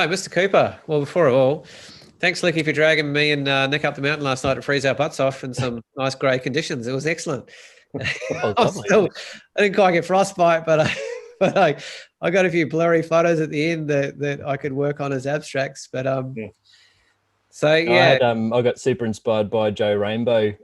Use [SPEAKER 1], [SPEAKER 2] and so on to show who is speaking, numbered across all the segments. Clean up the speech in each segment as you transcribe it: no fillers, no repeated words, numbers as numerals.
[SPEAKER 1] Hi, Mr. Cooper. Well, before all, thanks, Licky, for dragging me and Nick up the mountain last night to freeze our butts off in some nice grey conditions. It was excellent.
[SPEAKER 2] Oh, lovely.
[SPEAKER 1] I didn't quite get frostbite, but I got a few blurry photos at the end that I could work on as abstracts. But
[SPEAKER 2] Yeah.
[SPEAKER 1] so
[SPEAKER 2] I
[SPEAKER 1] yeah,
[SPEAKER 2] had I got super inspired by Joe Rainbow.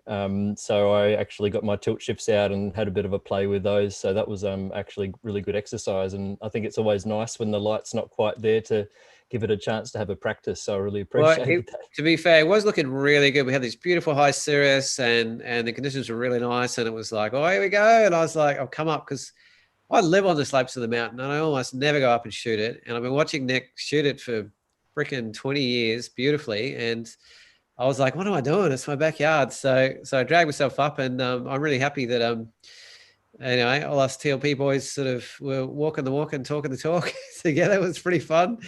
[SPEAKER 2] So I actually got my tilt shifts out and had a bit of a play with those. So that was actually really good exercise. And I think it's always nice when the light's not quite there to give it a chance to have a practice. So I really
[SPEAKER 1] well,
[SPEAKER 2] appreciated that.
[SPEAKER 1] to be fair, it was looking really good. We had these beautiful high Sirius, and the conditions were really nice. And it was like, oh, here we go. And I was like, I'll come up because I live on the slopes of the mountain, and I almost never go up and shoot it. And I've been watching Nick shoot it for freaking 20 years beautifully. And I was like, what am I doing? It's my backyard. So I dragged myself up, and I'm really happy that anyway, all us TLP boys sort of were walking the walk and talking the talk together. It was pretty fun.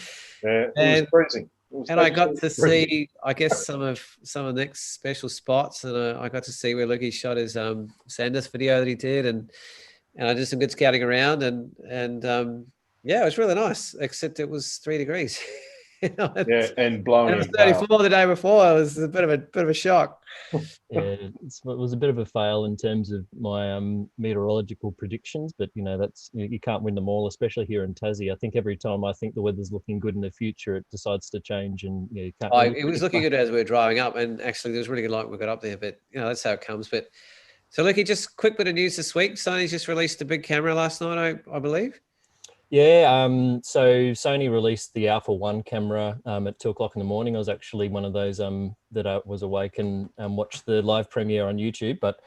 [SPEAKER 3] Yeah, it was
[SPEAKER 1] And
[SPEAKER 3] freezing.
[SPEAKER 1] and I got to see, I guess, some of Nick's special spots, and I got to see where Lucky shot his Sandus video that he did, and I did some good scouting around, and yeah, it was really nice. Except it was 3 degrees.
[SPEAKER 3] Yeah, and blowing.
[SPEAKER 1] And it was 34 the day before. It was a bit of a shock.
[SPEAKER 2] Yeah, it was a bit of a fail in terms of my meteorological predictions, but that's you can't win them all, especially here in Tassie. I think every time I think the weather's looking good in the future, it decides to change, and you can't.
[SPEAKER 1] It was looking good as we were driving up, and actually there was really good light when we got up there. But that's how it comes. But so, Lucky, just quick bit of news this week. Sony's just released a big camera last night, I believe.
[SPEAKER 2] Yeah, so Sony released the Alpha 1 camera at 2 o'clock in the morning. I was actually one of those that I was awake and watched the live premiere on YouTube, but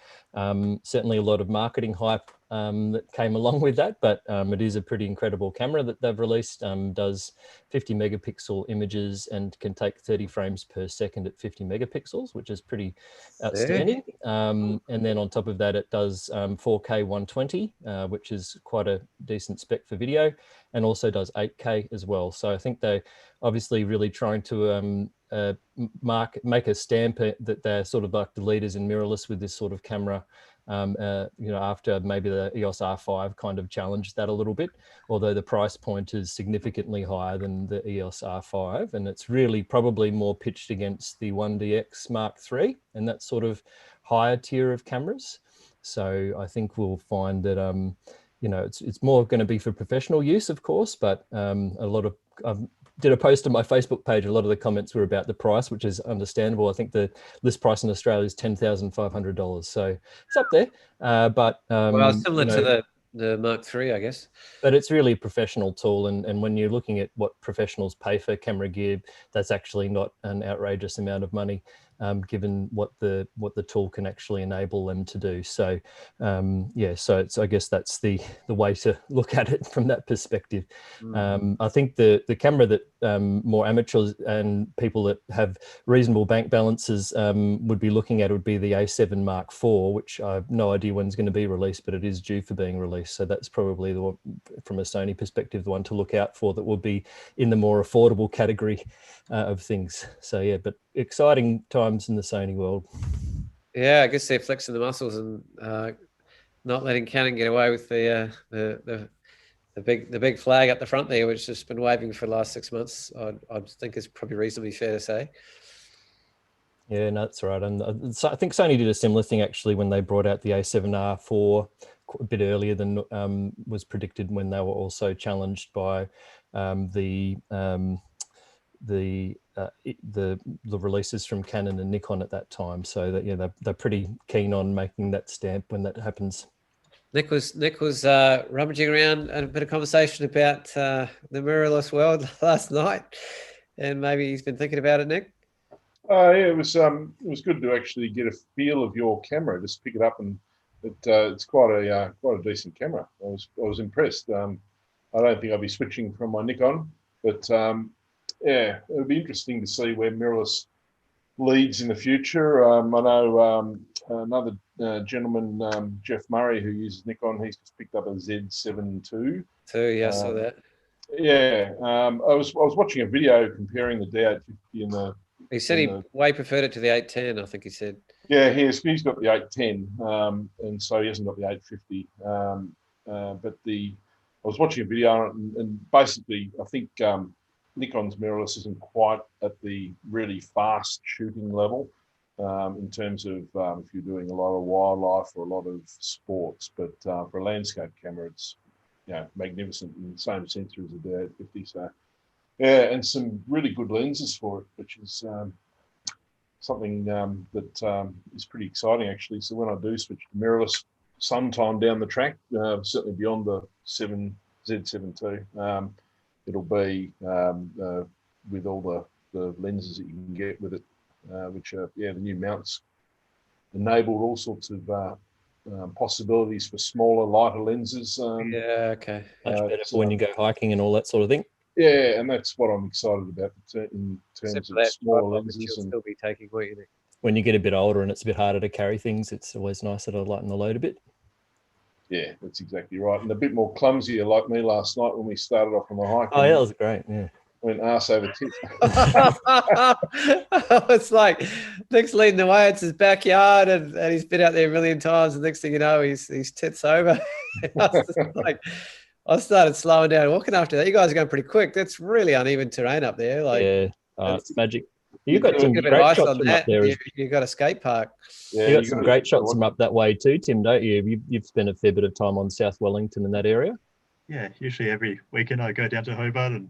[SPEAKER 2] certainly a lot of marketing hype that came along with that. But it is a pretty incredible camera that they've released. Does 50 megapixel images and can take 30 frames per second at 50 megapixels, which is pretty outstanding. And then on top of that, it does 4K 120, which is quite a decent spec for video, and also does 8K as well. So I think they're obviously really trying to make a stamp that they're sort of like the leaders in mirrorless with this sort of camera. After maybe the EOS R5 kind of challenged that a little bit, although the price point is significantly higher than the EOS R5, and it's really probably more pitched against the 1DX Mark III and that sort of higher tier of cameras. So I think we'll find that it's more going to be for professional use, of course, but a lot of did a post on my Facebook page. A lot of the comments were about the price, which is understandable. I think the list price in Australia is $10,500, so it's up there.
[SPEAKER 1] Well, similar to the Mark III, I guess.
[SPEAKER 2] But it's really a professional tool, and when you're looking at what professionals pay for camera gear, that's actually not an outrageous amount of money, given what the tool can actually enable them to do. So so I guess that's the way to look at it from that perspective. I think the camera that more amateurs and people that have reasonable bank balances would be looking at would be the A7 Mark IV, which I have no idea when it's going to be released, but it is due for being released. So that's probably the one, from a Sony perspective, the one to look out for that will be in the more affordable category of things. So yeah, but exciting times in the Sony world.
[SPEAKER 1] Yeah, I guess they're flexing the muscles and not letting Canon get away with the big flag up the front there, which has been waving for the last 6 months. I think it's probably reasonably fair to say.
[SPEAKER 2] Yeah, no, that's right. And I think Sony did a similar thing actually when they brought out the A7R IV a bit earlier than was predicted, when they were also challenged by the releases from Canon and Nikon at that time. So that they're pretty keen on making that stamp when that happens.
[SPEAKER 1] Nick was rummaging around and a bit of conversation about the mirrorless world last night, and maybe he's been thinking about it, Nick.
[SPEAKER 3] Yeah, it was good to actually get a feel of your camera. Just pick it up, and it's quite a decent camera. I was impressed. I don't think I'll be switching from my Nikon, but yeah, it'll be interesting to see where mirrorless leads in the future. I know another gentleman, Jeff Murray, who uses Nikon. He's just picked up a Z7 II.
[SPEAKER 1] Yeah, I saw that.
[SPEAKER 3] Yeah, I was watching a video comparing the D850 and the.
[SPEAKER 1] He said he way preferred it to the 810. I think he said.
[SPEAKER 3] Yeah, he's got the 810, and so he hasn't got the 850. But I was watching a video on it, and basically, I think Nikon's mirrorless isn't quite at the really fast shooting level in terms of if you're doing a lot of wildlife or a lot of sports, but for a landscape camera, it's magnificent in the same sensor as a D850. So yeah, and some really good lenses for it, which is something that is pretty exciting actually. So when I do switch to mirrorless sometime down the track, certainly beyond the Z7 II, it'll be with all the lenses that you can get with it, which are, the new mounts enabled all sorts of possibilities for smaller, lighter lenses.
[SPEAKER 1] Okay.
[SPEAKER 2] Much better for when you go hiking and all that sort of thing.
[SPEAKER 3] Yeah, and that's what I'm excited about in terms
[SPEAKER 1] Except for
[SPEAKER 3] of
[SPEAKER 1] that
[SPEAKER 3] smaller
[SPEAKER 1] tripod, which
[SPEAKER 3] lenses.
[SPEAKER 1] you'll still be taking with you.
[SPEAKER 2] When you get a bit older and it's a bit harder to carry things, it's always nicer to lighten the load a bit.
[SPEAKER 3] Yeah, that's exactly right. And a bit more clumsier like me last night when we started off on the hike.
[SPEAKER 2] Oh, yeah, that was great. Yeah.
[SPEAKER 3] Went arse over tit.
[SPEAKER 1] It's like Nick's leading the way. It's his backyard, and he's been out there a million times. And next thing you know, he's tits over. I started slowing down, walking after that. You guys are going pretty quick. That's really uneven terrain up there.
[SPEAKER 2] It's magic. You've got
[SPEAKER 1] You
[SPEAKER 2] some
[SPEAKER 1] get a bit
[SPEAKER 2] great
[SPEAKER 1] of ice
[SPEAKER 2] shots
[SPEAKER 1] on
[SPEAKER 2] from
[SPEAKER 1] that.
[SPEAKER 2] up there.
[SPEAKER 1] You got a skate park.
[SPEAKER 3] Yeah,
[SPEAKER 2] You got some great shots from up that way too, Tim, don't you? You've spent a fair bit of time on South Wellington in that area.
[SPEAKER 4] Yeah, usually every weekend I go down to Hobart, and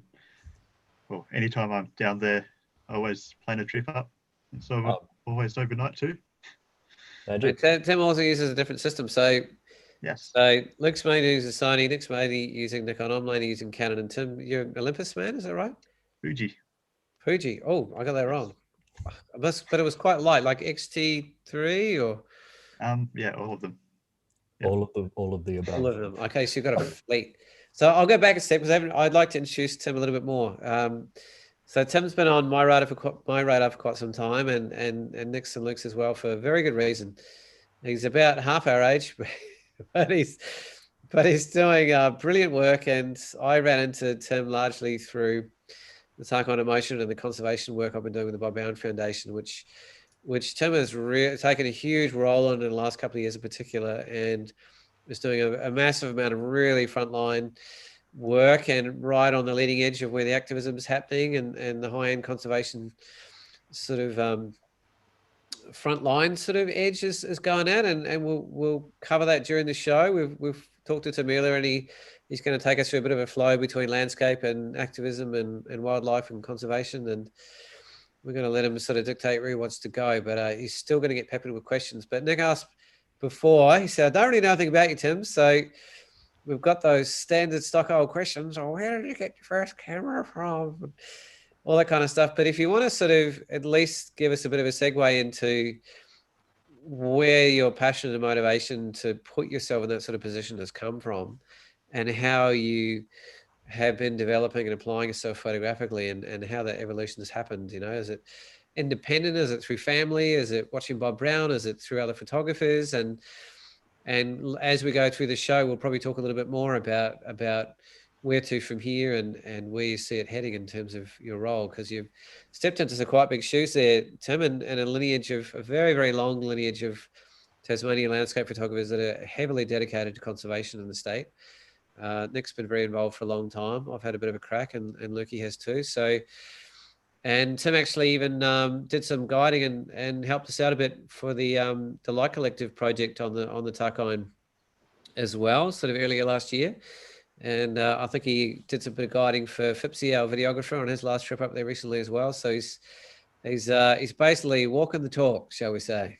[SPEAKER 4] well, anytime I'm down there, I always plan a trip up. And so always overnight too.
[SPEAKER 1] Tim also uses a different system. So
[SPEAKER 4] yes.
[SPEAKER 1] So Luke's mainly using Sony, Nick's mainly using Nikon, I'm mainly using Canon, and Tim, you're an Olympus man, is that right?
[SPEAKER 4] Fuji.
[SPEAKER 1] Oh, I got that wrong. But it was quite light, like XT3 or?
[SPEAKER 4] Yeah, all of them. Yep.
[SPEAKER 2] All of the above.
[SPEAKER 1] All of them. Okay, so you've got a fleet. So I'll go back a step because I'd like to introduce Tim a little bit more. So Tim's been on my radar for quite some time, and Nick's and Luke's as well for a very good reason. He's about half our age, but he's doing brilliant work. And I ran into Tim largely through the Tarkine Emotion and the conservation work I've been doing with the Bob Bowen Foundation, which Tim has taken a huge role on in the last couple of years in particular, and is doing a massive amount of really frontline work and right on the leading edge of where the activism is happening and the high-end conservation sort of frontline sort of edge is going at, and we'll cover that during the show. We've talked to Tim earlier, and he's going to take us through a bit of a flow between landscape and activism and wildlife and conservation, and we're going to let him sort of dictate where he wants to go, but he's still going to get peppered with questions. But Nick asked before, he said, I don't really know anything about you, Tim, so we've got those standard stock old questions. Oh, where did you get your first camera from? All that kind of stuff. But if you want to sort of at least give us a bit of a segue into where your passion and motivation to put yourself in that sort of position has come from, and how you have been developing and applying yourself photographically, and how that evolution has happened. Is it independent? Is it through family? Is it watching Bob Brown? Is it through other photographers? And as we go through the show, we'll probably talk a little bit more about where to from here and where you see it heading in terms of your role, because you've stepped into some quite big shoes there, Tim, and a lineage of a very, very long lineage of Tasmania landscape photographers that are heavily dedicated to conservation in the state. Nick's been very involved for a long time. I've had a bit of a crack, and Lukey has too. So, and Tim actually even did some guiding and helped us out a bit for the Light Collective project on the Tarkine as well, sort of earlier last year. And I think he did some bit of guiding for Fipsy, our videographer, on his last trip up there recently as well. So he's basically walking the talk, shall we say,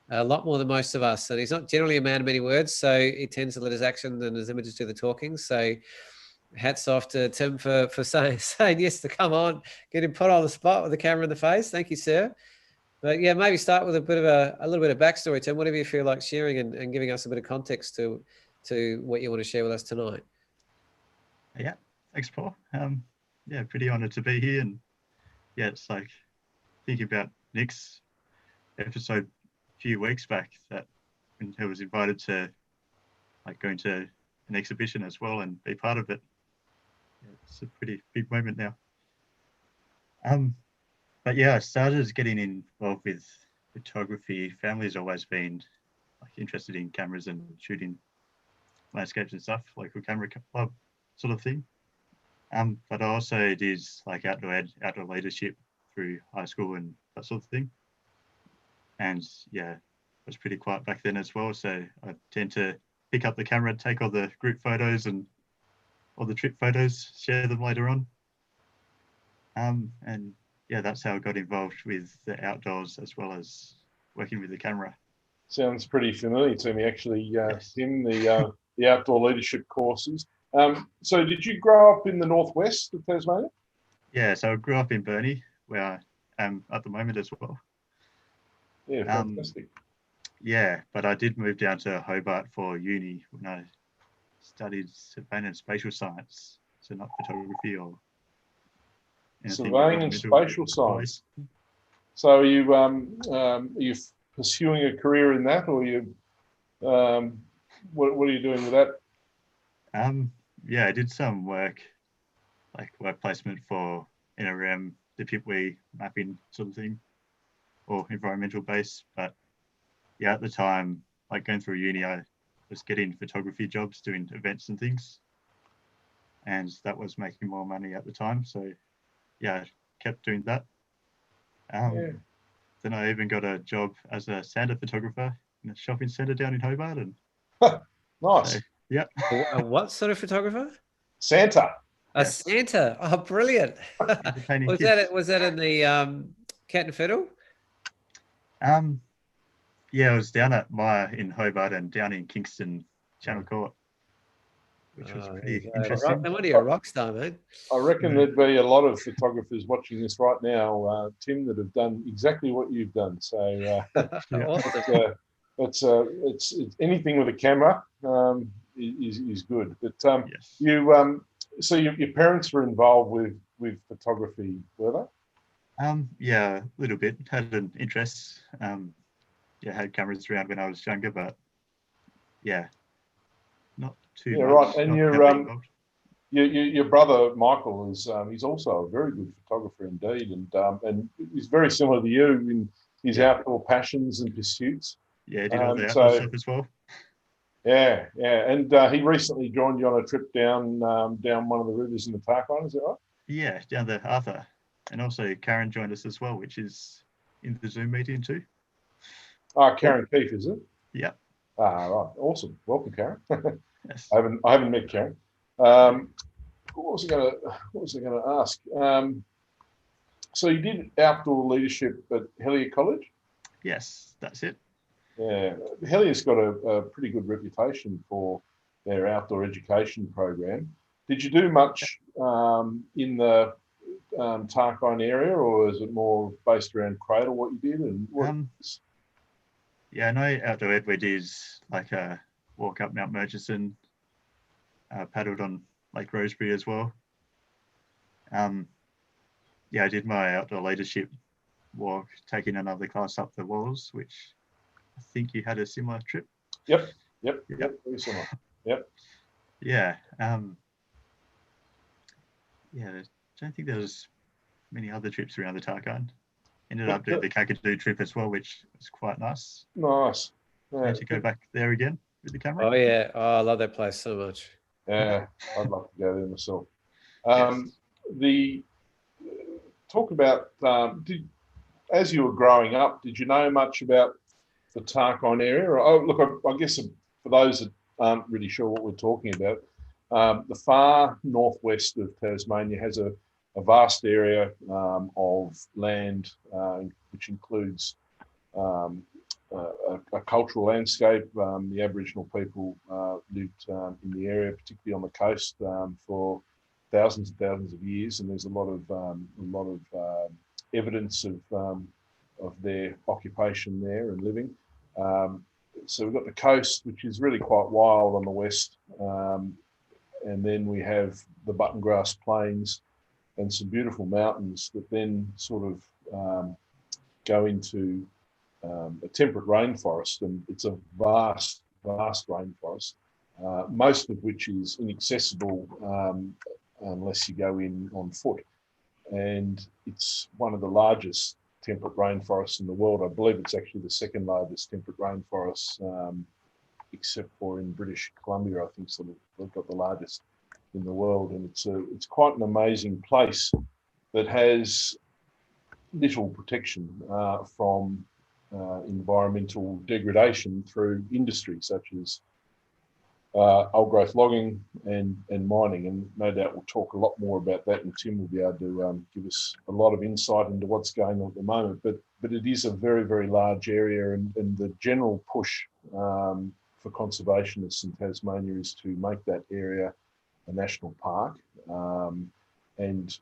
[SPEAKER 1] a lot more than most of us. And he's not generally a man of many words, so he tends to let his action and his images do the talking. So hats off to Tim for saying yes to come on, get him put on the spot with the camera in the face. Thank you, sir. But yeah, maybe start with a little bit of backstory, Tim. Whatever you feel like sharing and giving us a bit of context to what you want to share with us tonight.
[SPEAKER 4] Yeah, thanks, Paul. Yeah, pretty honoured to be here, and yeah, it's like thinking about Nick's episode a few weeks back, that when he was invited to like going to an exhibition as well and be part of it. Yeah, it's a pretty big moment now. But yeah, I started getting involved with photography. Family's always been like interested in cameras and shooting landscapes and stuff, local camera club sort of thing. But I also did like outdoor leadership through high school and that sort of thing. And yeah, it was pretty quiet back then as well. So I tend to pick up the camera, take all the group photos and all the trip photos, share them later on. And yeah, that's how I got involved with the outdoors as well as working with the camera.
[SPEAKER 3] Sounds pretty familiar to me, actually,
[SPEAKER 4] Yes.
[SPEAKER 3] Tim, the outdoor leadership courses. So did you grow up in the northwest of Tasmania?
[SPEAKER 4] Yeah, so I grew up in Burnie, where I am at the moment as well.
[SPEAKER 3] Yeah, fantastic.
[SPEAKER 4] Yeah, but I did move down to Hobart for uni when I studied surveying and spatial science, so not photography or anything
[SPEAKER 3] Surveying and
[SPEAKER 4] environmental.
[SPEAKER 3] spatial science. So are you pursuing a career in that, or you what are you doing with that?
[SPEAKER 4] Yeah, I did some work, like work placement for NRM, the Pipwe mapping sort of thing, or environmental base. But yeah, at the time, like going through uni, I was getting photography jobs, doing events and things, and that was making more money at the time. So yeah, I kept doing that.
[SPEAKER 3] Yeah.
[SPEAKER 4] Then I even got a job as a Santa photographer in a shopping centre down in Hobart. And
[SPEAKER 3] Nice.
[SPEAKER 4] so, yeah.
[SPEAKER 1] A what sort of photographer?
[SPEAKER 3] Santa.
[SPEAKER 1] A Santa. Oh, brilliant.
[SPEAKER 4] Entertaining
[SPEAKER 1] was
[SPEAKER 4] kids.
[SPEAKER 1] that in the Cat and Fiddle?
[SPEAKER 4] Yeah, I was down at Maya in Hobart and down in Kingston Channel Court, which was pretty interesting.
[SPEAKER 1] No wonder you're a rock star, man.
[SPEAKER 3] I reckon there'd be a lot of photographers watching this right now, Tim, that have done exactly what you've done. So
[SPEAKER 4] Yeah.
[SPEAKER 1] Awesome.
[SPEAKER 3] it's anything with a camera is good. But
[SPEAKER 4] Yes.
[SPEAKER 3] so your parents were involved with photography, were they?
[SPEAKER 4] Yeah, a little bit. Had an interest. Yeah, had cameras around when I was younger, but yeah, not too
[SPEAKER 3] Yeah,
[SPEAKER 4] much.
[SPEAKER 3] right. And your brother Michael is he's also a very good photographer indeed, and he's very similar to you in his outdoor passions and pursuits.
[SPEAKER 4] Yeah, did all the outdoor stuff as well.
[SPEAKER 3] Yeah, and he recently joined you on a trip down one of the rivers in the Tarkine. Is that right?
[SPEAKER 4] Yeah, down the Arthur, and also Karen joined us as well, which is in the Zoom meeting too.
[SPEAKER 3] Oh, Karen Keefe, is it?
[SPEAKER 4] Yeah.
[SPEAKER 3] Ah, right. Awesome. Welcome, Karen.
[SPEAKER 4] Yes.
[SPEAKER 3] I haven't met Karen. What was I going to ask? So you did outdoor leadership at Hellier College?
[SPEAKER 4] Yes, that's it.
[SPEAKER 3] Yeah, Hellier's got a pretty good reputation for their outdoor education program. Did you do much in the Tarkine area, or is it more based around Cradle what you did? And what?
[SPEAKER 4] Yeah, I know outdoor ed we did like a walk up Mount Murchison, paddled on Lake Rosebery as well. Yeah, I did my outdoor leadership walk, taking another class up the walls, which I think you had a similar trip.
[SPEAKER 3] Yep, very similar. Yep.
[SPEAKER 4] Yeah. Yeah, I don't think there was many other trips around the Tarkine. Ended up doing the Kakadu trip as well, which was quite nice.
[SPEAKER 3] Nice.
[SPEAKER 4] Yeah, to go back there again with the camera.
[SPEAKER 1] Oh yeah, I love that place so much.
[SPEAKER 3] Yeah, I'd love to go there myself.
[SPEAKER 4] Yes.
[SPEAKER 3] Talk about as you were growing up, did you know much about the Tarkine area? I guess for those that aren't really sure what we're talking about, the far northwest of Tasmania has a vast area of land, which includes a cultural landscape. The Aboriginal people lived in the area, particularly on the coast, for thousands and thousands of years, and there's a lot of evidence of their occupation there and living. So we've got the coast, which is really quite wild on the west, and then we have the button grass plains and some beautiful mountains that then sort of go into a temperate rainforest, and it's a vast rainforest, most of which is inaccessible unless you go in on foot. And it's one of the largest temperate rainforests in the world. I believe it's actually the second largest temperate rainforest, except for in British Columbia, I think, so they've got the largest in the world, and it's quite an amazing place that has little protection from environmental degradation through industry such as old growth logging and mining, and no doubt we'll talk a lot more about that, and Tim will be able to give us a lot of insight into what's going on at the moment. But it is a very, very large area, and the general push for conservationists in Tasmania is to make that area a national park, and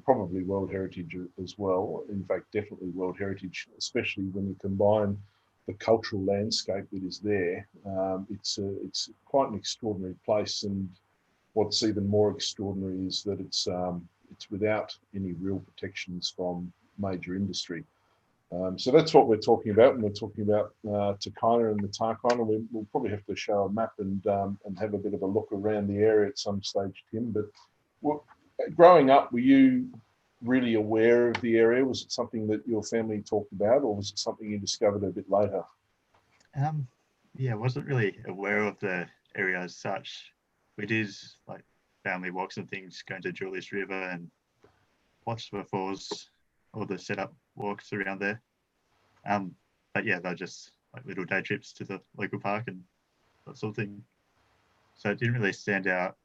[SPEAKER 3] probably World Heritage as well. In fact, definitely World Heritage, especially when you combine the cultural landscape that is there. It's quite an extraordinary place, and what's even more extraordinary is that it's without any real protections from major industry. So that's what we're talking about when we're talking about Tarkine and the Tarkine. And we'll probably have to show a map and have a bit of a look around the area at some stage, Tim. But growing up, were you really aware of the area? Was it something that your family talked about, or was it something you discovered a bit later?
[SPEAKER 4] Yeah, I wasn't really aware of the area as such. We did like family walks and things, going to Julius River and watch the falls, all the setup walks around there. But yeah, they're just like little day trips to the local park and that sort of thing. So it didn't really stand out.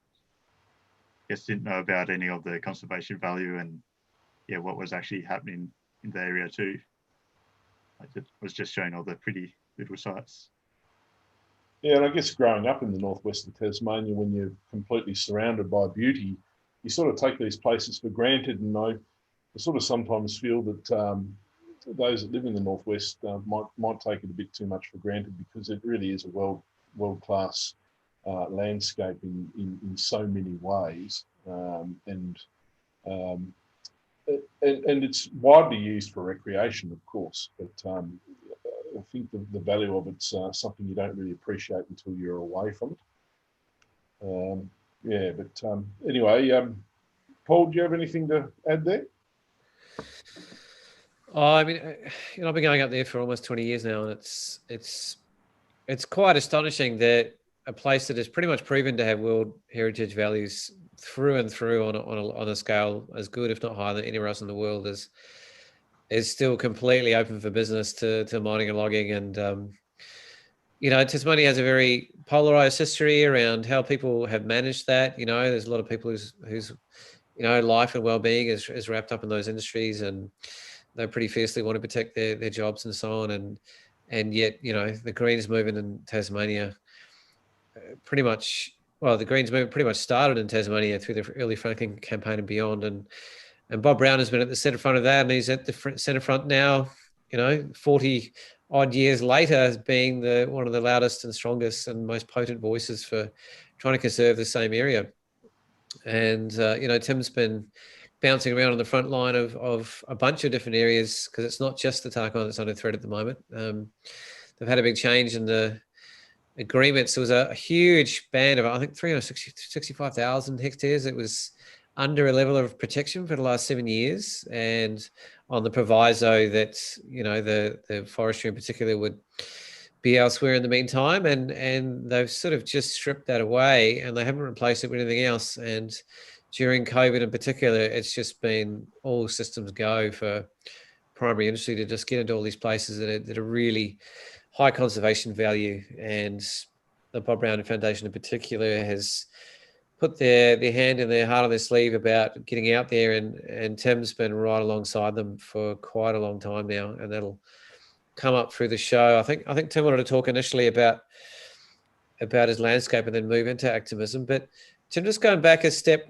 [SPEAKER 4] I guess didn't know about any of the conservation value and yeah, what was actually happening in the area too. It was just showing all the pretty little sites.
[SPEAKER 3] Yeah, and I guess growing up in the northwest of Tasmania, when you're completely surrounded by beauty, you sort of take these places for granted. And I sort of sometimes feel that those that live in the northwest might take it a bit too much for granted, because it really is a world-class landscape in so many ways, and it's widely used for recreation, of course, but I think the value of it's something you don't really appreciate until you're away from it. Yeah, but anyway, Paul, do you have anything to add there?
[SPEAKER 1] Oh, I mean, I've been going up there for almost 20 years now, and it's quite astonishing that a place that is pretty much proven to have World Heritage values through and through on a scale as good, if not higher, than anywhere else in the world is still completely open for business to mining and logging. And Tasmania has a very polarized history around how people have managed that. There's a lot of people whose life and well-being is wrapped up in those industries, and they pretty fiercely want to protect their jobs and so on. And yet, the Greens movement in Tasmania the Greens movement pretty much started in Tasmania through the early Franklin campaign and beyond. And Bob Brown has been at the centre front of that, and he's at the centre front now, 40 odd years later, as being one of the loudest and strongest and most potent voices for trying to conserve the same area. And, Tim's been bouncing around on the front line of a bunch of different areas, because it's not just the Tarkine that's under threat at the moment. They've had a big change in the agreements. There was a huge band of, I think, 365,000 hectares. It was under a level of protection for the last 7 years, and on the proviso that the forestry in particular would be elsewhere in the meantime, and they've sort of just stripped that away, and they haven't replaced it with anything else. And during COVID in particular, it's just been all systems go for primary industry to just get into all these places that are really high conservation value. And the Bob Brown Foundation in particular has put their hand and their heart on their sleeve about getting out there, and Tim's been right alongside them for quite a long time now, and that'll come up through the show. I think Tim wanted to talk initially about his landscape and then move into activism. But Tim, just going back a step,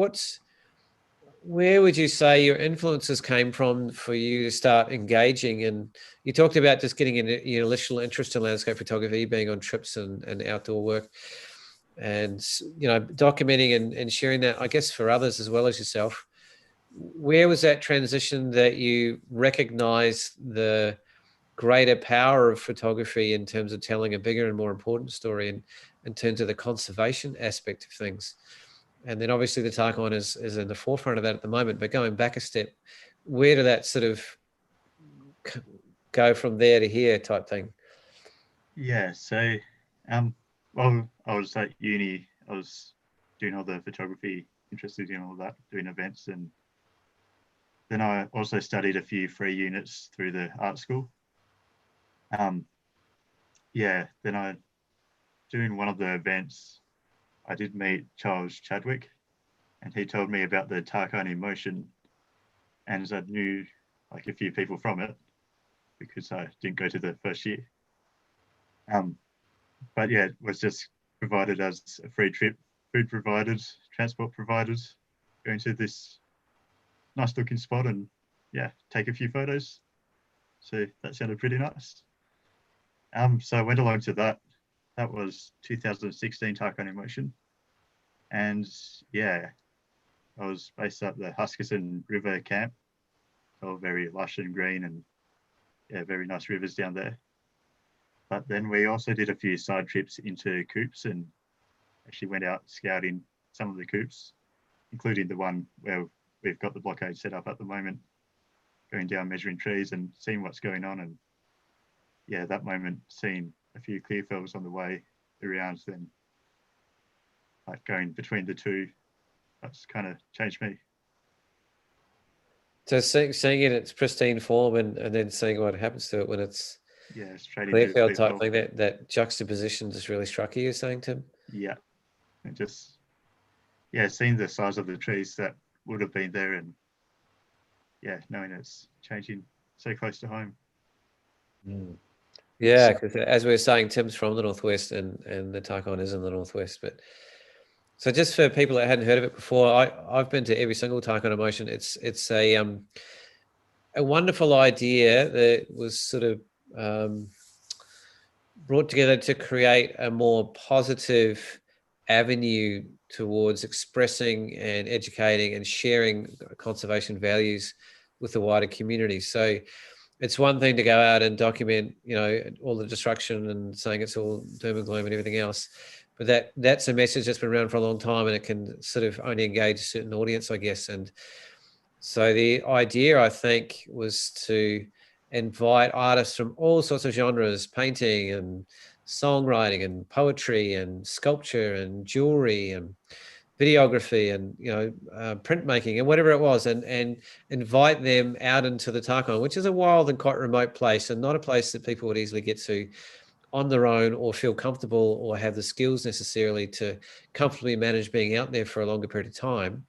[SPEAKER 1] where would you say your influences came from for you to start engaging? And you talked about just getting your initial interest in landscape photography, being on trips and outdoor work, and documenting and sharing that, I guess, for others as well as yourself. Where was that transition that you recognized the greater power of photography in terms of telling a bigger and more important story, and in terms of the conservation aspect of things? And then obviously the Tarkine is in the forefront of that at the moment. But going back a step, where did that sort of go from there to here type thing?
[SPEAKER 4] Yeah, so well, I was at uni. I was doing all the photography, interested in all that, doing events. And then I also studied a few free units through the art school. Yeah, then doing one of the events, I did meet Charles Chadwick, and he told me about the Tarkine in motion, and I knew like a few people from it because I didn't go to the first year. But yeah, it was just provided as a free trip, food provided, transport provided, going to this nice looking spot and yeah, take a few photos. So that sounded pretty nice. So I went along to that. That was 2016 Tarkine in motion. And yeah, I was based at the Huskisson River camp. All very lush and green and yeah, very nice rivers down there. But then we also did a few side trips into coops and actually went out scouting some of the coops, including the one where we've got the blockade set up at the moment, going down measuring trees and seeing what's going on. And yeah, that moment, seeing a few clearfells on the way around, then like going between the two, that's kind of changed me.
[SPEAKER 1] So seeing it in its pristine form and then seeing what happens to it when it's
[SPEAKER 4] straight
[SPEAKER 1] clearfield type thing, that juxtaposition just really struck you, you're saying, Tim?
[SPEAKER 4] Yeah, and just seeing the size of the trees that would have been there, and yeah, knowing it's changing so close to home.
[SPEAKER 1] Yeah, because as we were saying, Tim's from the northwest, and the Tarkine is in the northwest. But so just for people that hadn't heard of it before, I've been to every single Tarkine motion. It's a wonderful idea that was sort of brought together to create a more positive avenue towards expressing and educating and sharing conservation values with the wider community. So it's one thing to go out and document, all the destruction and saying it's all doom and gloom and everything else, but that's a message that's been around for a long time, and it can sort of only engage a certain audience, I guess. And so the idea, I think, was to invite artists from all sorts of genres, painting and songwriting and poetry and sculpture and jewelry and videography and printmaking and whatever it was, and invite them out into the Tarkine, which is a wild and quite remote place, and not a place that people would easily get to on their own or feel comfortable or have the skills necessarily to comfortably manage being out there for a longer period of time.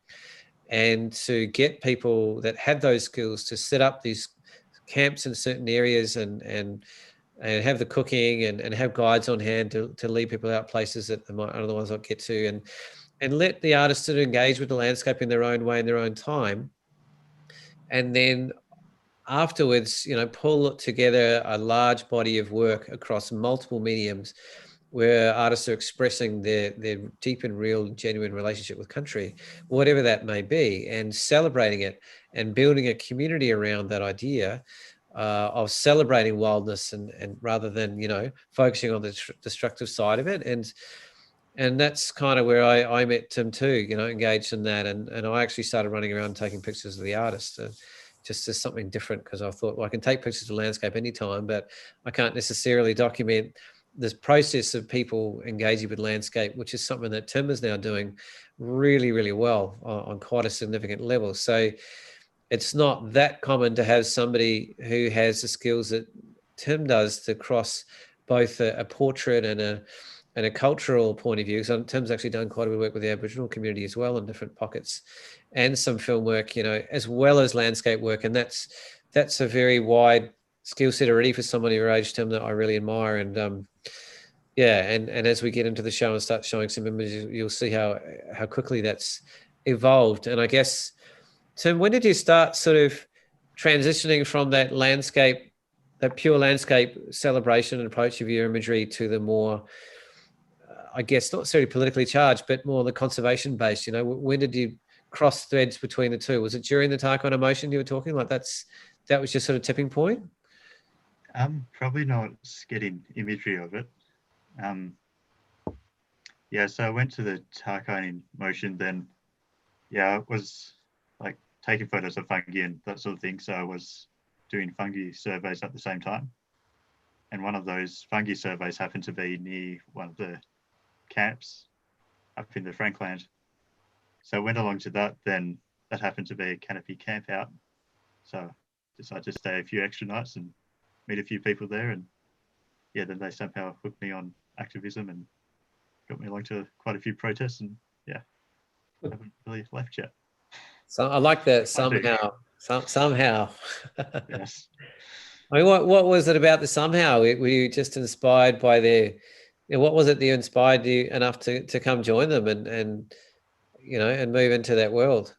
[SPEAKER 1] And to get people that had those skills to set up these camps in certain areas and have the cooking and have guides on hand to lead people out places that they might otherwise not get to, and let the artists to engage with the landscape in their own way, in their own time. And then afterwards, pull together a large body of work across multiple mediums where artists are expressing their deep and real, genuine relationship with country, whatever that may be, and celebrating it and building a community around that idea of celebrating wildness and rather than, focusing on the destructive side of it. And that's kind of where I met Tim too, engaged in that. And I actually started running around taking pictures of the artists just as something different, because I thought, well, I can take pictures of landscape anytime, but I can't necessarily document this process of people engaging with landscape, which is something that Tim is now doing really, really well on quite a significant level. So it's not that common to have somebody who has the skills that Tim does to cross both a portrait and a cultural point of view. So Tim's actually done quite a bit of work with the Aboriginal community as well in different pockets, and some film work, as well as landscape work. And that's a very wide skill set already for someone your age, Tim, that I really admire. And and as we get into the show and start showing some images, you'll see how quickly that's evolved. And I guess, Tim, when did you start sort of transitioning from that landscape, that pure landscape celebration and approach of your imagery to the more, I guess, not necessarily politically charged, but more the conservation based? When did you cross threads between the two? Was it during the Tarkine motion you were talking? Like that was your sort of tipping point?
[SPEAKER 4] Probably not getting imagery of it. So I went to the Tarkine motion then. I was like taking photos of fungi and that sort of thing. So I was doing fungi surveys at the same time. And one of those fungi surveys happened to be near one of the camps up in the Frankland. so I went along to that. Then that happened to be a Canopy camp out. So decided to stay a few extra nights and meet a few people there. And yeah, then they somehow hooked me on Activism and got me along to quite a few protests. And yeah, I haven't really left yet.
[SPEAKER 1] So I like that somehow. Somehow.
[SPEAKER 4] Yes.
[SPEAKER 1] I mean, what was it about the somehow? Were you just inspired by their? What was it that inspired you enough to come join them and and move into that world?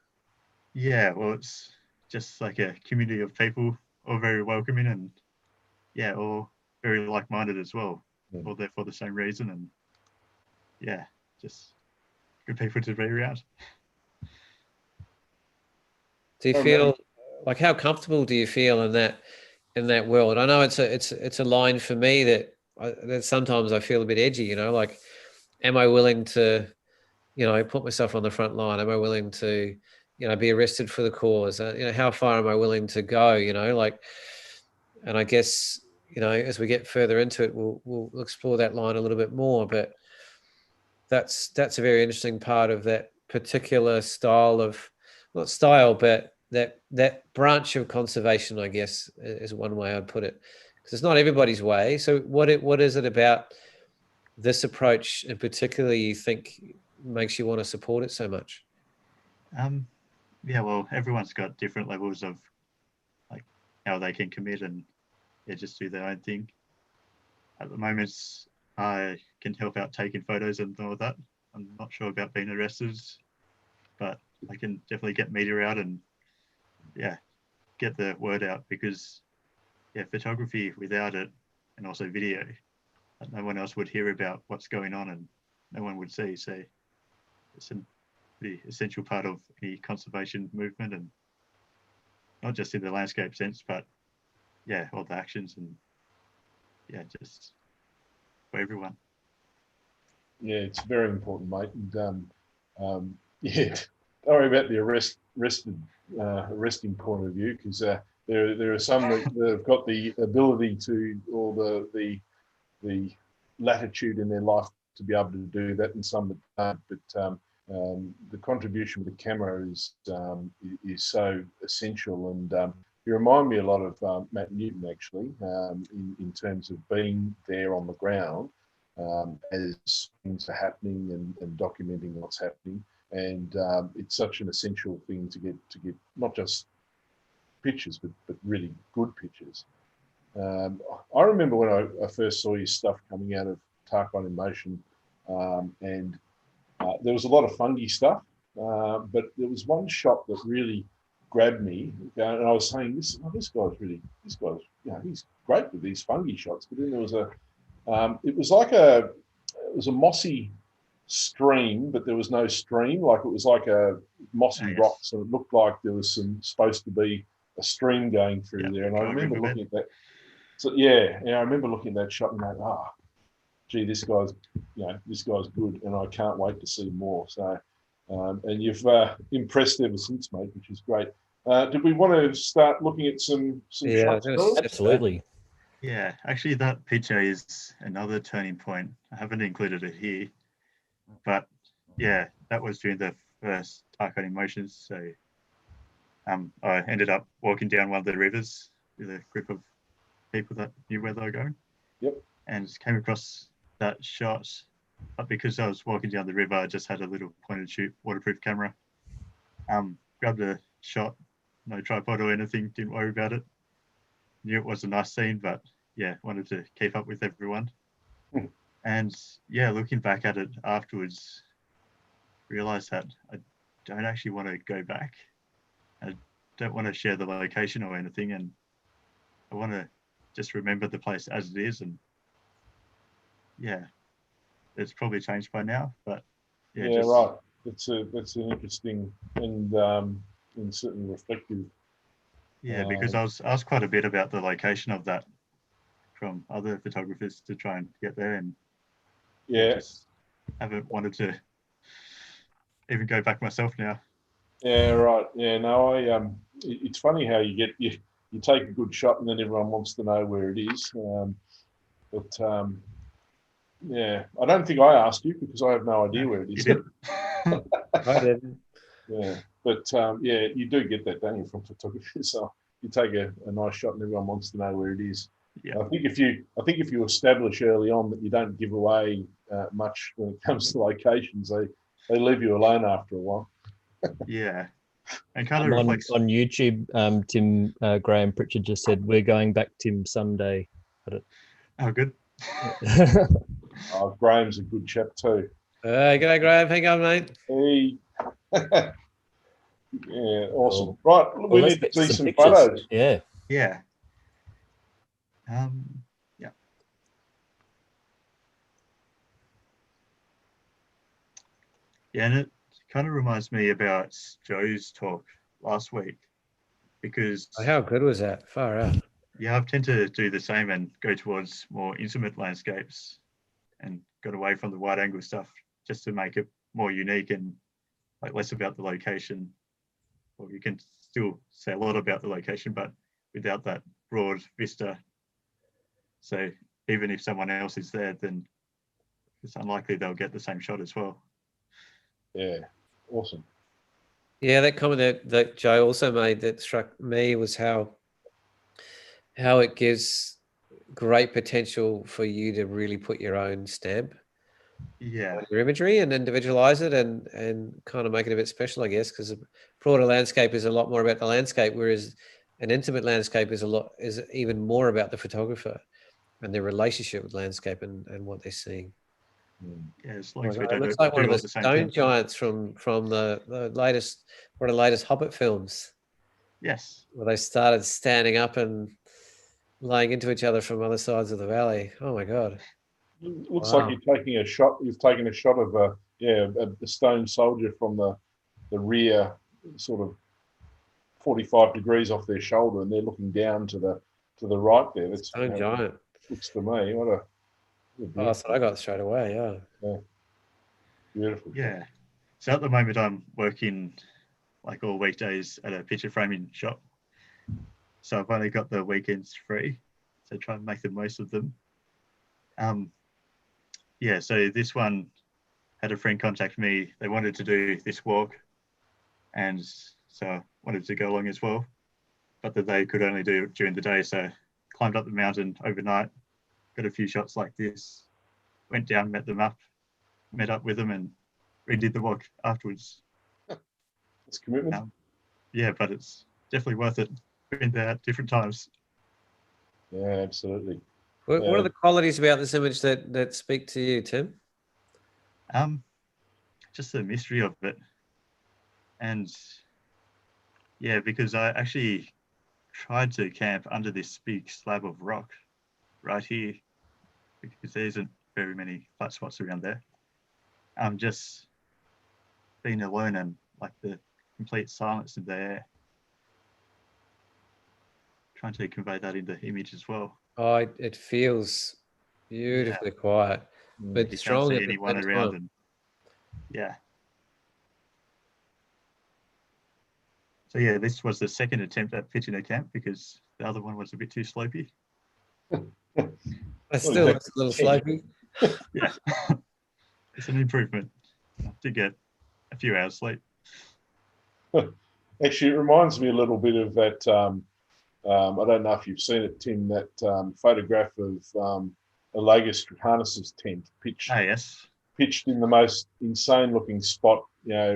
[SPEAKER 4] Yeah, well, it's just like a community of people, all very welcoming and yeah, all very like-minded as well. All there for the same reason, and yeah, just good people to be around.
[SPEAKER 1] Do you feel like, how comfortable do you feel in that world? I know it's a line for me that sometimes I feel a bit edgy. Like, am I willing to put myself on the front line? Am I willing to be arrested for the cause? How far am I willing to go? And I guess as we get further into it, we'll explore that line a little bit more. But that's a very interesting part of that particular style of, not style, but that branch of conservation, I guess, is one way I'd put it, because it's not everybody's way. So what is it about this approach in particular you think makes you want to support it so much?
[SPEAKER 4] Yeah, well, everyone's got different levels of like how they can commit and just do their own thing. At the moment, I can help out taking photos and all that. I'm not sure about being arrested, but I can definitely get media out and yeah, get the word out, because yeah, photography without it, and also video, no one else would hear about what's going on and no one would see. So it's a pretty essential part of the conservation movement, and not just in the landscape sense, but yeah, all the actions and yeah, just for everyone.
[SPEAKER 3] Yeah, it's very important, mate. And yeah, don't worry about the arresting point of view, because there are some that have got the ability to, or the latitude in their life to be able to do that, and some that don't. But the contribution with the camera is so essential, and you remind me a lot of Matt Newton, actually, in terms of being there on the ground as things are happening and documenting what's happening. And it's such an essential thing to get not just pictures, but really good pictures. I remember when I first saw your stuff coming out of Tarkine in Motion, and there was a lot of fungi stuff, but there was one shot that really grabbed me, and I was saying, this guy's he's great with these fungi shots. But then there was it was a mossy stream, but there was no stream. Like, it was like a mossy rocks, and it looked like there was supposed to be a stream going through there. And I remember looking at that. So yeah, I remember looking at that shot and going, gee, this guy's good, and I can't wait to see more. So, and you've impressed ever since, mate, which is great. Did we want to start looking at some shots?
[SPEAKER 2] Absolutely.
[SPEAKER 4] Yeah, actually, that picture is another turning point. I haven't included it here, but yeah, that was during the first Tarkine Emotions. So I ended up walking down one of the rivers with a group of people that knew where they were going.
[SPEAKER 3] Yep.
[SPEAKER 4] And came across that shot. But because I was walking down the river, I just had a little point and shoot waterproof camera. Grabbed a shot, no tripod or anything, didn't worry about it. Knew it was a nice scene, but yeah, wanted to keep up with everyone. And yeah, looking back at it afterwards, realized that I don't actually want to go back. I don't want to share the location or anything, and I want to just remember the place as it is. And yeah, it's probably changed by now, but yeah,
[SPEAKER 3] right. That's an interesting and certainly reflective.
[SPEAKER 4] Yeah, because I was asked quite a bit about the location of that from other photographers to try and get there, and
[SPEAKER 3] yeah,
[SPEAKER 4] just haven't wanted to even go back myself now.
[SPEAKER 3] Yeah, right. Yeah, no, it's funny how you take a good shot and then everyone wants to know where it is. Yeah, I don't think I asked you, because I have no idea where it is.
[SPEAKER 1] I didn't.
[SPEAKER 3] Yeah, but yeah, you do get that, don't you, from photography? So you take a nice shot, and everyone wants to know where it is.
[SPEAKER 4] Yeah.
[SPEAKER 3] I think if you establish early on that you don't give away much when it comes to locations, they leave you alone after a while.
[SPEAKER 4] Yeah. And kind of reflects
[SPEAKER 2] on YouTube. Tim Graham Pritchard just said, "We're going back, Tim, someday."
[SPEAKER 4] oh good.
[SPEAKER 3] Oh, Graham's a good chap too.
[SPEAKER 1] G'day, Graham. Hang on, mate.
[SPEAKER 3] He, yeah, awesome.
[SPEAKER 2] Cool.
[SPEAKER 3] Right,
[SPEAKER 2] Well,
[SPEAKER 3] we
[SPEAKER 2] let's
[SPEAKER 3] need to
[SPEAKER 2] get
[SPEAKER 3] see
[SPEAKER 2] some
[SPEAKER 3] some
[SPEAKER 2] pictures.
[SPEAKER 3] photos.
[SPEAKER 2] Yeah.
[SPEAKER 4] Yeah. Yeah. Yeah, and it kind of reminds me about Joe's talk last week because
[SPEAKER 1] Oh, how good was that? Far out.
[SPEAKER 4] yeah, I tend to do the same and go towards more intimate landscapes and got away from the wide angle stuff just to make it more unique and like less about the location. Or you can still say a lot about the location, but without that broad vista. So even if someone else is there, then it's unlikely they'll get the same shot as well.
[SPEAKER 3] Yeah, awesome.
[SPEAKER 1] Yeah, that comment that Joe also made that struck me was how it gives great potential for you to really put your own stamp
[SPEAKER 4] Yeah,
[SPEAKER 1] on your imagery and individualize it and kind of make it a bit special, I guess, because a broader landscape is a lot more about the landscape, whereas an intimate landscape is even more about the photographer and their relationship with landscape and what they're seeing.
[SPEAKER 4] yeah. As long
[SPEAKER 1] Oh
[SPEAKER 4] as
[SPEAKER 1] my
[SPEAKER 4] we
[SPEAKER 1] God, it
[SPEAKER 4] don't
[SPEAKER 1] looks like one
[SPEAKER 4] do
[SPEAKER 1] of
[SPEAKER 4] all
[SPEAKER 1] the
[SPEAKER 4] the same
[SPEAKER 1] stone
[SPEAKER 4] thing.
[SPEAKER 1] giants from the latest Hobbit films,
[SPEAKER 4] Yes.
[SPEAKER 1] where they started standing up and laying into each other from other sides of the valley. Oh my God.
[SPEAKER 3] Looks
[SPEAKER 1] Wow.
[SPEAKER 3] like you're taking a shot. You've taken a shot of a stone soldier from the rear, sort of 45 degrees off their shoulder, and they're looking down to the right there. That's
[SPEAKER 1] Stone giant.
[SPEAKER 3] looks to me. What a
[SPEAKER 1] Oh, that's what I got straight away. Yeah.
[SPEAKER 3] beautiful.
[SPEAKER 4] Yeah. So at the moment, I'm working like all weekdays at a picture framing shop. So I've only got the weekends free. So try and make the most of them. Yeah, so this one had a friend contact me. They wanted to do this walk. And so I wanted to go along as well. But that they could only do it during the day. So climbed up the mountain overnight, got a few shots like this, went down, met up with them and redid the walk afterwards.
[SPEAKER 3] It's commitment.
[SPEAKER 4] Yeah, but it's definitely worth it. Been there at different times.
[SPEAKER 3] Yeah, absolutely.
[SPEAKER 1] What are the qualities about this image that speak to you, Tim?
[SPEAKER 4] Just the mystery of it. And yeah, because I actually tried to camp under this big slab of rock right here because there isn't very many flat spots around there. I'm just being alone and like the complete silence in the air. Trying to convey that in the image as well.
[SPEAKER 1] Oh, it feels beautifully quiet, but
[SPEAKER 4] You
[SPEAKER 1] strong
[SPEAKER 4] can't
[SPEAKER 1] at
[SPEAKER 4] see
[SPEAKER 1] the
[SPEAKER 4] anyone
[SPEAKER 1] same
[SPEAKER 4] around
[SPEAKER 1] time.
[SPEAKER 4] and yeah. So yeah, this was the second attempt at pitching a camp because the other one was a bit too slopey.
[SPEAKER 1] It still looks a little slopey.
[SPEAKER 4] Yeah, it's an improvement. I did get a few hours sleep.
[SPEAKER 3] Actually, it reminds me a little bit of that. I don't know if you've seen it, Tim. That photograph of Alagus Harness's tent pitched in the most insane-looking spot.
[SPEAKER 4] Yeah.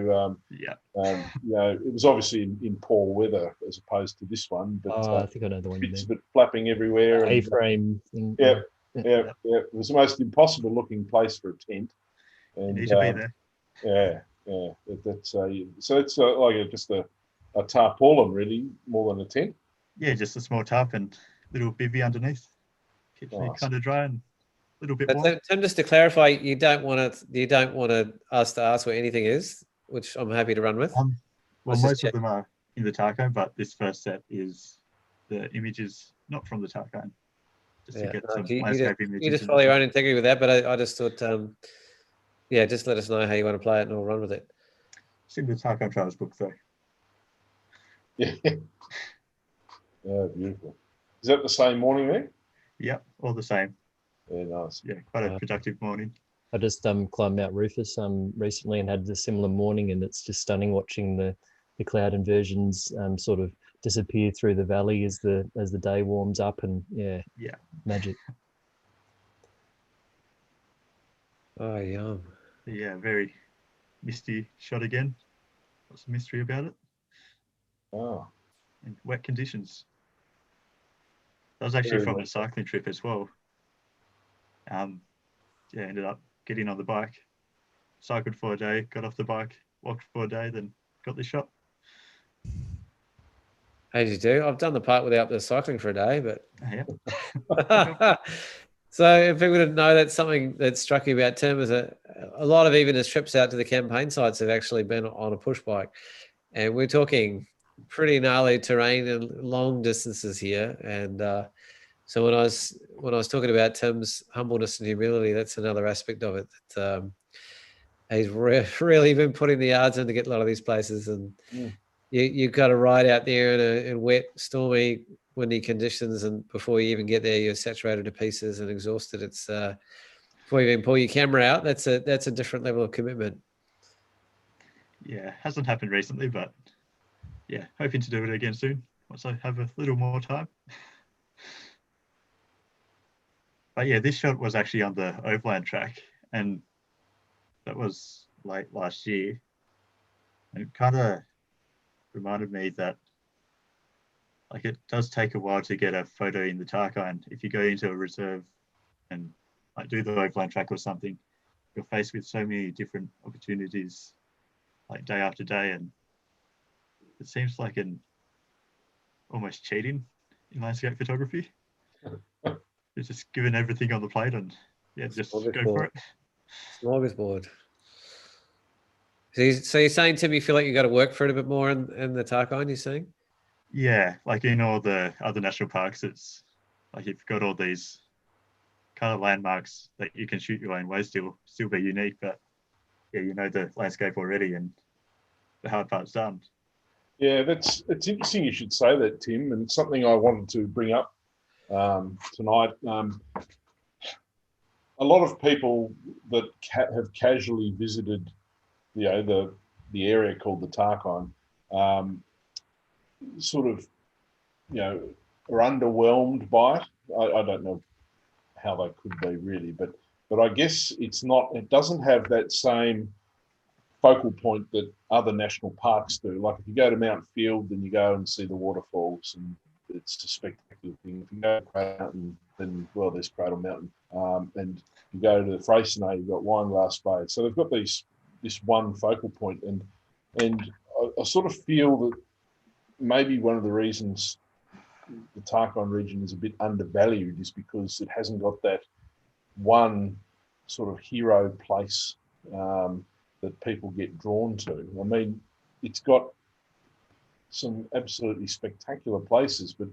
[SPEAKER 3] It was obviously in poor weather as opposed to this one. But
[SPEAKER 2] I think I know the one you
[SPEAKER 3] bits
[SPEAKER 2] mean.
[SPEAKER 3] of it flapping everywhere.
[SPEAKER 2] The A-frame thing.
[SPEAKER 3] Yeah. It was the most impossible-looking place for a tent. And,
[SPEAKER 4] you need to be there.
[SPEAKER 3] Yeah. So it's like just a tarpaulin, really, more than a tent.
[SPEAKER 4] Yeah, just a small tarp and little bivvy underneath. Keeps me kind of dry and a little bit warm.
[SPEAKER 1] Tim, just to clarify, you don't want us to ask what anything is, which I'm happy to run with.
[SPEAKER 4] Well, most of them are in the Tarkine, but this first set is the images not from the Tarkine. Just to get some landscape images.
[SPEAKER 1] You just follow your own integrity with that, but I just thought, just let us know how you want to play it and I'll run with it.
[SPEAKER 4] It's in the Tarkine Trails book, though.
[SPEAKER 3] Yeah. Yeah, beautiful. Is that the same morning there?
[SPEAKER 4] Yep, all the same.
[SPEAKER 3] Yeah, nice.
[SPEAKER 4] Yeah, quite a productive morning.
[SPEAKER 2] I just climbed Mount Rufus recently and had a similar morning, and it's just stunning watching the cloud inversions sort of disappear through the valley as the day warms up, and yeah, magic.
[SPEAKER 1] Oh, yum.
[SPEAKER 4] Yeah, very misty shot again. Lots of mystery about it.
[SPEAKER 3] Oh,
[SPEAKER 4] And wet conditions. That was actually from a cycling trip as well. Yeah, ended up getting on the bike, cycled for a day, got off the bike, walked for a day, then got this shot.
[SPEAKER 1] As you do. I've done the part without the cycling for a day, but
[SPEAKER 4] Yeah.
[SPEAKER 1] so if people didn't know, that's something that struck you about Tim, is a lot of even his trips out to the campaign sites have actually been on a push bike, and we're talking pretty gnarly terrain and long distances here. And so when I was talking about Tim's humbleness and humility, that's another aspect of it. That he's really been putting the yards in to get a lot of these places, and you've got to ride out there in wet, stormy, windy conditions, and before you even get there, you're saturated to pieces and exhausted. It's before you even pull your camera out, that's a different level of commitment.
[SPEAKER 4] Yeah, hasn't happened recently, but yeah, hoping to do it again soon once I have a little more time. But yeah, this shot was actually on the overland track, and that was late last year. And it kind of reminded me that like it does take a while to get a photo in the Tarkine. If you go into a reserve and like do the overland track or something, you're faced with so many different opportunities like day after day, and it seems like an almost cheating in landscape photography. You're just given everything on the plate and yeah, just go for it.
[SPEAKER 1] Smorgasbord. So you're saying, Tim, you feel like you got to work for it a bit more in the Tarkine, you're saying?
[SPEAKER 4] Yeah, like in all the other national parks, it's like you've got all these kind of landmarks that you can shoot your own way, still be unique, but yeah, you know the landscape already and the hard part's done.
[SPEAKER 3] Yeah, it's interesting you should say that, Tim, and something I wanted to bring up tonight. A lot of people that have casually visited, the area called the Tarkine, sort of, are underwhelmed by it. I don't know how they could be really, but I guess it doesn't have that same focal point that other national parks do. Like if you go to Mount Field, then you go and see the waterfalls, and it's a spectacular thing. If you go to Cradle Mountain, then there's Cradle Mountain, and you go to the Freycinet, you've got Wineglass Bay. So they've got this one focal point, and I sort of feel that maybe one of the reasons the Tarkine region is a bit undervalued is because it hasn't got that one sort of hero place that people get drawn to. I mean, it's got some absolutely spectacular places, but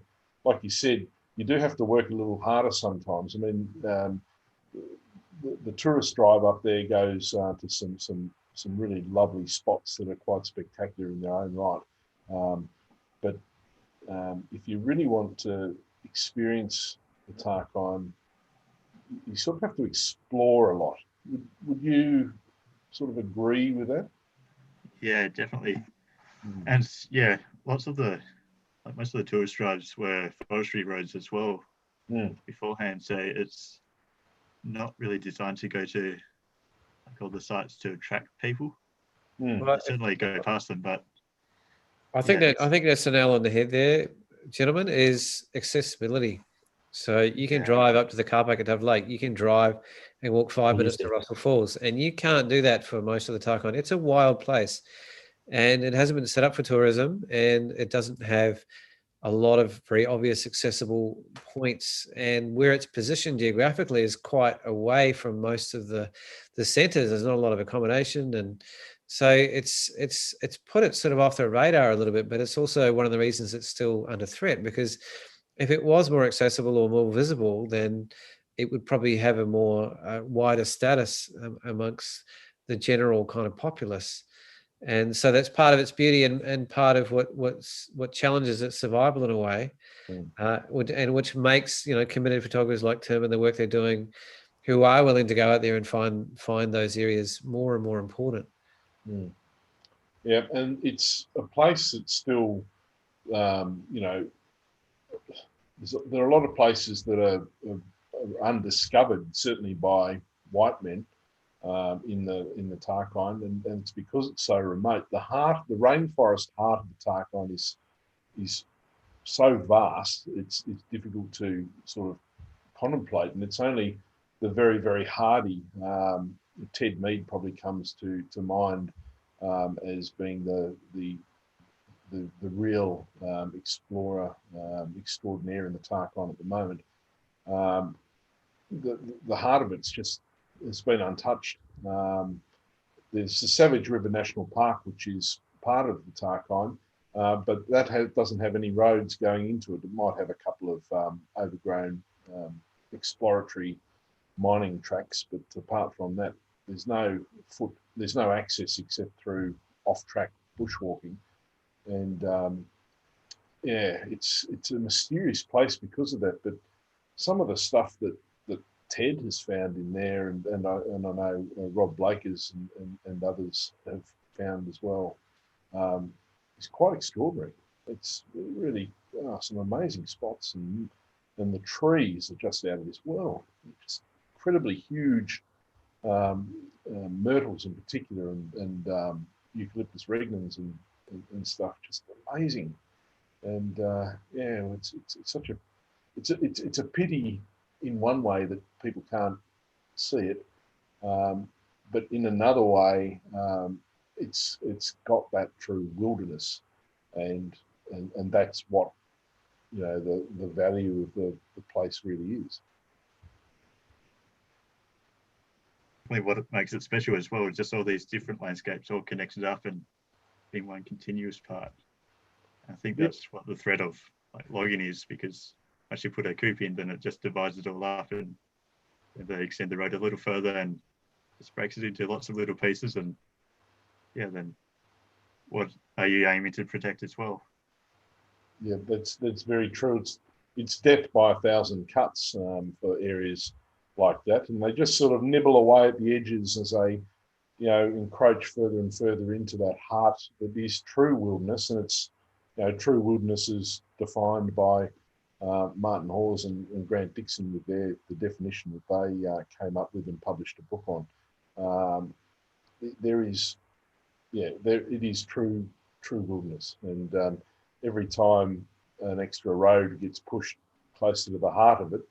[SPEAKER 3] like you said, you do have to work a little harder sometimes. I mean, the tourist drive up there goes to some really lovely spots that are quite spectacular in their own right. But if you really want to experience the Tarkine, you sort of have to explore a lot. Would you sort of agree with that?
[SPEAKER 4] Yeah, definitely. And yeah, most of the tourist drives were forestry roads as well beforehand. So it's not really designed to go to like all the sites to attract people.
[SPEAKER 1] Well,
[SPEAKER 4] certainly go past them, but
[SPEAKER 1] I think that's the nail on the head there, gentlemen, is accessibility. So you can drive up to the car park at Dove Lake. You can drive and walk 5 minutes to Russell Falls, and you can't do that for most of the Tarkine. It's a wild place, and it hasn't been set up for tourism, and it doesn't have a lot of very obvious accessible points. And where it's positioned geographically is quite away from most of the centres. There's not a lot of accommodation, and so it's put it sort of off the radar a little bit. But it's also one of the reasons it's still under threat, because if it was more accessible or more visible, then it would probably have a more wider status amongst the general kind of populace. And so that's part of its beauty and part of what challenges its survival in a way, and which makes committed photographers like Tim and the work they're doing who are willing to go out there and find those areas more and more important.
[SPEAKER 3] Mm. Yeah, and it's a place that's still, you know, there are a lot of places that are undiscovered, certainly by white men in the Tarkine, and it's because it's so remote. The rainforest heart of the Tarkine is so vast, it's difficult to sort of contemplate, and it's only the very, very hardy. Ted Mead probably comes to mind as being the real explorer extraordinaire in the Tarkine at the moment. The heart of it's been untouched. There's the Savage River National Park, which is part of the Tarkine, but that doesn't have any roads going into it. It might have a couple of overgrown exploratory mining tracks, but apart from that, there's no access except through off-track bushwalking. And yeah, it's a mysterious place because of that. But some of the stuff that Ted has found in there, and I know Rob Blakers and others have found as well, is quite extraordinary. It's really some amazing spots, and the trees are just out of this world. Just incredibly huge myrtles in particular, and Eucalyptus regnans and stuff, just amazing. And yeah, it's a pity in one way that people can't see it, but in another way, it's got that true wilderness, and that's what, you know, the value of the place really is.
[SPEAKER 4] What it makes it special as well is just all these different landscapes all connected up and being one continuous part. I think that's what the threat of like logging is, because once you put a coop in, then it just divides it all up, and they extend the road a little further and just breaks it into lots of little pieces. And yeah, then what are you aiming to protect as well?
[SPEAKER 3] Yeah, that's very true. It's death by 1,000 cuts for areas like that, and they just sort of nibble away at the edges as they, you know, encroach further and further into that heart that is true wilderness. And it's, you know, true wilderness is defined by Martin Hawes and Grant Dixon with the definition that they came up with and published a book on. It is true wilderness, and every time an extra road gets pushed closer to the heart of it,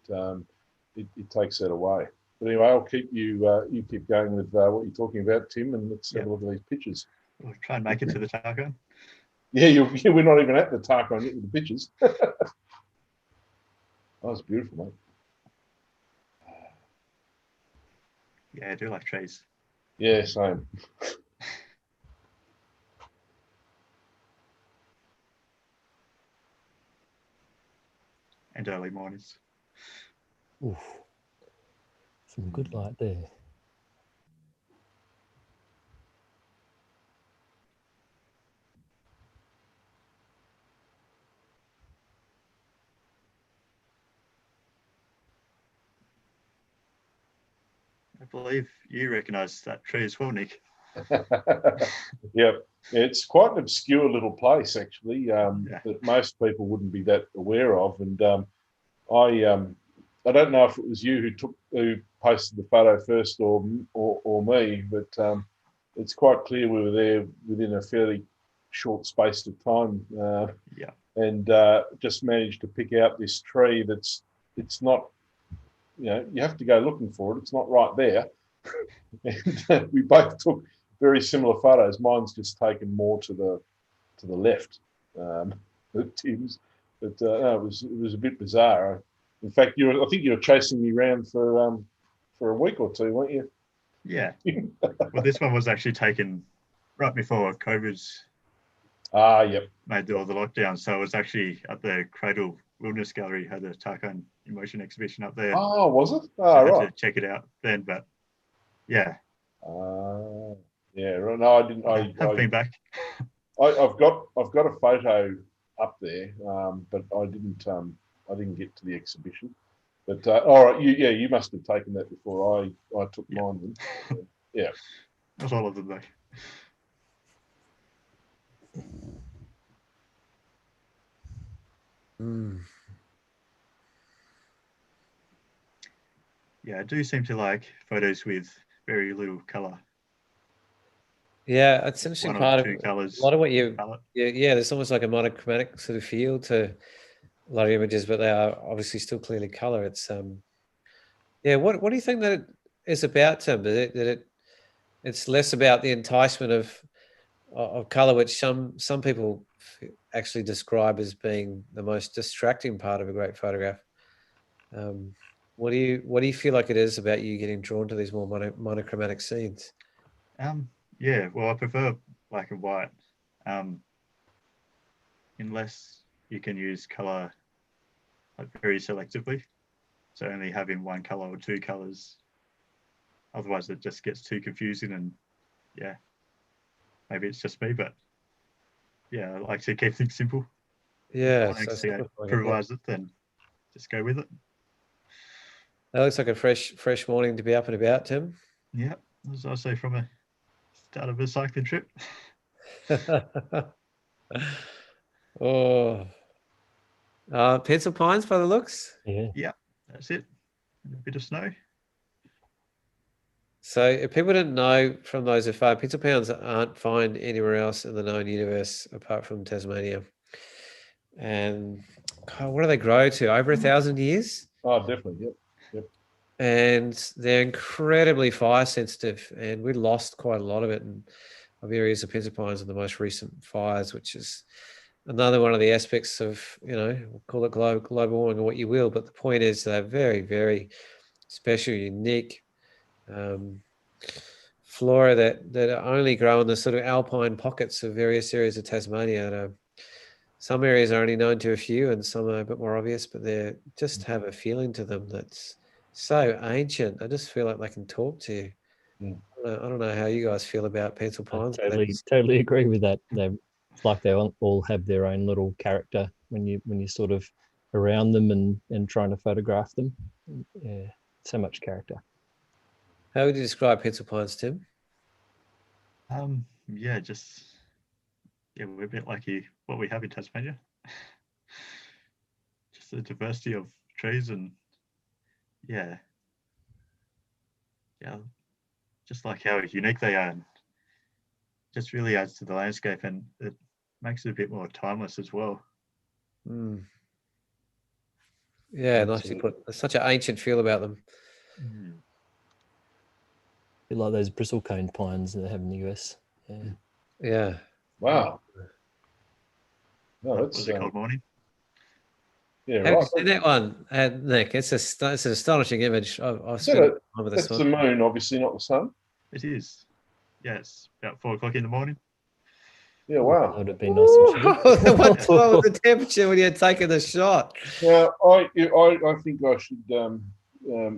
[SPEAKER 3] it takes that away. But anyway, I'll keep you keep going with what you're talking about, Tim, and let's have a look at these pictures.
[SPEAKER 4] We'll try and make it to the Tarkine.
[SPEAKER 3] Yeah, we're not even at the Tarkine yet with the pictures. That was beautiful, mate.
[SPEAKER 4] Yeah, I do like trees.
[SPEAKER 3] Yeah, same.
[SPEAKER 4] And early mornings.
[SPEAKER 2] Oof. Some good light there.
[SPEAKER 3] I
[SPEAKER 4] believe you recognise that tree as well, Nick.
[SPEAKER 3] Yeah, it's quite an obscure little place actually, that most people wouldn't be that aware of. And I don't know if it was you who posted the photo first or me, but it's quite clear we were there within a fairly short space of time. And just managed to pick out this tree it's not, you know, you have to go looking for it. It's not right there. And we both took very similar photos. Mine's just taken more to the left, Tim's. But no, it was a bit bizarre. In fact, I think you were chasing me around for a week or two, weren't you?
[SPEAKER 4] Yeah. Well, this one was actually taken right before COVID's
[SPEAKER 3] yep.
[SPEAKER 4] made all the lockdowns. So it was actually at the Cradle Wilderness Gallery, had the Tarkine Emotion exhibition up there.
[SPEAKER 3] Oh, was it?
[SPEAKER 4] So I had
[SPEAKER 3] right.
[SPEAKER 4] to check it out then, but yeah.
[SPEAKER 3] Yeah. No, I didn't.
[SPEAKER 4] I've been back.
[SPEAKER 3] I've got a photo up there, but I didn't get to the exhibition. But all right, you must have taken that before I took mine. Then. Yeah,
[SPEAKER 4] Not all of them though. Yeah, I do seem to like photos with very little color.
[SPEAKER 1] Yeah, it's an interesting
[SPEAKER 4] One
[SPEAKER 1] part
[SPEAKER 4] or
[SPEAKER 1] of
[SPEAKER 4] two colors.
[SPEAKER 1] a lot of what you.
[SPEAKER 4] Color.
[SPEAKER 1] Yeah, there's almost like a monochromatic sort of feel to a lot of images, but they are obviously still clearly color. It's yeah. What do you think that it is about, Tim? It's less about the enticement of color, which some people actually describe as being the most distracting part of a great photograph. What do you feel like it is about you getting drawn to these more monochromatic scenes?
[SPEAKER 4] Yeah, well, I prefer black and white, unless you can use color like very selectively. So only having one color or two colors. Otherwise, it just gets too confusing. And yeah, maybe it's just me, but yeah, I like to keep things simple.
[SPEAKER 1] Yeah,
[SPEAKER 4] If to improvise it, then just go with it.
[SPEAKER 1] That looks like a fresh morning to be up and about, Tim.
[SPEAKER 4] Yeah, as I say, from a start of a cycling trip.
[SPEAKER 1] Oh, pencil pines by the looks.
[SPEAKER 4] Yeah, that's it. And a bit of snow.
[SPEAKER 1] So if people didn't know from those who far, pencil pines aren't found anywhere else in the known universe apart from Tasmania. And God, what do they grow to? Over 1,000 years?
[SPEAKER 3] Oh, definitely. Yep.
[SPEAKER 1] And they're incredibly fire sensitive, and we lost quite a lot of it of areas of pencil pines in the most recent fires, which is another one of the aspects of, we'll call it global warming or what you will, but the point is they're very, very special, unique flora that only grow in the sort of alpine pockets of various areas of Tasmania. Some areas are only known to a few, and some are a bit more obvious, but they just have a feeling to them that's so ancient. I just feel like they can talk to you. I don't know how you guys feel about pencil pines.
[SPEAKER 2] I totally agree with that. It's like they all have their own little character when you sort of around them and trying to photograph them. Yeah, so much character.
[SPEAKER 1] How would you describe pencil pines, Tim?
[SPEAKER 4] Yeah, we're a bit like what we have in Tasmania. Just the diversity of trees and yeah, just like how unique they are, and just really adds to the landscape, and it makes it a bit more timeless as well.
[SPEAKER 1] Yeah, nicely put. There's such an ancient feel about them.
[SPEAKER 2] A bit like those bristlecone pines that they have in the US.
[SPEAKER 1] Yeah.
[SPEAKER 3] Wow. No,
[SPEAKER 4] That was a cold morning.
[SPEAKER 3] Yeah,
[SPEAKER 1] have
[SPEAKER 3] right.
[SPEAKER 1] you seen that one, Nick? It's an astonishing image.
[SPEAKER 3] That's the moon, obviously, not the sun.
[SPEAKER 4] It is. Yeah, it's about 4 o'clock in the morning.
[SPEAKER 3] Yeah, wow.
[SPEAKER 2] That would have been nice and chilly.
[SPEAKER 1] What was the temperature when you had taken the shot?
[SPEAKER 3] Now, I think I should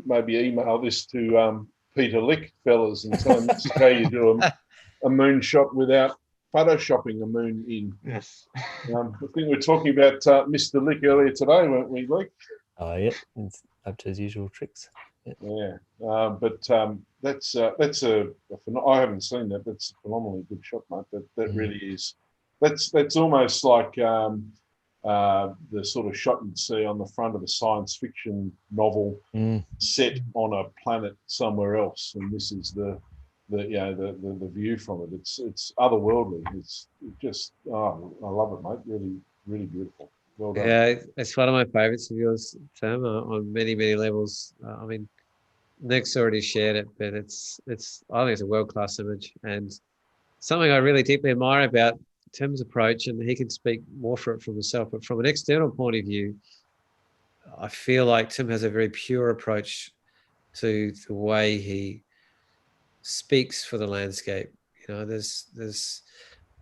[SPEAKER 3] maybe email this to Peter Lick, fellas, and tell him this is how you do a moon shot without photoshopping a moon in.
[SPEAKER 4] Yes.
[SPEAKER 3] I think we were talking about Mr. Lick earlier today, weren't we, Lick?
[SPEAKER 2] Oh, yeah. It's up to his usual tricks.
[SPEAKER 3] Yeah. But that's I haven't seen that. That's a phenomenally good shot, mate. That really is. That's almost like the sort of shot you'd see on the front of a science fiction novel set on a planet somewhere else, and this is the view from it. It's otherworldly. It's just I love it, mate. Really, really beautiful. Well done.
[SPEAKER 1] Yeah, it's one of my favorites of yours, Sam, on many, many levels. I mean, Nick's already shared it, but it's I think it's a world-class image, and something I really deeply admire about Tim's approach, and he can speak more for it from himself, but from an external point of view, I feel like Tim has a very pure approach to the way he speaks for the landscape. There's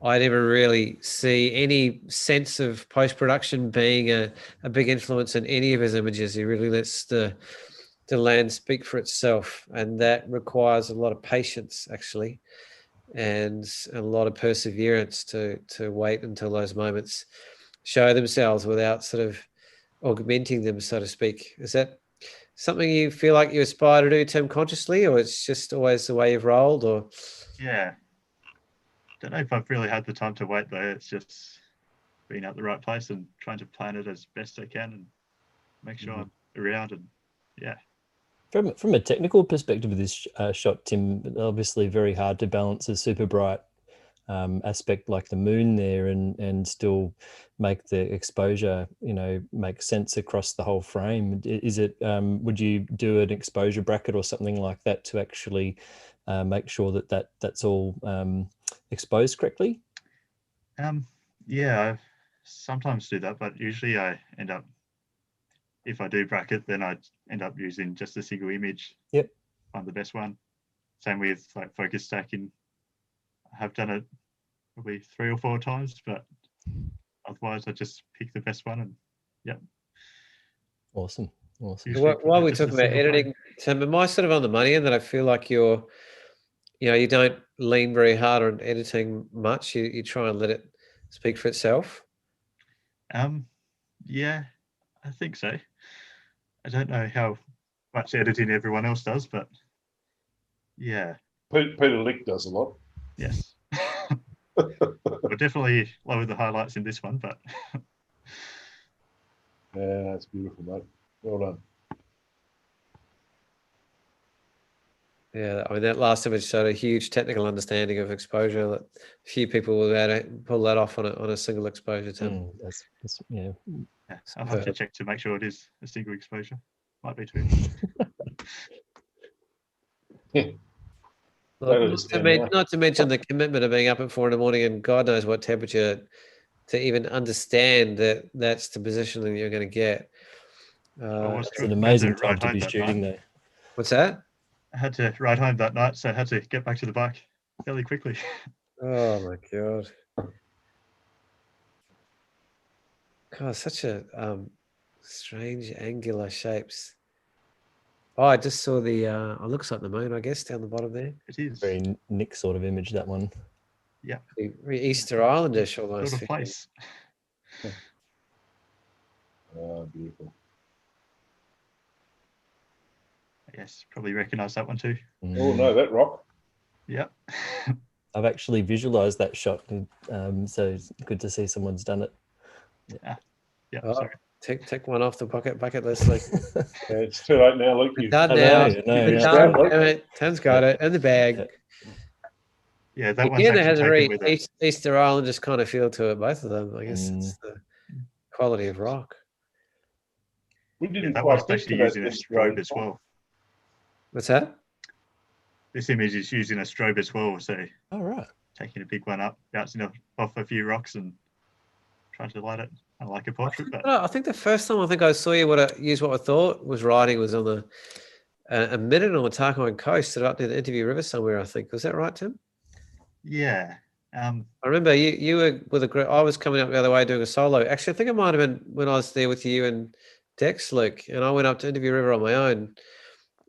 [SPEAKER 1] I never really see any sense of post-production being a big influence in any of his images. He really lets the land speak for itself, and that requires a lot of patience, actually, and a lot of perseverance to wait until those moments show themselves without sort of augmenting them, so to speak. Is that something you feel like you aspire to do, Tim, consciously, or it's just always the way you've rolled? Or
[SPEAKER 4] Yeah. Don't know if I've really had the time to wait though. It's just being at the right place and trying to plan it as best I can and make sure I'm around. And yeah.
[SPEAKER 2] From a technical perspective of this shot, Tim, obviously very hard to balance a super bright aspect like the moon there and still make the exposure, you know, make sense across the whole frame. Is it, would you do an exposure bracket or something like that to actually make sure that that's all exposed correctly?
[SPEAKER 4] Yeah, I sometimes do that, but usually I end up, if I do bracket, then I end up using just a single image.
[SPEAKER 2] Yep.
[SPEAKER 4] Find the best one. Same with like focus stacking. I have done it probably 3 or 4 times, but otherwise I just pick the best one and yeah.
[SPEAKER 2] Awesome.
[SPEAKER 1] While we're talking about editing, Tim, am I sort of on the money in that I feel like you don't lean very hard on editing much. You try and let it speak for itself.
[SPEAKER 4] Yeah, I think so. I don't know how much editing everyone else does, but yeah.
[SPEAKER 3] Peter Lick does a lot.
[SPEAKER 4] Yes. We'll definitely lower the highlights in this one, but
[SPEAKER 3] yeah, that's beautiful, mate. Well done.
[SPEAKER 1] Yeah, I mean that last image showed a huge technical understanding of exposure that few people will be able to pull that off on a single exposure, Tim.
[SPEAKER 2] That's yeah.
[SPEAKER 4] I'll have to check to make sure it is a single exposure. Might be too.
[SPEAKER 1] Not to mention the commitment of being up at 4 in the morning and God knows what temperature to even understand that that's the position that you're going to get.
[SPEAKER 2] It's an amazing time to be shooting there.
[SPEAKER 1] What's that?
[SPEAKER 4] I had to ride home that night, so I had to get back to the bike fairly quickly.
[SPEAKER 1] Oh my God. God, such a strange angular shapes. Oh, I just saw the it looks like the moon, I guess, down the bottom there.
[SPEAKER 4] It is.
[SPEAKER 2] Very Nick sort of image, that one.
[SPEAKER 4] Yeah.
[SPEAKER 1] Very Easter Islandish almost.
[SPEAKER 4] Sort of place.
[SPEAKER 3] Oh, beautiful.
[SPEAKER 4] Yes, probably recognise that one too.
[SPEAKER 3] Oh no, that rock.
[SPEAKER 4] Yeah.
[SPEAKER 2] I've actually visualized that shot, so it's good to see someone's done it.
[SPEAKER 4] Yeah. Yeah.
[SPEAKER 1] Oh, take one off the bucket list, Luke.
[SPEAKER 3] Yeah, it's too late now, Luke.
[SPEAKER 1] You've done now. Tim's got it in the bag.
[SPEAKER 4] Yeah, that one's
[SPEAKER 1] again, it has a very
[SPEAKER 4] with
[SPEAKER 1] Easter Islandish kind of feel to it. Both of them, I guess, it's the quality of rock.
[SPEAKER 3] We didn't
[SPEAKER 4] that
[SPEAKER 3] quite
[SPEAKER 4] one's actually using a strobe as well.
[SPEAKER 1] What's that?
[SPEAKER 4] This image is using a strobe as well, so taking a big one up, bouncing off a few rocks and trying to light it like a portrait. But
[SPEAKER 1] I think the first time I saw you use what I thought was writing was on a minute on the Tarkine coast, up near the Interview River somewhere. I think, was that right, Tim?
[SPEAKER 4] Yeah.
[SPEAKER 1] I remember you were with a group. I was coming up the other way doing a solo. Actually, I think it might have been when I was there with you and Dex, Luke, and I went up to Interview River on my own.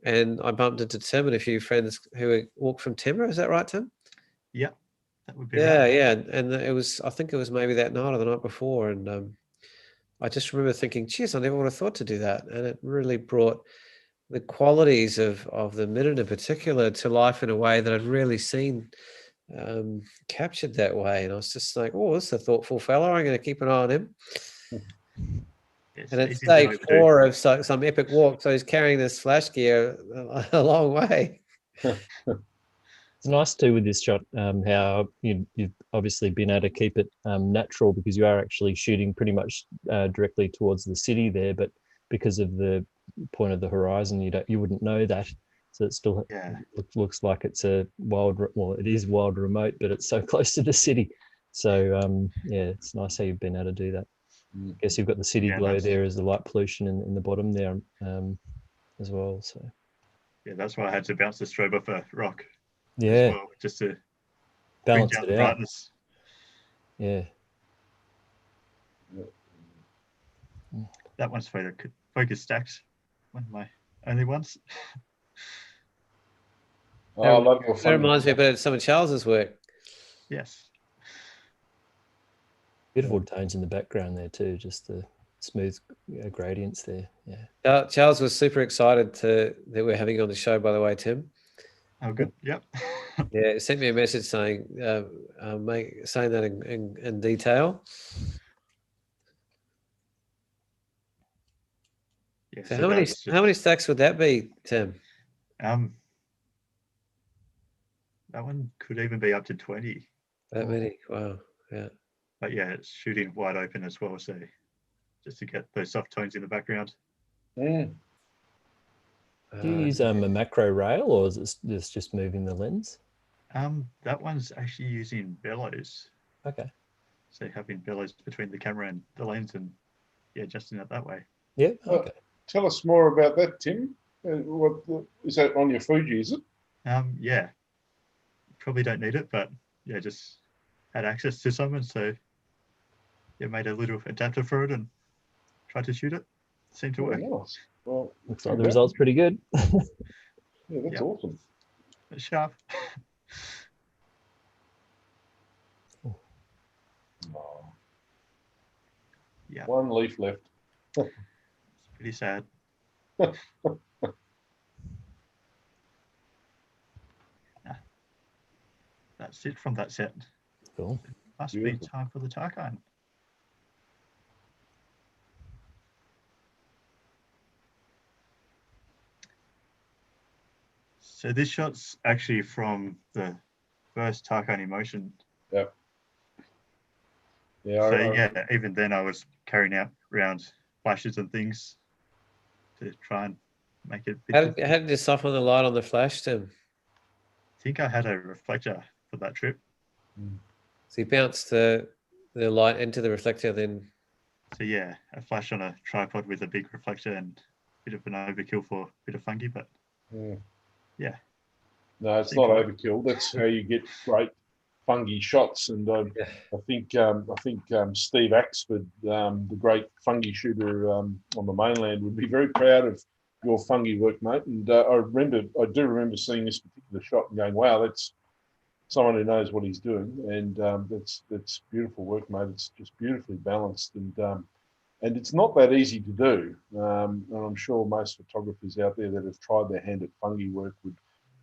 [SPEAKER 1] And I bumped into Tim and a few friends who walked from Timber. Is that right, Tim?
[SPEAKER 4] Yeah, that would be
[SPEAKER 1] right.
[SPEAKER 4] right.
[SPEAKER 1] Yeah. And I think it was maybe that night or the night before. And I just remember thinking, geez, I never would have thought to do that. And it really brought the qualities of the minute in particular to life in a way that I'd really seen captured that way. And I was just like, oh, this is a thoughtful fellow. I'm going to keep an eye on him. And it's day 4 of some epic walk, so he's carrying this flash gear a long way.
[SPEAKER 2] It's nice too with this shot how you've obviously been able to keep it natural because you are actually shooting pretty much directly towards the city there, but because of the point of the horizon, you wouldn't know that. So it still looks like it's it is wild remote, but it's so close to the city. So it's nice how you've been able to do that. I guess you've got the city glow there as the light pollution in the bottom there as well. So
[SPEAKER 4] yeah, that's why I had to bounce the strobe off a rock.
[SPEAKER 2] Yeah,
[SPEAKER 4] as well, just to
[SPEAKER 2] balance
[SPEAKER 4] bring down
[SPEAKER 2] it
[SPEAKER 4] the
[SPEAKER 2] out.
[SPEAKER 4] brightness.
[SPEAKER 2] Yeah,
[SPEAKER 4] that one's focus stacked. One of my only ones.
[SPEAKER 3] Oh, I love your
[SPEAKER 1] That reminds me a bit of some of Charles's work.
[SPEAKER 4] Yes.
[SPEAKER 2] beautiful tones in the background there too, just the smooth gradients there. Yeah.
[SPEAKER 1] Charles was super excited that we're having you on the show, by the way, Tim.
[SPEAKER 4] Oh, good. Yep.
[SPEAKER 1] Yeah, he sent me a message saying saying that in detail.
[SPEAKER 4] Yeah,
[SPEAKER 1] So how many stacks would that be, Tim?
[SPEAKER 4] That one could even be up to 20.
[SPEAKER 1] That many? Wow. Yeah.
[SPEAKER 4] But yeah, it's shooting wide open as well, so just to get those soft tones in the background.
[SPEAKER 3] Yeah.
[SPEAKER 2] Do you use a macro rail, or is it just moving the lens?
[SPEAKER 4] That one's actually using bellows.
[SPEAKER 2] Okay.
[SPEAKER 4] So having bellows between the camera and the lens, and yeah, adjusting it that way.
[SPEAKER 2] Yeah. Okay.
[SPEAKER 3] Tell us more about that, Tim. Is that on your Fuji, is it?
[SPEAKER 4] Yeah. Probably don't need it, but yeah, just had access to someone, so yeah, made a little adapter for it and tried to shoot it. Seemed to work.
[SPEAKER 3] Nice. Well,
[SPEAKER 2] looks like the result's pretty good.
[SPEAKER 3] Yeah, that's awesome.
[SPEAKER 4] It's sharp.
[SPEAKER 3] Oh.
[SPEAKER 4] Yeah.
[SPEAKER 3] One leaf left.
[SPEAKER 4] It's pretty sad. That's it from that set.
[SPEAKER 2] Cool.
[SPEAKER 4] It must
[SPEAKER 3] Beautiful.
[SPEAKER 4] be time for the Tarkine. So this shot's actually from the first Tarkine Emotion.
[SPEAKER 3] Yep. Yeah.
[SPEAKER 4] So yeah, even then I was carrying out around flashes and things to try and make it.
[SPEAKER 1] How did you soften the light on the flash, Tim?
[SPEAKER 4] I think I had a reflector for that trip.
[SPEAKER 1] So you bounced the light into the reflector, then.
[SPEAKER 4] So yeah, a flash on a tripod with a big reflector and a bit of an overkill for a bit of fungi, but yeah.
[SPEAKER 3] No, it's not overkill. That's how you get great fungi shots. And I think Steve Axford, the great fungi shooter on the mainland, would be very proud of your fungi work, mate. And I do remember seeing this particular shot and going, "Wow, that's someone who knows what he's doing." And that's beautiful work, mate. It's just beautifully balanced, and it's not that easy to do. And I'm sure most photographers out there that have tried their hand at fungi work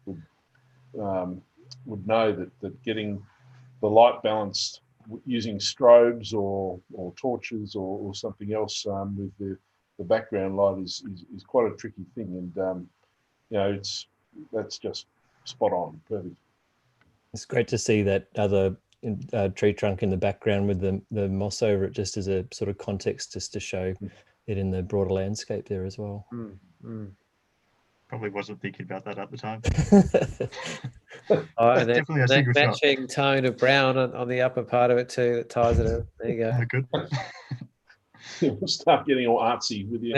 [SPEAKER 3] would know that getting the light balanced using strobes or torches or something else with the background light is quite a tricky thing, and that's just spot on, perfect.
[SPEAKER 2] It's great to see that other tree trunk in the background with the moss over it, just as a sort of context, just to show it in the broader landscape there as well.
[SPEAKER 4] Probably wasn't thinking about that at the time.
[SPEAKER 1] And
[SPEAKER 4] definitely a
[SPEAKER 1] that
[SPEAKER 4] single
[SPEAKER 1] matching tone of brown on the upper part of it too that ties it in. There you go.
[SPEAKER 4] Good.
[SPEAKER 3] We'll start getting all artsy with you.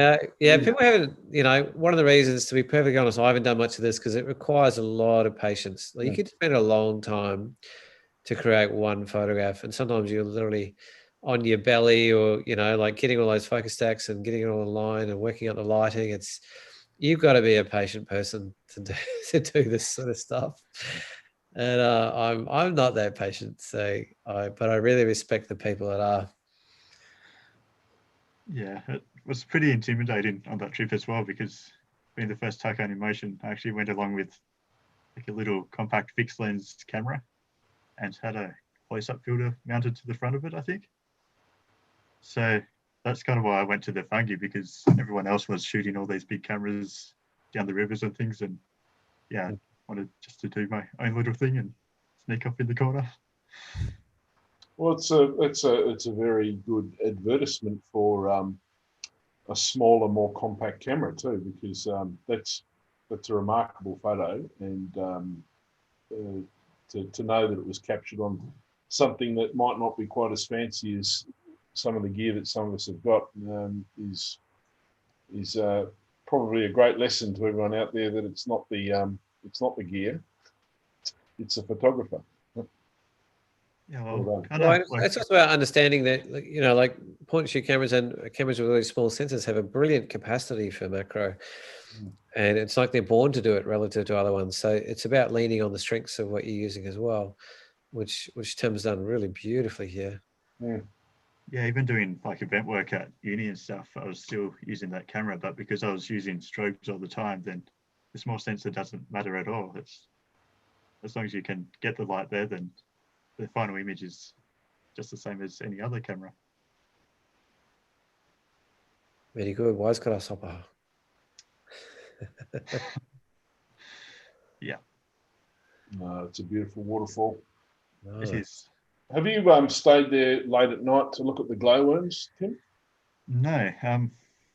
[SPEAKER 1] People haven't, one of the reasons, to be perfectly honest, I haven't done much of this because it requires a lot of patience. You could spend a long time to create one photograph, and sometimes you're literally on your belly or, like getting all those focus stacks and getting it all aligned and working out the lighting. You've got to be a patient person to do this sort of stuff. And I'm not that patient, but I really respect the people that are.
[SPEAKER 4] Yeah, it was pretty intimidating on that trip as well, because being the first Tarkine Emotion, I actually went along with like a little compact fixed lens camera and had a close-up filter mounted to the front of it, I think. So that's kind of why I went to the fungi, because everyone else was shooting all these big cameras down the rivers and things, and yeah, I wanted just to do my own little thing and sneak off in the corner.
[SPEAKER 3] Well, it's a very good advertisement for a smaller, more compact camera too, because that's a remarkable photo, and to know that it was captured on something that might not be quite as fancy as some of the gear that some of us have got is probably a great lesson to everyone out there that it's not the gear, it's a photographer.
[SPEAKER 4] Yeah, well,
[SPEAKER 1] it's also about understanding that, like point and shoot cameras and cameras with really small sensors have a brilliant capacity for macro, and it's like they're born to do it relative to other ones. So it's about leaning on the strengths of what you're using as well, which Tim's done really beautifully here.
[SPEAKER 4] Yeah, even doing like event work at uni and stuff, I was still using that camera, but because I was using strobes all the time, then the small sensor doesn't matter at all. It's as long as you can get the light there, then the final image is just the same as any other camera.
[SPEAKER 1] Very good. Wise grasshopper.
[SPEAKER 4] Yeah,
[SPEAKER 3] No, it's a beautiful waterfall.
[SPEAKER 1] Nice.
[SPEAKER 4] it is.
[SPEAKER 3] Have you stayed there late at night to look at the glowworms, Tim?
[SPEAKER 4] No, I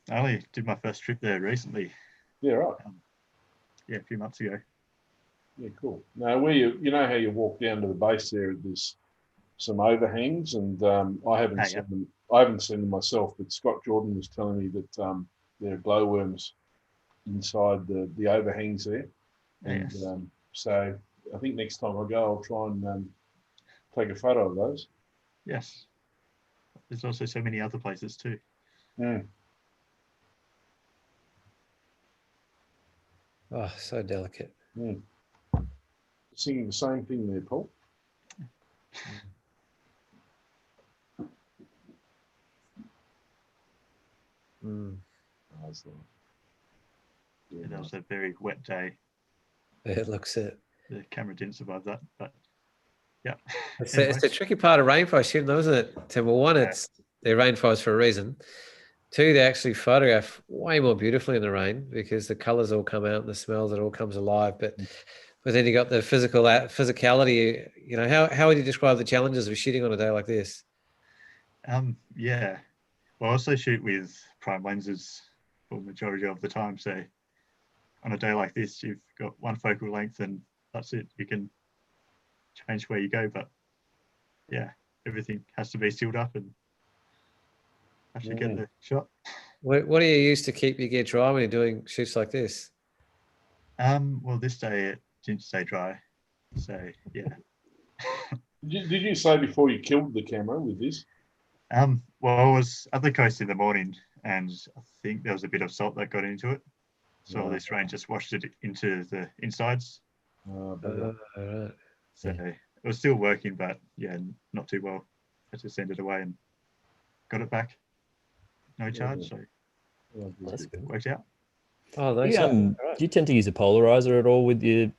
[SPEAKER 4] only did my first trip there recently.
[SPEAKER 3] Yeah, right.
[SPEAKER 4] Yeah, a few months ago.
[SPEAKER 3] Yeah, cool. Now, where you know how you walk down to the base there, there's some overhangs, and I haven't seen them. I haven't seen them myself, but Scott Jordan was telling me that there are glowworms inside the overhangs there, and
[SPEAKER 4] Yes.
[SPEAKER 3] so I think next time I go, I'll try and take a photo of those.
[SPEAKER 4] Yes. There's also so many other places too.
[SPEAKER 3] Mm.
[SPEAKER 1] Oh, so delicate.
[SPEAKER 3] Mm. Singing the same thing there, Paul.
[SPEAKER 1] Mm.
[SPEAKER 3] Nice.
[SPEAKER 4] Yeah, that was a very wet day.
[SPEAKER 1] It looks it.
[SPEAKER 4] The camera didn't survive that, but yeah.
[SPEAKER 1] It's
[SPEAKER 4] Anyway.
[SPEAKER 1] the tricky part of rainforest shooting, though, isn't it, Tim? Well, one, it's they're rainforest for a reason. Two, they actually photograph way more beautifully in the rain because the colors all come out and the smells, it all comes alive. But then you got the physicality. You know, how would you describe the challenges of shooting on a day like this?
[SPEAKER 4] Yeah. Well, I also shoot with prime lenses for the majority of the time. So on a day like this, you've got one focal length and that's it. You can change where you go, but yeah, everything has to be sealed up and actually get the shot.
[SPEAKER 1] What do you use to keep your gear dry when you're doing shoots like this?
[SPEAKER 4] Well, this day it didn't stay dry, so yeah.
[SPEAKER 3] Did you say before you killed the camera with this?
[SPEAKER 4] Well, I was at the coast in the morning, and I think there was a bit of salt that got into it, so this rain just washed it into the insides.
[SPEAKER 1] Right.
[SPEAKER 4] So it was still working, but yeah, not too well. I just sent it away and got it back, no charge. So
[SPEAKER 2] That's good.
[SPEAKER 4] worked out.
[SPEAKER 1] Oh,
[SPEAKER 2] Do
[SPEAKER 1] nice.
[SPEAKER 2] you, do you tend to use a polarizer at all with your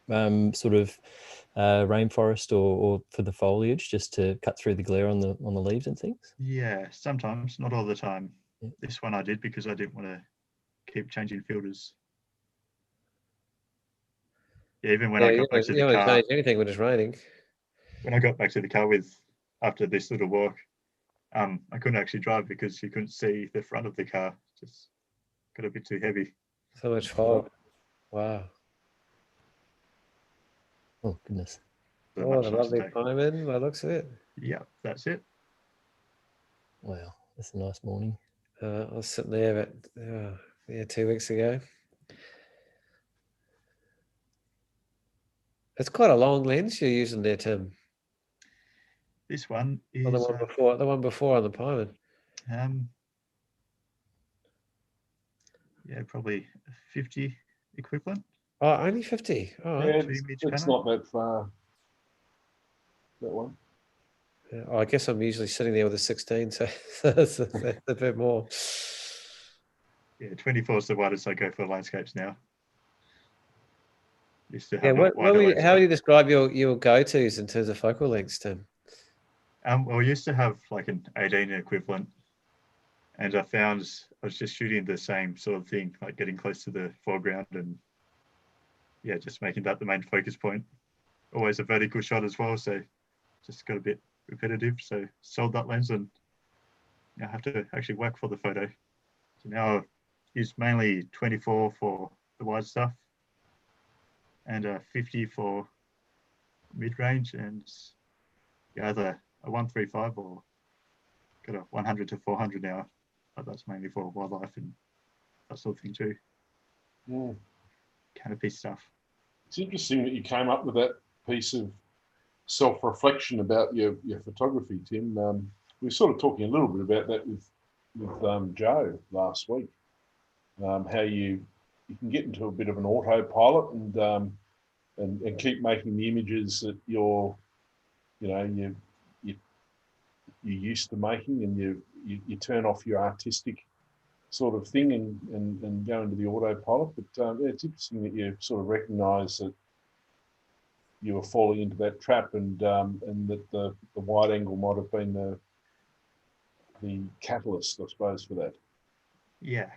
[SPEAKER 2] sort of rainforest or for the foliage, just to cut through the glare on the leaves and things?
[SPEAKER 4] Yeah, sometimes, not all the time.
[SPEAKER 2] Yeah.
[SPEAKER 4] This one I did because I didn't want to keep changing filters. Yeah, even when I got back to the car,
[SPEAKER 1] change anything when it's raining.
[SPEAKER 4] when I got back to the car after this little walk, I couldn't actually drive because you couldn't see the front of the car. Just got a bit too heavy.
[SPEAKER 1] So much fog. Wow.
[SPEAKER 2] Oh, goodness.
[SPEAKER 4] So
[SPEAKER 1] Oh,
[SPEAKER 4] much
[SPEAKER 1] the
[SPEAKER 4] nicer
[SPEAKER 1] lovely
[SPEAKER 4] day.
[SPEAKER 1] pine by the looks of it.
[SPEAKER 4] Yeah, that's it.
[SPEAKER 2] Wow, that's a nice morning.
[SPEAKER 1] I was sitting there, but 2 weeks ago. It's quite a long lens you're using there, Tim.
[SPEAKER 4] This one is
[SPEAKER 1] Or the one before on the Pyman.
[SPEAKER 4] Yeah, probably 50 equivalent.
[SPEAKER 1] Oh, only 50. Oh,
[SPEAKER 3] Yeah,
[SPEAKER 4] Two image
[SPEAKER 3] it's
[SPEAKER 4] panel.
[SPEAKER 3] not that far. That one.
[SPEAKER 1] yeah. Oh, I guess I'm usually sitting there with a 16, so that's a bit more.
[SPEAKER 4] Yeah, 24 is the widest I go for landscapes now. Used to
[SPEAKER 1] Yeah,
[SPEAKER 4] have
[SPEAKER 1] how would you describe your go-tos in terms of focal lengths, Tim?
[SPEAKER 4] Well, I used to have like an 18 equivalent, and I found I was just shooting the same sort of thing, like getting close to the foreground and yeah, just making that the main focus point. Always a vertical shot as well, so just got a bit repetitive. So sold that lens and I have to actually work for the photo. So now I use mainly 24 for the wide stuff and 50 for mid-range, and either a 135 or got a 100 to 400 now, but that's mainly for wildlife and that sort of thing too. Canopy stuff.
[SPEAKER 3] It's interesting that you came up with that piece of self-reflection about your photography, Tim. We were sort of talking a little bit about that with Joe last week. How you can get into a bit of an autopilot and keep making the images that you're you're used to making, and you turn off your artistic sort of thing and go into the autopilot. But yeah, it's interesting that you sort of recognise that you were falling into that trap, and that the wide angle might have been the catalyst, I suppose, for that.
[SPEAKER 4] Yeah.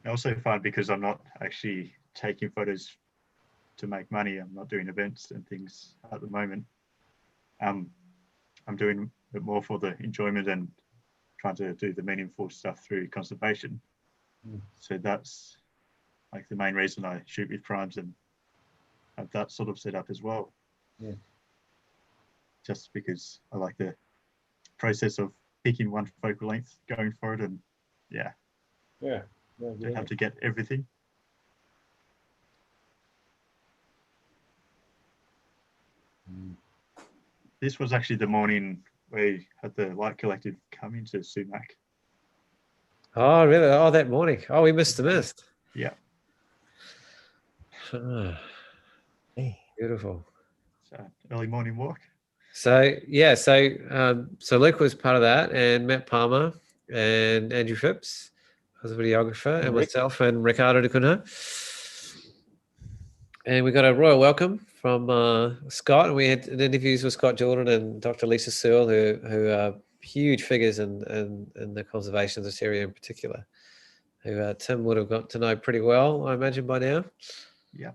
[SPEAKER 4] I also find, because I'm not actually taking photos to make money, I'm not doing events and things at the moment. I'm doing it more for the enjoyment and trying to do the meaningful stuff through conservation. So that's like the main reason I shoot with primes and have that sort of set up as well.
[SPEAKER 3] Yeah.
[SPEAKER 4] Just because I like the process of picking one focal length, going for it, and yeah. Don't have to get everything. This was actually the morning we had the Light Collective come into Sumac.
[SPEAKER 1] Oh, really? Oh, that morning. Oh, we missed the mist.
[SPEAKER 4] Yeah.
[SPEAKER 1] Beautiful.
[SPEAKER 4] So early morning walk.
[SPEAKER 1] So yeah, so Luke was part of that, and Matt Palmer and Andrew Phipps was a videographer, and myself and Ricardo de Cunha. And we got a royal welcome from Scott, and we had interviews with Scott Jordan and Dr. Lisa Searle, who are huge figures in the conservation of this area in particular, who Tim would have got to know pretty well, I imagine, by now.
[SPEAKER 4] Yeah.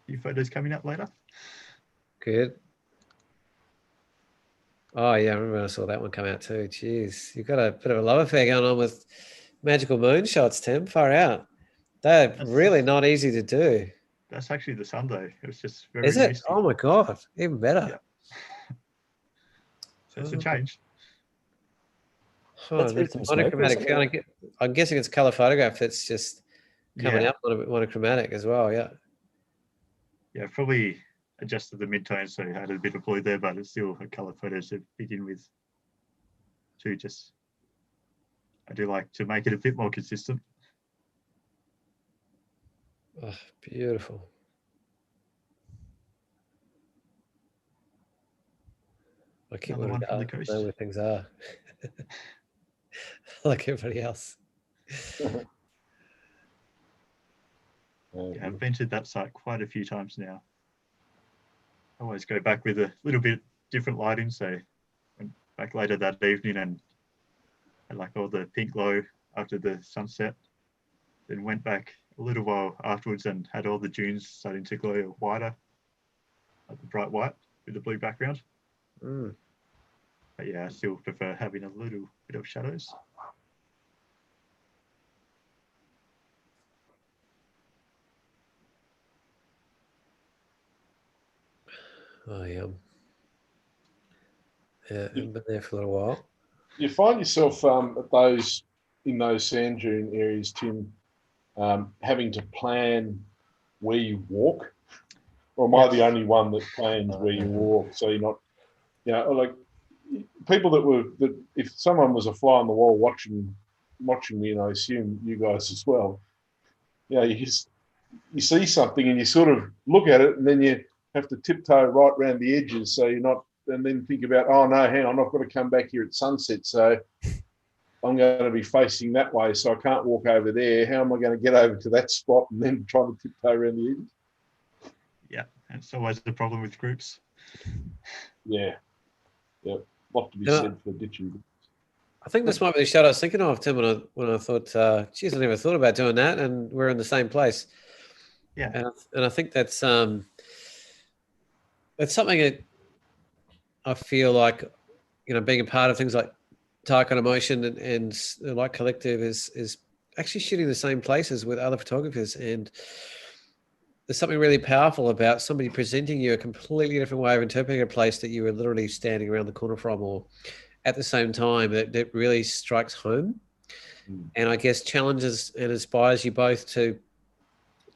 [SPEAKER 4] Few photos coming up later.
[SPEAKER 1] Good. Oh yeah, I remember when I saw that one come out too. Jeez, you've got a bit of a love affair going on with magical moonshots, Tim. Far out. They're really not easy to do.
[SPEAKER 4] That's actually the Sunday. It was just very.
[SPEAKER 1] Is it?
[SPEAKER 4] Misty.
[SPEAKER 1] Oh my god, even better.
[SPEAKER 4] Yeah. So it's a change.
[SPEAKER 1] Oh, that's monochromatic. I'm guessing it's color photograph that's just coming up a little bit monochromatic as well. Yeah.
[SPEAKER 4] Yeah, probably adjusted the midtones, so I had a bit of blue there, but it's still a color photo to begin with. I do like to make it a bit more consistent.
[SPEAKER 1] Oh, beautiful. I keep wanting to know where things are. Like everybody else.
[SPEAKER 4] Yeah, I've been to that site quite a few times now. I always go back with a little bit different lighting, so I went back later that evening and had like all the pink glow after the sunset. Then went back a little while afterwards and had all the dunes starting to glow whiter, like the bright white with the blue background. But yeah, I still prefer having a little bit of shadows.
[SPEAKER 1] Oh yeah. Yeah, I've been there for a little while.
[SPEAKER 3] You find yourself in those sand dune areas, Tim, having to plan where you walk, or am I the only one that plans where you walk? So you're not, like people that if someone was a fly on the wall watching me, and I assume you guys as well, you see something and you sort of look at it, and then you have to tiptoe right around the edges, so you're not, and then think about, oh no, hang on, I've got to come back here at sunset, so I'm going to be facing that way, so I can't walk over there. How am I going to get over to that spot and then try to tiptoe around the edges?
[SPEAKER 4] Yeah, it's always the problem with groups.
[SPEAKER 3] Yeah, lot to be said for ditching.
[SPEAKER 1] I think this might be the shot I was thinking of, Tim, when I thought, geez, I never thought about doing that, and we're in the same place.
[SPEAKER 4] Yeah,
[SPEAKER 1] and I think that's something that I feel like, being a part of things like Tarkine Emotion and the Light Collective is actually shooting the same places with other photographers, and there's something really powerful about somebody presenting you a completely different way of interpreting a place that you were literally standing around the corner from, or at the same time, that really strikes home. And I guess challenges and inspires you both to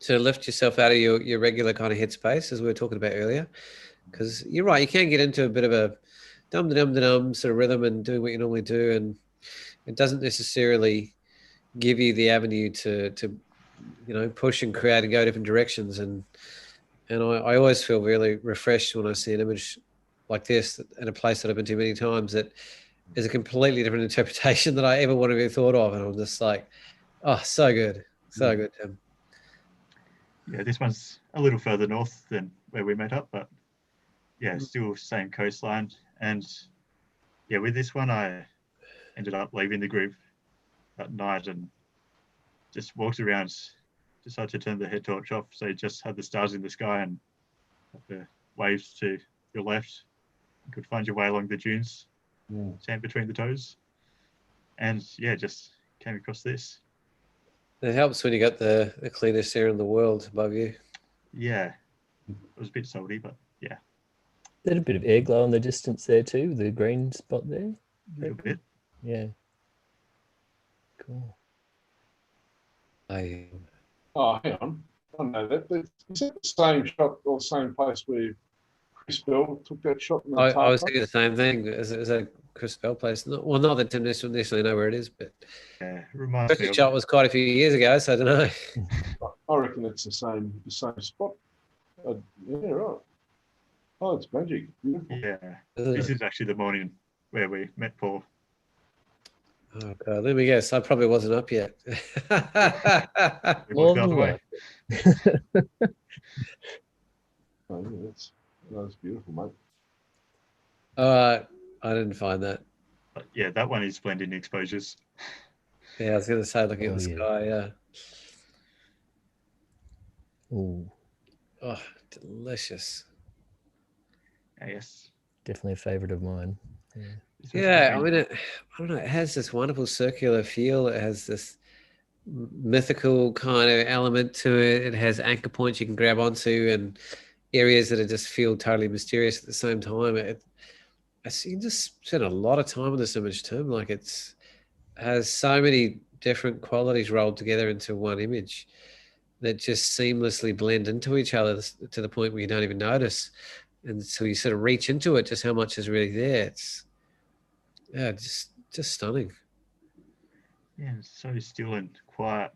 [SPEAKER 1] lift yourself out of your regular kind of headspace, as we were talking about earlier. Because you're right, you can get into a bit of a dum-dum-dum sort of rhythm and doing what you normally do, and it doesn't necessarily give you the avenue to push and create and go different directions. And I always feel really refreshed when I see an image like this in a place that I've been to many times that is a completely different interpretation than I ever would have even thought of. And I'm just like, oh, so good. So good, Tim.
[SPEAKER 4] Yeah, this one's a little further north than where we met up, but yeah, still same coastline. And yeah, with this one, I ended up leaving the group that night and just walked around, decided to turn the head torch off. So you just had the stars in the sky and the waves to your left. You could find your way along the dunes, sand between the toes. And yeah, just came across this.
[SPEAKER 1] It helps when you got the cleanest air in the world above you.
[SPEAKER 4] Yeah, it was a bit salty, but yeah.
[SPEAKER 2] There's a bit of air glow in the distance there too, the green spot there.
[SPEAKER 4] A little bit.
[SPEAKER 2] Yeah. Cool.
[SPEAKER 3] Oh, hang on. I know that. Is that the same shot or same place where Chris Bell took that shot? In the
[SPEAKER 1] I was thinking the same thing. Is a Chris Bell place? Well, not that Tim necessarily know where it is, but
[SPEAKER 4] yeah, it reminds me
[SPEAKER 1] the
[SPEAKER 4] of
[SPEAKER 1] shot was quite a few years ago, so I don't know.
[SPEAKER 3] I reckon it's the same spot. Yeah, right. Oh, it's magic. Beautiful.
[SPEAKER 4] Yeah, this is actually the morning where we met Paul.
[SPEAKER 1] Oh God, let me guess. I probably wasn't up yet.
[SPEAKER 4] We walked the other way.
[SPEAKER 3] Oh, yeah, that's beautiful, mate.
[SPEAKER 1] I didn't find that.
[SPEAKER 4] But yeah, that one is blending exposures.
[SPEAKER 1] Yeah, I was going to say looking at the sky. Yeah.
[SPEAKER 2] Ooh,
[SPEAKER 1] Oh, delicious.
[SPEAKER 4] Yes.
[SPEAKER 2] definitely a favorite of mine.
[SPEAKER 1] Yeah, I mean, I don't know. It has this wonderful circular feel. It has this mythical kind of element to it. It has anchor points you can grab onto and areas that just feel totally mysterious at the same time. You can just spend a lot of time on this image, Tim. Like it has so many different qualities rolled together into one image that just seamlessly blend into each other to the point where you don't even notice. And so you sort of reach into it, just how much is really there. It's just stunning.
[SPEAKER 4] Yeah, it's so still and quiet.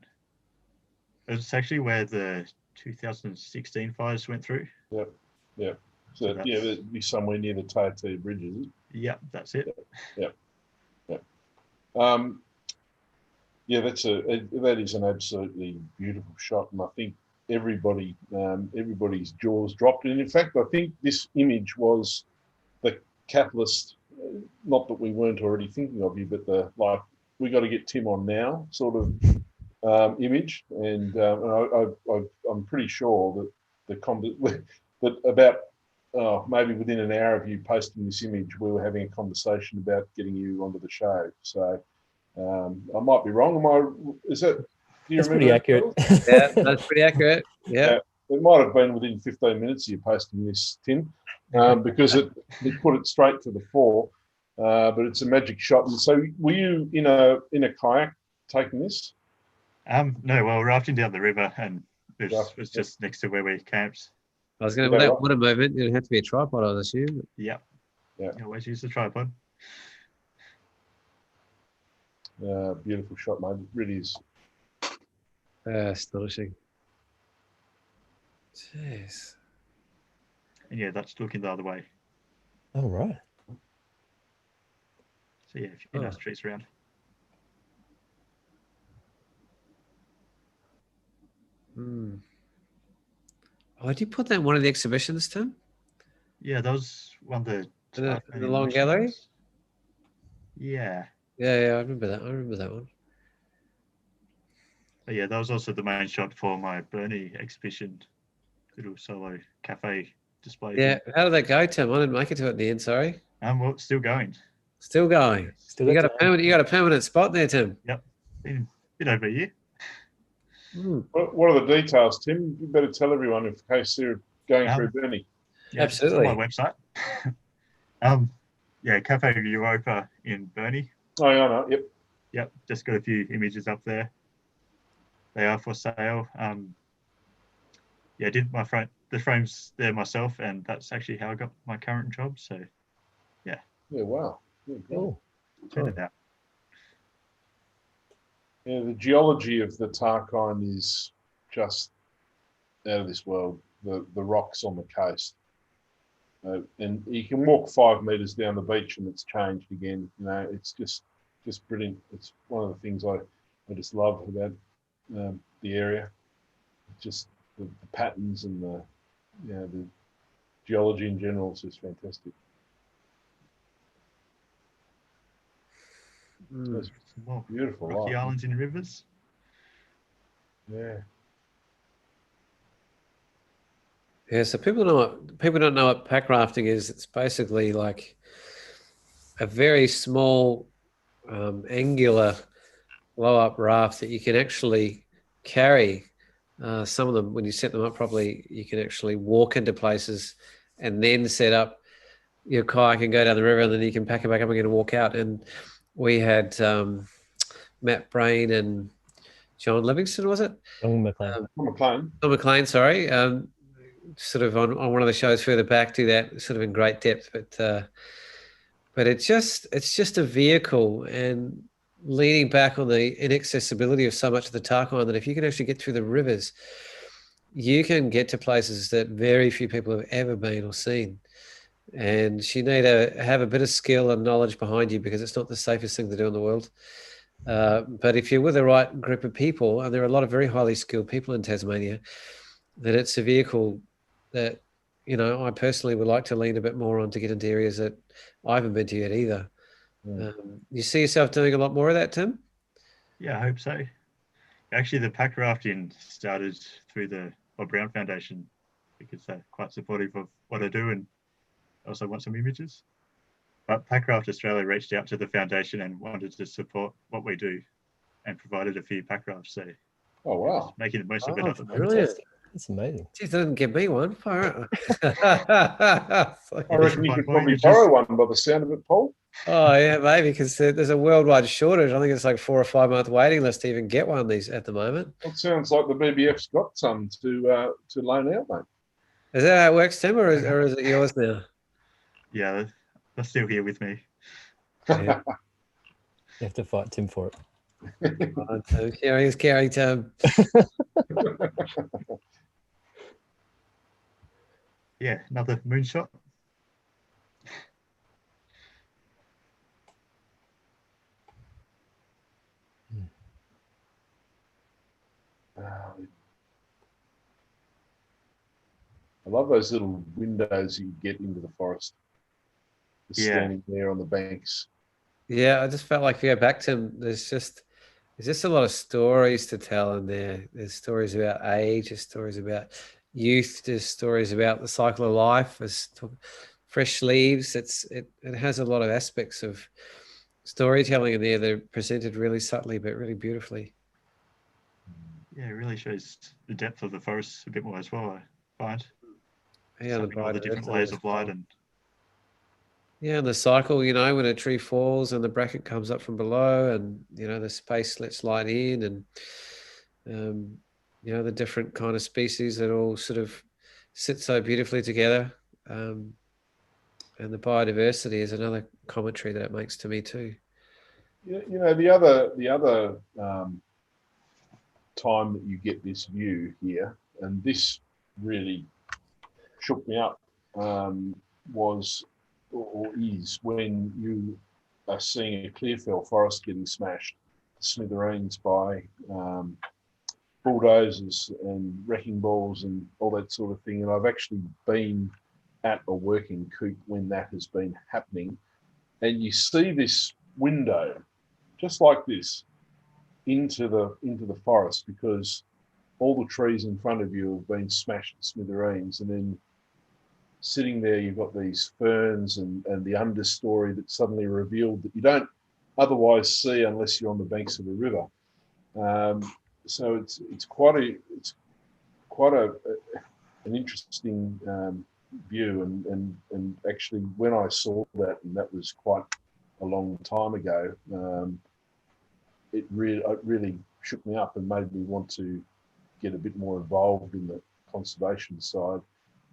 [SPEAKER 4] It's actually where the 2016 fires went through.
[SPEAKER 3] Yep. So yeah, it'd be somewhere near the Taiti bridges.
[SPEAKER 4] Yep, that's it.
[SPEAKER 3] Yep. Yeah, that is an absolutely beautiful shot, and I think everybody's jaws dropped. And in fact, I think this image was the catalyst. Not that we weren't already thinking of you, but we got to get Tim on now sort of image. And I'm pretty sure that about maybe within an hour of you posting this image, we were having a conversation about getting you onto the show. So I might be wrong. Is that?
[SPEAKER 2] That's pretty accurate.
[SPEAKER 1] Yeah, that's pretty accurate. Yeah.
[SPEAKER 3] It might have been within 15 minutes of you posting this, Tim, because it put it straight to the fore. But it's a magic shot. And so, were you in a kayak taking this?
[SPEAKER 4] No, well, rafting down the river, and it was just next to where we camped.
[SPEAKER 1] I was going to. What a movement! It'd have to be a tripod, I would assume.
[SPEAKER 4] Yeah. You always use the tripod.
[SPEAKER 3] Beautiful shot, mate. It really is.
[SPEAKER 1] Astonishing. Jeez.
[SPEAKER 4] And yeah, that's looking the other way.
[SPEAKER 2] Oh, right.
[SPEAKER 4] So yeah, if you can nice trees around.
[SPEAKER 1] Oh, did you put that in one of the exhibitions, Tim?
[SPEAKER 4] Yeah, that was one of the
[SPEAKER 1] in the long gallery.
[SPEAKER 4] Yeah.
[SPEAKER 1] Yeah, I remember that. I remember that one.
[SPEAKER 4] But yeah, that was also the main shot for my Bernie exhibition, little solo cafe display.
[SPEAKER 1] Yeah, how did that go, Tim? I didn't make it to it in the end. Sorry.
[SPEAKER 4] Well, it's still going.
[SPEAKER 1] Still going. You got a permanent spot there, Tim.
[SPEAKER 4] Yep. Been over a year.
[SPEAKER 3] What are the details, Tim? You better tell everyone in case they're going through Bernie.
[SPEAKER 1] Yeah, absolutely.
[SPEAKER 4] It's on my website. Yeah, Cafe Europa in Bernie.
[SPEAKER 3] Oh, yeah, I know.
[SPEAKER 4] Yep. Just got a few images up there. They are for sale. Yeah, I did the frames there myself, and that's actually how I got my current job. So, yeah.
[SPEAKER 3] Yeah, wow. Yeah,
[SPEAKER 2] cool.
[SPEAKER 4] Check it out.
[SPEAKER 3] Yeah, the geology of the Tarkine is just out of this world. The rocks on the coast and you can walk 5 meters down the beach and it's changed again. You know, it's just brilliant. It's one of the things I just love about the area. Just the patterns and the geology in general is just fantastic. It's
[SPEAKER 4] More
[SPEAKER 3] beautiful.
[SPEAKER 4] rocky islands and rivers.
[SPEAKER 3] Yeah.
[SPEAKER 1] Yeah, so people don't know what packrafting is. It's basically like a very small angular blow-up raft that you can actually carry. Some of them, when you set them up properly, you can actually walk into places and then set up your kayak and go down the river, and then you can pack it back up again and walk out. And we had Matt Brain and John Livingston, was it?
[SPEAKER 2] John McLean.
[SPEAKER 3] McLean.
[SPEAKER 1] John McLean, sorry. Sort of on one of the shows further back, do that sort of in great depth. But it's just a vehicle, and leaning back on the inaccessibility of so much of the Tarkine, that if you can actually get through the rivers, you can get to places that very few people have ever been or seen. And you need to have a bit of skill and knowledge behind you, because it's not the safest thing to do in the world. But if you're with the right group of people, and there are a lot of very highly skilled people in Tasmania, then it's a vehicle that, you know, I personally would like to lean a bit more on to get into areas that I haven't been to yet either. You see yourself doing a lot more of that, Tim?
[SPEAKER 4] Yeah, I hope so. Actually, the packrafting started through the Bob Brown Foundation, because they're quite supportive of what I do and also want some images. But Packraft Australia reached out to the foundation and wanted to support what we do, and provided a few packrafts. So,
[SPEAKER 3] Oh wow,
[SPEAKER 4] making the most of it.
[SPEAKER 1] Brilliant.
[SPEAKER 2] That's amazing.
[SPEAKER 1] Geez, they didn't give me one. Far out.
[SPEAKER 3] I reckon you could probably borrow one by the sound of it, Paul.
[SPEAKER 1] Oh yeah, maybe, because there's a worldwide shortage. I think it's like 4 or 5 month waiting list to even get one of these at the moment.
[SPEAKER 3] It sounds like the BBF's got some to loan out, mate.
[SPEAKER 1] Is that how it works, Tim, or is it yours now?
[SPEAKER 4] Yeah, they're still here with me.
[SPEAKER 1] Yeah.
[SPEAKER 2] You have to fight Tim for it.
[SPEAKER 1] Caring is caring, Tim.
[SPEAKER 4] Yeah, another moonshot.
[SPEAKER 3] I love those little windows you get into the forest. Just standing there on the banks.
[SPEAKER 1] Yeah, I just felt like, if you go back to, there's just a lot of stories to tell in there. There's stories about age, there's stories about youth, there's stories about the cycle of life, there's fresh leaves. It has a lot of aspects of storytelling in there that are presented really subtly but really beautifully.
[SPEAKER 4] Yeah, it really shows the depth of the forest a bit more as well, I find.
[SPEAKER 1] Yeah,
[SPEAKER 4] all the different layers of light and
[SPEAKER 1] yeah, and the cycle, you know, when a tree falls and the bracket comes up from below, and you know the space lets light in, and you know, the different kind of species that all sort of sit so beautifully together, and the biodiversity is another commentary that it makes to me too.
[SPEAKER 3] You know, the other time that you get this view here, and this really shook me up, was or is when you are seeing a clearfell forest getting smashed to smithereens by bulldozers and wrecking balls and all that sort of thing. And I've actually been at a working coop when that has been happening, and you see this window just like this into the forest, because all the trees in front of you have been smashed to smithereens, and then sitting there you've got these ferns and the understory that's suddenly revealed that you don't otherwise see unless you're on the banks of a river. So it's quite an interesting view, and actually when I saw that, and that was quite a long time ago, it really shook me up and made me want to get a bit more involved in the conservation side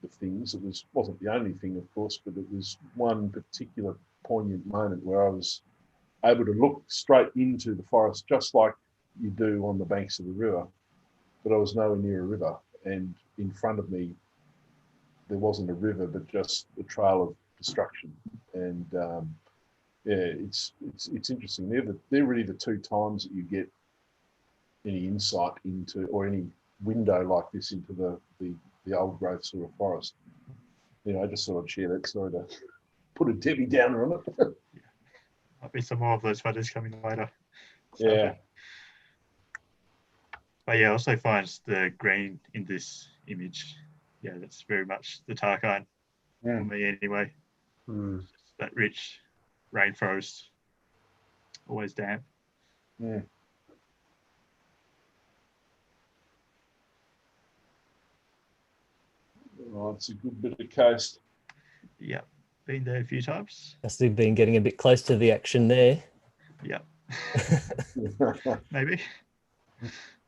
[SPEAKER 3] of things. It wasn't the only thing, of course, but it was one particular poignant moment where I was able to look straight into the forest, just like you do on the banks of the river, but I was nowhere near a river, and in front of me there wasn't a river, but just a trail of destruction. And yeah, it's interesting. They're really the two times that you get any insight into, or any window like this into the old growth sort of forest. You know, I just sort of share that story to put a Debbie Downer on it.
[SPEAKER 4] Might be some more of those photos coming later.
[SPEAKER 3] Yeah.
[SPEAKER 4] But yeah, I also find the green in this image, yeah, that's very much the Tarkine for me anyway. Just that rich rainforest, always damp.
[SPEAKER 3] Yeah. Oh, it's a good bit of coast.
[SPEAKER 4] Yeah, been there a few times.
[SPEAKER 2] Must have been getting a bit close to the action there.
[SPEAKER 4] Yeah. Maybe.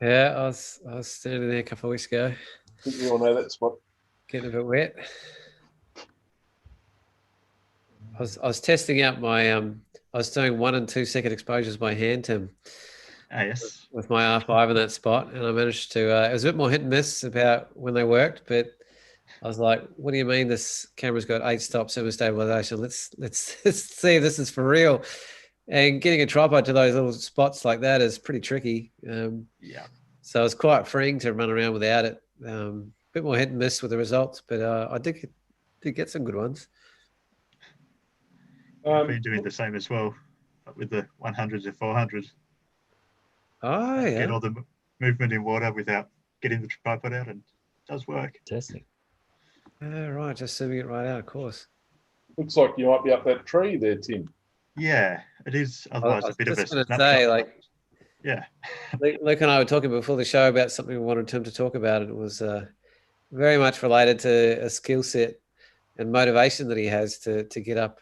[SPEAKER 1] Yeah, I was standing there a couple of weeks ago.
[SPEAKER 3] I think we all know that spot.
[SPEAKER 1] Getting a bit wet. I was testing out my I was doing 1 and 2 second exposures by hand, Tim.
[SPEAKER 4] Yes.
[SPEAKER 1] With my R5 in that spot, and I managed to. It was a bit more hit and miss about when they worked, but I was like, "What do you mean this camera's got 8 stops, 7 stabilization? Let's see if this is for real." And getting a tripod to those little spots like that is pretty tricky.
[SPEAKER 4] Yeah.
[SPEAKER 1] So it's quite freeing to run around without it. A bit more hit and miss with the results, but I did get some good ones.
[SPEAKER 4] I've been doing the same as well, but with the 100 to 400.
[SPEAKER 1] Oh, yeah.
[SPEAKER 4] Get all the movement in water without getting the tripod out, and it does work.
[SPEAKER 2] Fantastic.
[SPEAKER 1] Right, just zooming it right out, of course.
[SPEAKER 3] Looks like you might be up that tree there, Tim.
[SPEAKER 4] Yeah, it is otherwise a bit of a snapshot.
[SPEAKER 1] Say, like,
[SPEAKER 4] yeah.
[SPEAKER 1] Luke and I were talking before the show about something we wanted Tim to talk about. It was very much related to a skill set and motivation that he has to get up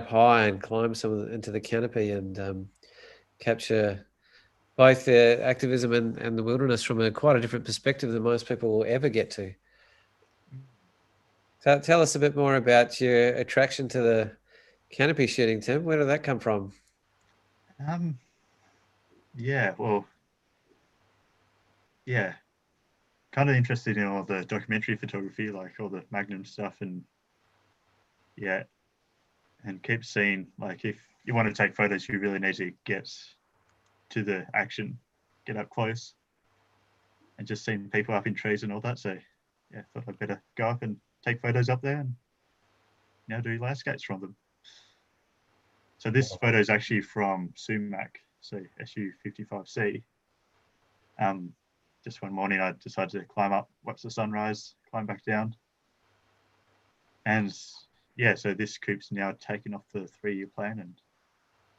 [SPEAKER 1] high and climb into the canopy and capture both the activism and the wilderness from quite a different perspective than most people will ever get to. So tell us a bit more about your attraction to the canopy shooting, Tim. Where did that come from?
[SPEAKER 4] Yeah, well, yeah, kind of interested in all the documentary photography, like all the Magnum stuff, and yeah, and keep seeing, like, if you want to take photos, you really need to get to the action, get up close, and just seeing people up in trees and all that. So yeah, thought I'd better go up and take photos up there and now do landscapes from them. So this photo is actually from Sumac, so SU55C. Just one morning I decided to climb up, watch the sunrise, climb back down. And yeah, so this coop's now taken off the 3-year plan and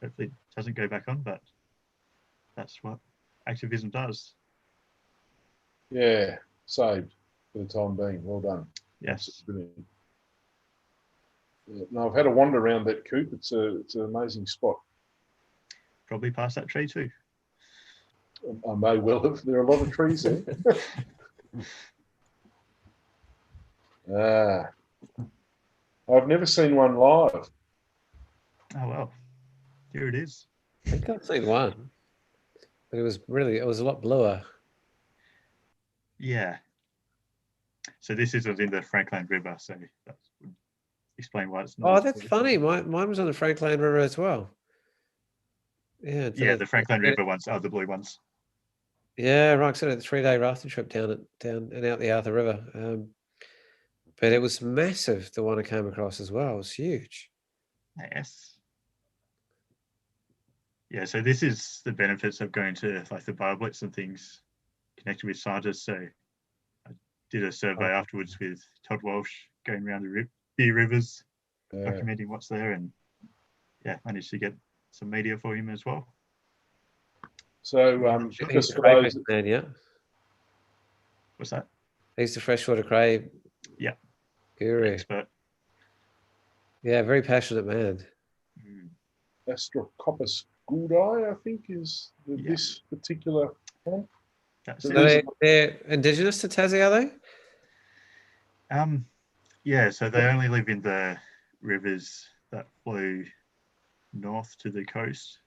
[SPEAKER 4] hopefully it doesn't go back on, but that's what Activism does.
[SPEAKER 3] Yeah, saved for the time being. Well done.
[SPEAKER 4] Yes.
[SPEAKER 3] Brilliant. Yeah, no, I've had a wander around that coop. It's an amazing spot.
[SPEAKER 4] Probably past that tree too.
[SPEAKER 3] I may well have. There are a lot of trees there. I've never seen one live.
[SPEAKER 4] Oh well, here it is.
[SPEAKER 1] I think I've seen one, but it was a lot bluer.
[SPEAKER 4] Yeah. So this isn't in the Franklin River, so that would explain why it's not.
[SPEAKER 1] Oh, that's funny. Mine was on the Franklin River as well. Yeah.
[SPEAKER 4] Yeah, the Franklin River ones are the blue ones.
[SPEAKER 1] Yeah, right. So a 3-day rafting trip down and out the Arthur River. But it was massive, the one I came across as well. It was huge.
[SPEAKER 4] Yes. Yeah, so this is the benefits of going to like the BioBlitz and things, connecting with scientists. So I did a survey afterwards with Todd Walsh, going around the few rivers, documenting what's there, and yeah, managed to get some media for him as well.
[SPEAKER 3] So
[SPEAKER 1] just for those, man, yeah.
[SPEAKER 4] What's that?
[SPEAKER 1] He's the freshwater cray.
[SPEAKER 4] Yeah.
[SPEAKER 1] Guru.
[SPEAKER 4] Expert.
[SPEAKER 1] Yeah, very passionate man.
[SPEAKER 3] Astrocoppus gouldi, I think, is this particular one.
[SPEAKER 1] So they're indigenous to Tassie, are they?
[SPEAKER 4] Yeah, so they only live in the rivers that flow north to the coast,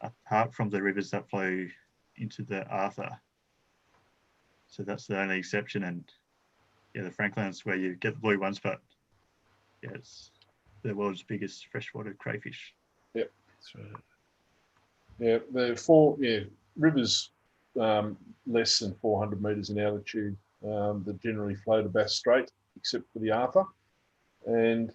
[SPEAKER 4] apart from the rivers that flow into the Arthur. So that's the only exception, and the Franklin's where you get the blue ones, but yeah, it's the world's biggest freshwater crayfish.
[SPEAKER 3] Yep.
[SPEAKER 1] That's right.
[SPEAKER 3] Yeah, rivers less than 400 metres in altitude that generally flow to Bass Strait, except for the Arthur, and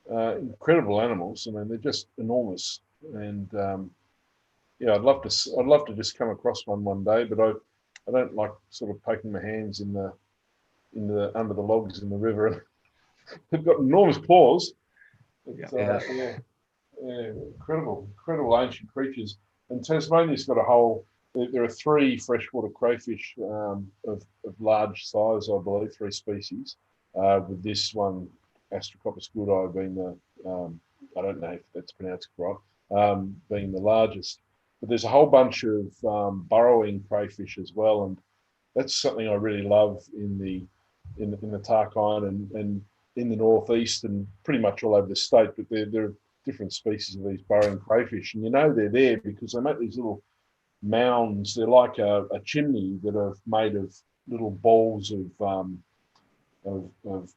[SPEAKER 3] incredible animals. I mean, they're just enormous, and I'd love to just come across one day, but I don't like sort of poking my hands in the under the logs in the river. They've got enormous claws. Incredible ancient creatures. And Tasmania's got a whole. There are 3 freshwater crayfish of large size, I believe, 3 species. With this one, Astrocoppus goodeye being the I don't know if that's pronounced right, being the largest. But there's a whole bunch of burrowing crayfish as well, and that's something I really love in the Tarkine and in the northeast and pretty much all over the state. But there are different species of these burrowing crayfish, and they're there because they make these little mounds. They're like a chimney that are made of little balls of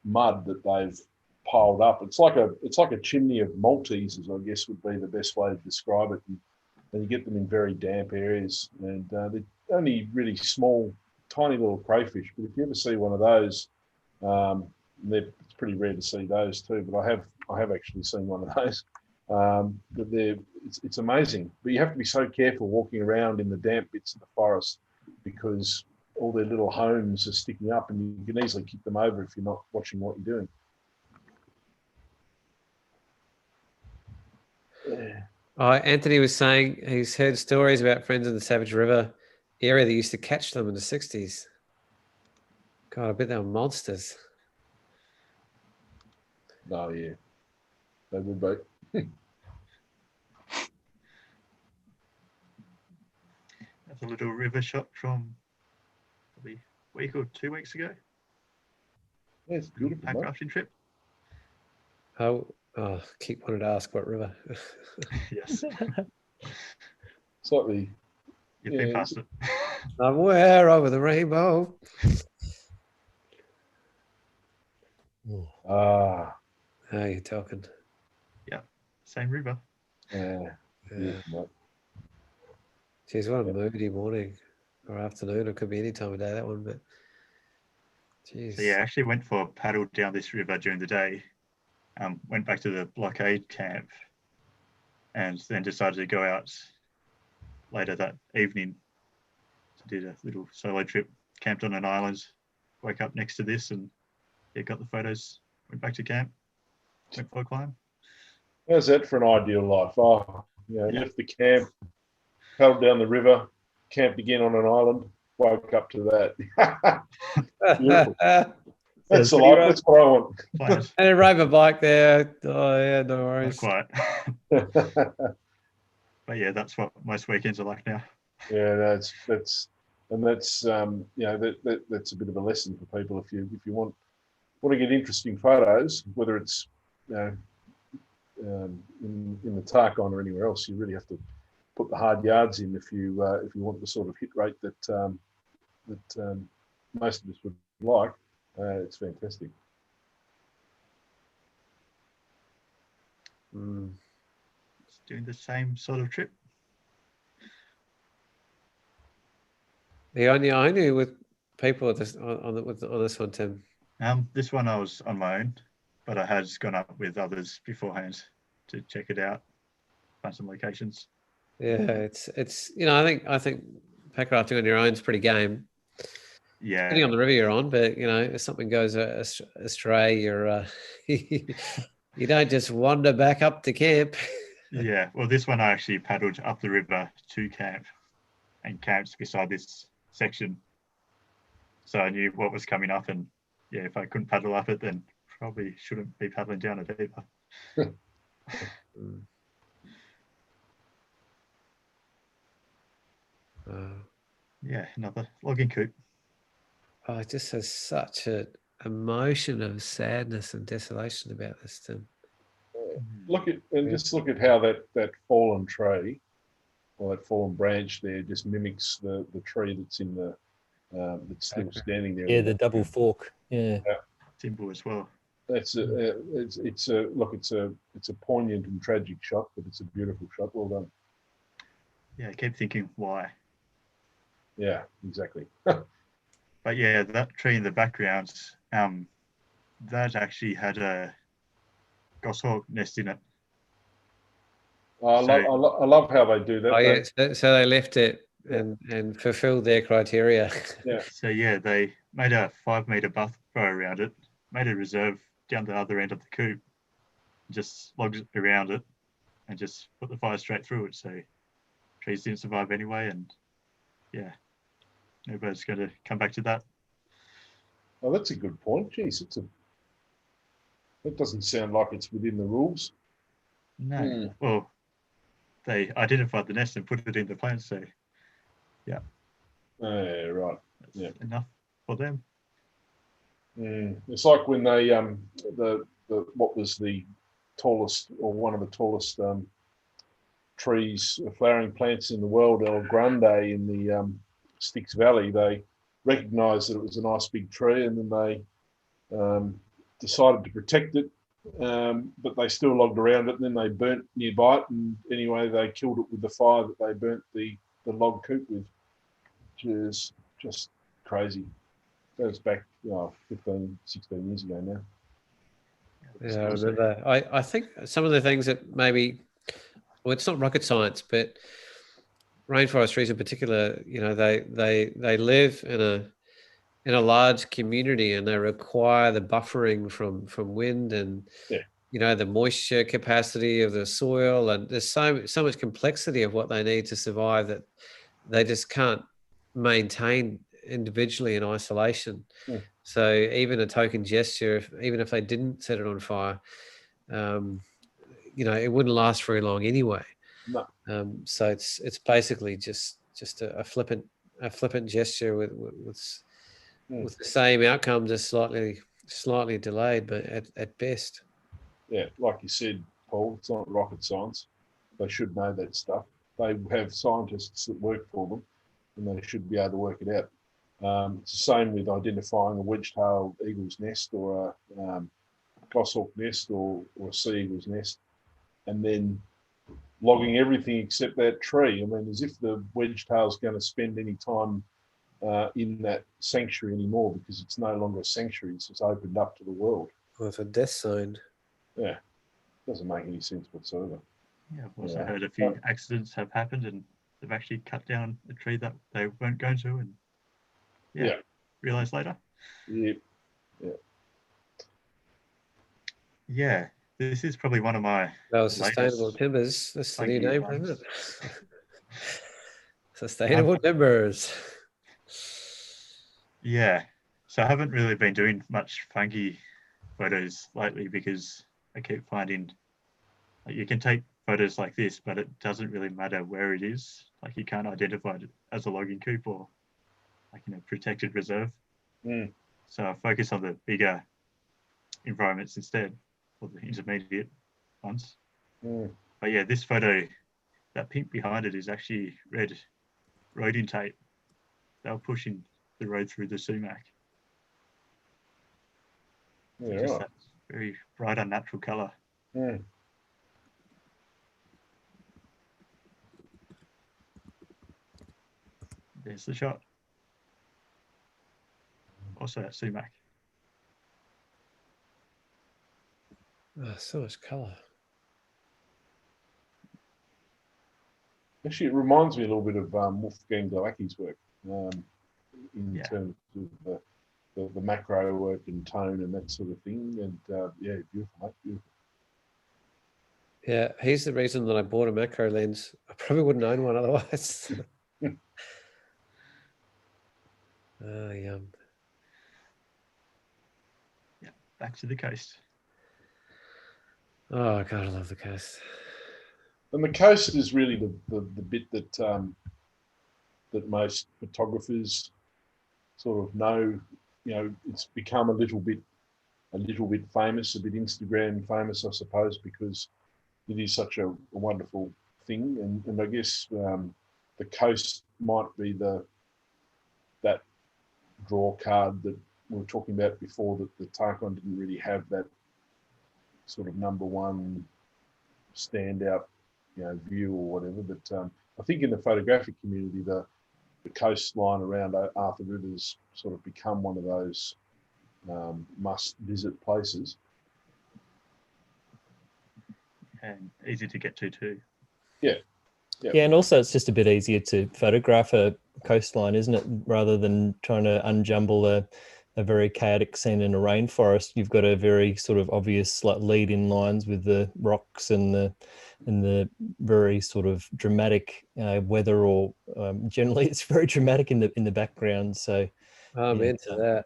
[SPEAKER 3] mud that they've piled up. It's like a chimney of Maltesers, I guess would be the best way to describe it. And you get them in very damp areas, and they're only really small, tiny little crayfish. But if you ever see one of those, it's pretty rare to see those too. But I have actually seen one of those. But it's amazing. But you have to be so careful walking around in the damp bits of the forest because all their little homes are sticking up, and you can easily kick them over if you're not watching what you're doing. Yeah.
[SPEAKER 1] Anthony was saying he's heard stories about friends in the Savage River area that used to catch them in the 60s. God, I bet they were monsters.
[SPEAKER 3] Oh, yeah. They would be.
[SPEAKER 4] That's a little river shot from probably a week or 2 weeks ago.
[SPEAKER 3] Yeah, it's beautiful.
[SPEAKER 4] Packrafting trip.
[SPEAKER 1] Keep wanting to ask what river.
[SPEAKER 4] Yes.
[SPEAKER 3] Slightly.
[SPEAKER 4] You've been past it.
[SPEAKER 1] Somewhere over the rainbow.
[SPEAKER 3] Ah.
[SPEAKER 1] How are you talking?
[SPEAKER 4] Yeah, same river.
[SPEAKER 3] Yeah.
[SPEAKER 1] Geez, what a moody morning or afternoon. It could be any time of day, that one, but geez.
[SPEAKER 4] So yeah, I actually went for a paddle down this river during the day. Went back to the blockade camp and then decided to go out later that evening. Did a little solo trip, camped on an island, woke up next to this and got the photos, went back to camp, went for a climb.
[SPEAKER 3] How's that for an ideal life? Left the camp, paddled down the river, camped again on an island, woke up to that. Beautiful. That's the life. That's what I want.
[SPEAKER 1] And a rover bike there. Oh yeah, no worries.
[SPEAKER 4] Not quite. But yeah, that's what most weekends are like now.
[SPEAKER 3] Yeah, that's a bit of a lesson for people if you want to get interesting photos, whether it's in the Tarkine or anywhere else. You really have to put the hard yards in if you want the sort of hit rate that most of us would like. It's fantastic.
[SPEAKER 4] It's doing the same sort of trip.
[SPEAKER 1] Yeah, I knew with people on this one, Tim.
[SPEAKER 4] This one I was on my own, but I had gone up with others beforehand to check it out, find some locations.
[SPEAKER 1] Yeah, it's I think packrafting on your own is pretty game.
[SPEAKER 4] Yeah,
[SPEAKER 1] depending on the river you're on, but if something goes astray, you're you don't just wander back up to camp.
[SPEAKER 4] Yeah, well, this one I actually paddled up the river to camp and camped beside this section, so I knew what was coming up, and yeah, if I couldn't paddle up it, then probably shouldn't be paddling down it either. Yeah, another logging coop.
[SPEAKER 1] Oh, it just has such an emotion of sadness and desolation about this, Tim.
[SPEAKER 3] Just look at how that fallen tree or that fallen branch there just mimics the tree that's in the that's still standing there.
[SPEAKER 2] Yeah, the double fork. Yeah.
[SPEAKER 4] Simple as well.
[SPEAKER 3] It's a poignant and tragic shot, but it's a beautiful shot. Well done.
[SPEAKER 4] Yeah, I keep thinking why.
[SPEAKER 3] Yeah, exactly.
[SPEAKER 4] But yeah, that tree in the background, that actually had a goshawk nest in it.
[SPEAKER 3] I love how they do that.
[SPEAKER 1] Oh yeah, so they left it and fulfilled their criteria.
[SPEAKER 3] Yeah.
[SPEAKER 4] So yeah, they made a 5-meter buffer around it, made a reserve down the other end of the coop, just logged around it, and just put the fire straight through it. So trees didn't survive anyway, and yeah, nobody's going to come back to that.
[SPEAKER 3] Oh, that's a good point. Jeez, that doesn't sound like it's within the rules.
[SPEAKER 4] No. Well, they identified the nest and put it in the plan, so yeah.
[SPEAKER 3] Right. Yeah.
[SPEAKER 4] Enough for them.
[SPEAKER 3] It's like when they the what was the tallest or one of the tallest trees, flowering plants in the world, El Grande in the Styx Valley. They recognised that it was a nice big tree, and then they decided to protect it. But they still logged around it, and then they burnt nearby it. And anyway, they killed it with the fire that they burnt the log coop with, which is just crazy. Goes back 15, 16 years ago now.
[SPEAKER 1] Yeah, I remember. I think some of the things that maybe, well, it's not rocket science, but rainforest trees in particular, they live in a large community, and they require the buffering from wind and the moisture capacity of the soil, and there's so much complexity of what they need to survive that they just can't maintain individually in isolation. So even a token gesture, even if they didn't set it on fire, it wouldn't last very long anyway.
[SPEAKER 3] No.
[SPEAKER 1] So it's basically just a flippant gesture with the same outcome, just slightly delayed, but at best.
[SPEAKER 3] Yeah, like you said, Paul, it's not rocket science. They should know that stuff. They have scientists that work for them, and they should be able to work it out. It's the same with identifying a wedge-tailed eagle's nest or a goshawk nest or a sea eagle's nest, and then logging everything except that tree. I mean, as if the wedge-tail's going to spend any time in that sanctuary anymore, because it's no longer a sanctuary. It's just opened up to the world.
[SPEAKER 1] Well, it's a death zone.
[SPEAKER 3] Yeah, doesn't make any sense whatsoever.
[SPEAKER 4] Yeah, I've also heard a few accidents have happened, and they've actually cut down a tree that they weren't going to, and realised later. Yeah, this is probably one of my
[SPEAKER 1] sustainable timbers. That's the new name, isn't it? Sustainable timbers.
[SPEAKER 4] Yeah, so I haven't really been doing much fungi photos lately, because I keep finding you can take photos like this, but it doesn't really matter where it is. Like, you can't identify it as a logging coop or like in a protected reserve. So I focus on the bigger environments instead, or the intermediate ones. But yeah, this photo, that pink behind it is actually red roading tape. They were pushing the road through the sumac.
[SPEAKER 3] Yeah,
[SPEAKER 4] just that very bright, unnatural colour. There's the shot. Also at sumac.
[SPEAKER 1] Oh, so much colour.
[SPEAKER 3] Actually, it reminds me a little bit of Wolfgang Galacki's work in terms of the macro work and tone and that sort of thing. And beautiful, mate, beautiful.
[SPEAKER 1] Yeah, he's the reason that I bought a macro lens. I probably wouldn't own one otherwise. Oh, yum.
[SPEAKER 4] Yeah, back to the coast.
[SPEAKER 1] Oh, God, I love the coast.
[SPEAKER 3] And the coast is really the bit that that most photographers sort of know. It's become a little bit famous, a bit Instagram famous, I suppose, because it is such a wonderful thing. And I guess the coast might be that draw card that we were talking about before that the Tarkine didn't really have that sort of number one standout, view or whatever. But I think in the photographic community, the coastline around Arthur River's sort of become one of those must-visit places.
[SPEAKER 4] And easy to get to too.
[SPEAKER 3] Yeah.
[SPEAKER 2] Yeah, and also it's just a bit easier to photograph a coastline, isn't it? Rather than trying to unjumble a very chaotic scene in a rainforest, you've got a very sort of obvious like lead-in lines with the rocks and the very sort of dramatic weather, or generally it's very dramatic in the background. So
[SPEAKER 1] I'm into that.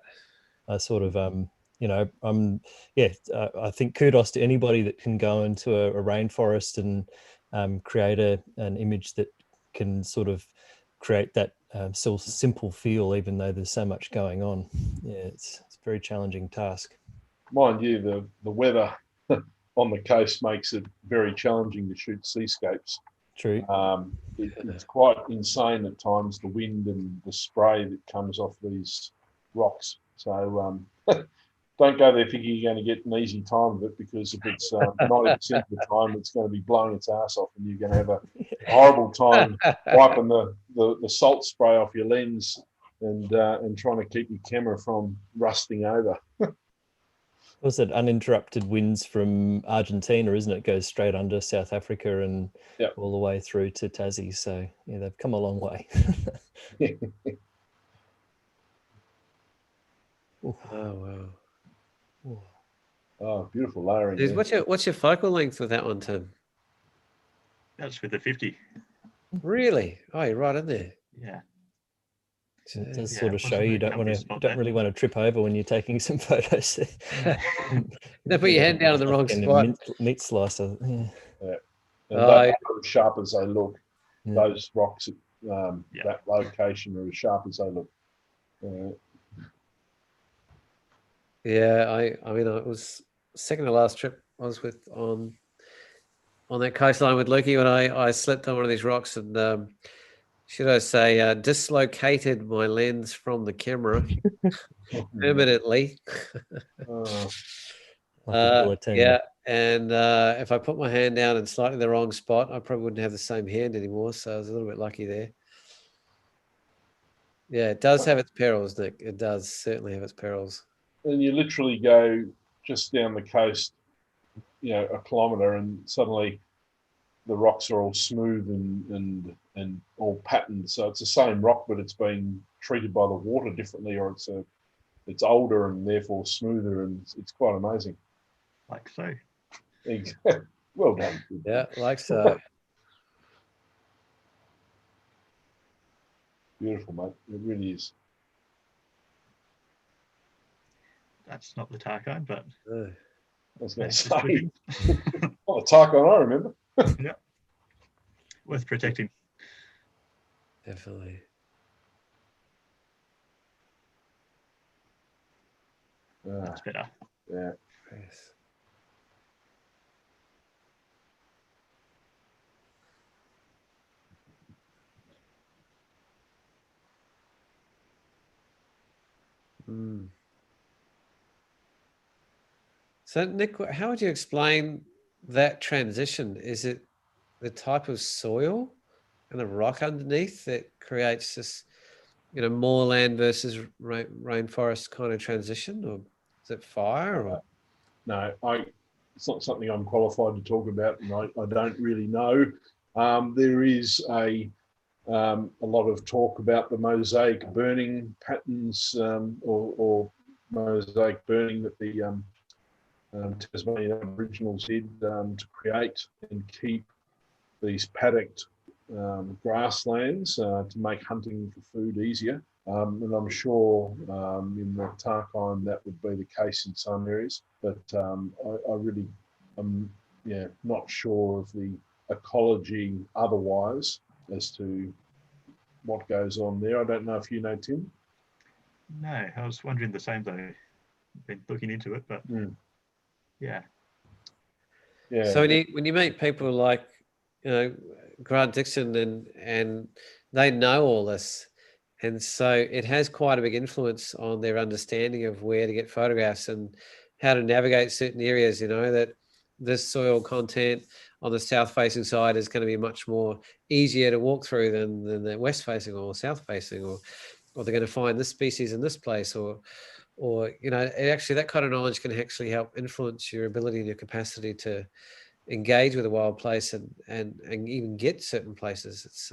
[SPEAKER 2] I sort of I think kudos to anybody that can go into a rainforest and create an image that can sort of create that still simple feel, even though there's so much going on. Yeah, it's a very challenging task.
[SPEAKER 3] Mind you, the weather on the coast makes it very challenging to shoot seascapes.
[SPEAKER 2] True.
[SPEAKER 3] It's quite insane at times, the wind and the spray that comes off these rocks. So don't go there thinking you're going to get an easy time of it, because if it's 90% of the time, it's going to be blowing its ass off, and you're going to have a horrible time wiping the salt spray off your lens and trying to keep your camera from rusting over.
[SPEAKER 2] Was it uninterrupted winds from Argentina, isn't it? It goes straight under South Africa and all the way through to Tassie. So yeah, they've come a long way.
[SPEAKER 1] Oh wow!
[SPEAKER 3] Oh, beautiful layering.
[SPEAKER 1] Dude, what's your focal length with that one, Tim?
[SPEAKER 4] That's with the 50.
[SPEAKER 1] Really? Oh, you're right in there.
[SPEAKER 4] Yeah.
[SPEAKER 2] It does sort of show you don't really want to trip over when you're taking some photos.
[SPEAKER 1] Don't put your hand down in the wrong spot.
[SPEAKER 2] Meat slicer.
[SPEAKER 3] Yeah. And as sharp as they look, those rocks at that location are as sharp as they look.
[SPEAKER 1] Yeah, I mean, it was second to last trip I was with on that coastline with Lukey when I slipped on one of these rocks and should I say dislocated my lens from the camera permanently. Yeah, and if I put my hand down in slightly the wrong spot, I probably wouldn't have the same hand anymore. So I was a little bit lucky there. Yeah, it does have its perils, Nick. It does certainly have its perils.
[SPEAKER 3] And you literally go just down the coast, a kilometre, and suddenly the rocks are all smooth and all patterned. So it's the same rock, but it's been treated by the water differently, or it's older and therefore smoother, and it's quite amazing.
[SPEAKER 4] Like so.
[SPEAKER 3] Well done.
[SPEAKER 1] Yeah, like so.
[SPEAKER 3] Beautiful, mate. It really is.
[SPEAKER 4] That's not the Tarkine, but
[SPEAKER 3] I was going to say, oh, the Tarkine I remember.
[SPEAKER 4] Yeah, worth protecting.
[SPEAKER 1] Definitely.
[SPEAKER 4] That's better.
[SPEAKER 3] Yeah.
[SPEAKER 1] Yes. So, Nick, how would you explain that transition? Is it the type of soil and the rock underneath that creates this, moorland versus rainforest kind of transition, or is it fire? Or?
[SPEAKER 3] No, it's not something I'm qualified to talk about, and I don't really know. There is a lot of talk about the mosaic burning patterns or mosaic burning that the Tasmanian Aboriginals did to create and keep these paddocked grasslands to make hunting for food easier. And I'm sure in the Tarkine that would be the case in some areas, but I really am not sure of the ecology otherwise as to what goes on there. I don't know if you know, Tim.
[SPEAKER 4] No, I was wondering the same though. Been looking into it, but yeah.
[SPEAKER 1] So when you meet people like Grant Dixon and they know all this, And so it has quite a big influence on their understanding of where to get photographs and how to navigate certain areas, you know, that this soil content on the south facing side is going to be much more easier to walk through than the west facing or south facing, or they're going to find this species in this place, or you know, actually that kind of knowledge can actually help influence your ability and your capacity to engage with a wild place and even get certain places. It's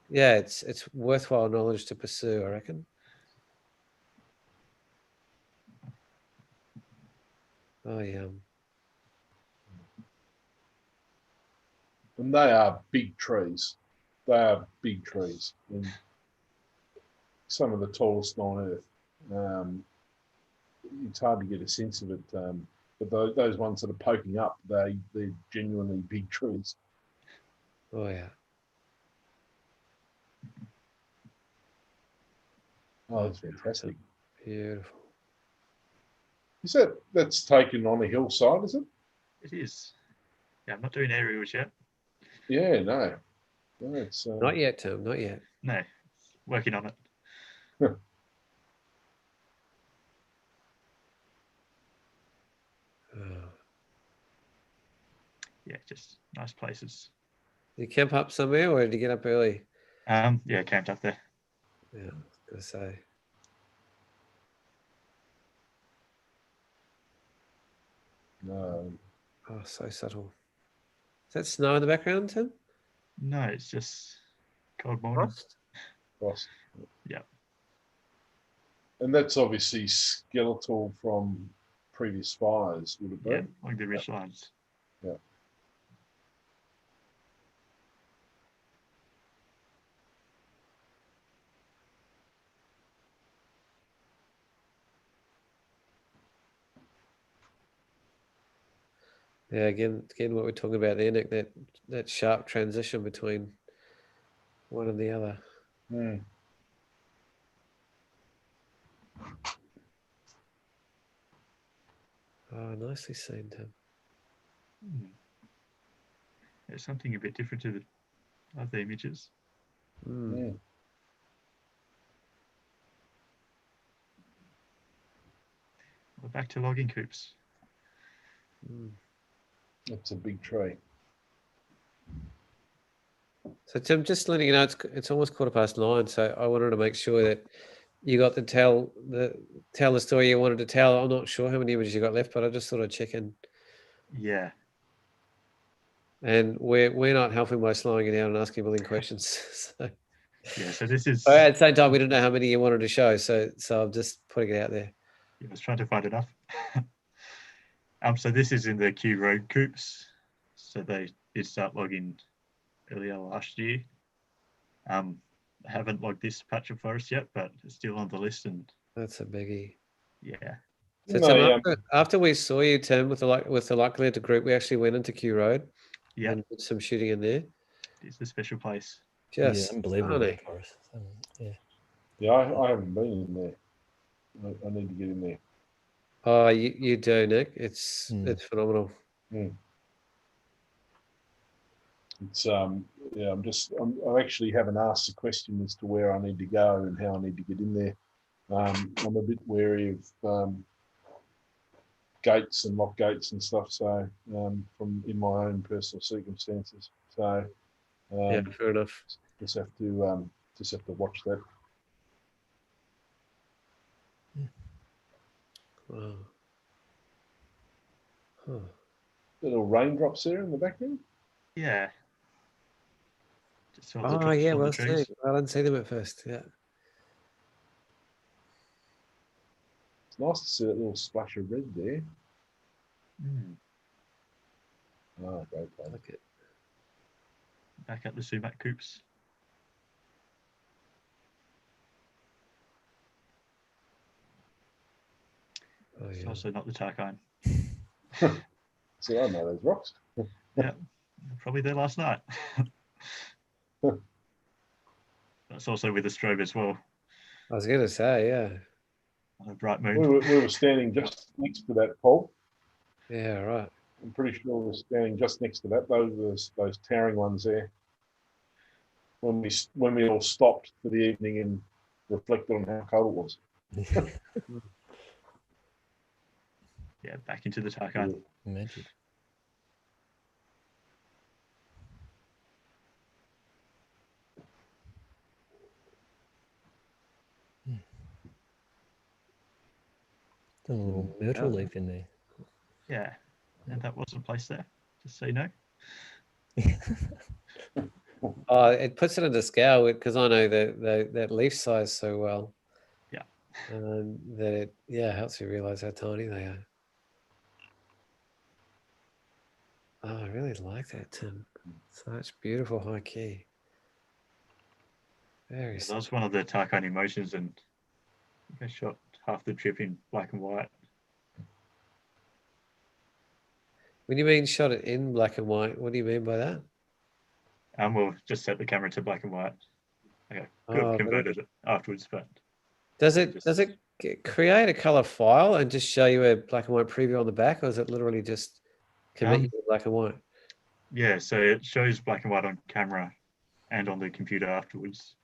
[SPEAKER 1] yeah, it's worthwhile knowledge to pursue, I reckon. Oh yeah.
[SPEAKER 3] And they are big trees. They are big trees. And some of the tallest on earth. It's hard to get a sense of it. But those ones that are poking up, they're genuinely big trees.
[SPEAKER 1] Oh yeah.
[SPEAKER 3] Oh, that's fantastic.
[SPEAKER 1] Beautiful.
[SPEAKER 3] That's taken on a hillside, is it?
[SPEAKER 4] It is. Yeah, I'm not doing aerials yet.
[SPEAKER 3] Yeah, no. It's
[SPEAKER 1] Not yet, Tim. Not yet.
[SPEAKER 4] No, working on it.
[SPEAKER 1] Oh.
[SPEAKER 4] Yeah, just nice places.
[SPEAKER 1] Did you camp up somewhere, or did you get up early?
[SPEAKER 4] Yeah, camped up there.
[SPEAKER 1] Yeah, I was gonna say.
[SPEAKER 3] no.
[SPEAKER 1] Oh, so subtle. Is that snow in the background, Tim?
[SPEAKER 4] No, it's just cold morning.
[SPEAKER 3] Frost.
[SPEAKER 4] Yeah.
[SPEAKER 3] And that's obviously skeletal from previous fires, would it be?
[SPEAKER 4] Yeah, like the ridge lines.
[SPEAKER 3] Yeah.
[SPEAKER 1] Yeah, again, what we're talking about there, Nick, that sharp transition between one and the other.
[SPEAKER 3] Mm.
[SPEAKER 1] Oh, nicely seen, Tim.
[SPEAKER 4] There's something a bit different to the other images.
[SPEAKER 1] Mm.
[SPEAKER 4] We're back to logging coops.
[SPEAKER 1] Mm.
[SPEAKER 3] That's a big tree.
[SPEAKER 1] So, Tim, just letting you know, it's almost 9:15. So, I wanted to make sure that you got to tell the story you wanted to tell. I'm not sure how many images you got left, but I just thought I'd check in.
[SPEAKER 4] Yeah.
[SPEAKER 1] And we're not helping by slowing you down and asking a million questions. So.
[SPEAKER 4] Yeah, so this is.
[SPEAKER 1] At the same time, we didn't know how many you wanted to show, so I'm just putting it out there.
[SPEAKER 4] I was trying to find enough. So this is in the Q Road coops. So they did start logging earlier last year. I haven't logged this patch of forest yet, but it's still on the list. And
[SPEAKER 1] That's a biggie.
[SPEAKER 4] yeah.
[SPEAKER 1] So Tim, after we saw you, Tim, with the Luckland group, we actually went into Q Road.
[SPEAKER 4] Yeah.
[SPEAKER 1] And did some shooting in there.
[SPEAKER 4] It's a special place.
[SPEAKER 1] Just
[SPEAKER 2] unbelievable
[SPEAKER 1] stunning.
[SPEAKER 2] rainforest.
[SPEAKER 3] Yeah, I haven't been in there. I need to get in there.
[SPEAKER 1] Oh, you do, Nick. It's phenomenal.
[SPEAKER 3] Mm. It's yeah. I actually haven't asked the question as to where I need to go and how I need to get in there. I'm a bit wary of gates and lock gates and stuff. So from in my own personal circumstances. So
[SPEAKER 1] Yeah, fair enough.
[SPEAKER 3] Just have to watch that.
[SPEAKER 1] Wow. Huh.
[SPEAKER 3] Little raindrops there in the background.
[SPEAKER 4] Yeah.
[SPEAKER 1] Oh yeah, well seen. I didn't see them at first. Yeah.
[SPEAKER 3] It's nice to see that little splash of red there.
[SPEAKER 4] Mm.
[SPEAKER 3] Oh, great fun.
[SPEAKER 1] Like it.
[SPEAKER 4] Back at the sumac coops.
[SPEAKER 1] Oh,
[SPEAKER 4] It's
[SPEAKER 1] yeah.
[SPEAKER 4] also not the Tarkine.
[SPEAKER 3] So I know those rocks.
[SPEAKER 4] Yeah, probably there last night. That's also with a strobe as well.
[SPEAKER 1] I was going to say, yeah.
[SPEAKER 4] On a bright moon.
[SPEAKER 3] We were standing just next to that pole.
[SPEAKER 1] Yeah, right.
[SPEAKER 3] I'm pretty sure we were standing just next to that. Those towering ones there. when we all stopped for the evening and reflected on how cold it was.
[SPEAKER 4] Yeah, back into the Tarkine.
[SPEAKER 2] Imagine. A little myrtle leaf in there.
[SPEAKER 4] Yeah, and that wasn't placed there, just so you know.
[SPEAKER 1] Oh, it puts it into scale because I know that leaf size so well.
[SPEAKER 4] Yeah.
[SPEAKER 1] That it helps you realize how tiny they are. Oh, I really like that, Tim. Such beautiful high key. Very.
[SPEAKER 4] Yeah, that was one of the Tarkine emotions, and I think I shot half the trip in black and white.
[SPEAKER 1] When you mean shot it in black and white, what do you mean by that?
[SPEAKER 4] We'll just set the camera to black and white. Okay, could
[SPEAKER 1] Oh,
[SPEAKER 4] have converted it afterwards, but
[SPEAKER 1] does it create a color file and just show you a black and white preview on the back, or is it literally just commit you to black and white?
[SPEAKER 4] Yeah, so it shows black and white on camera and on the computer afterwards.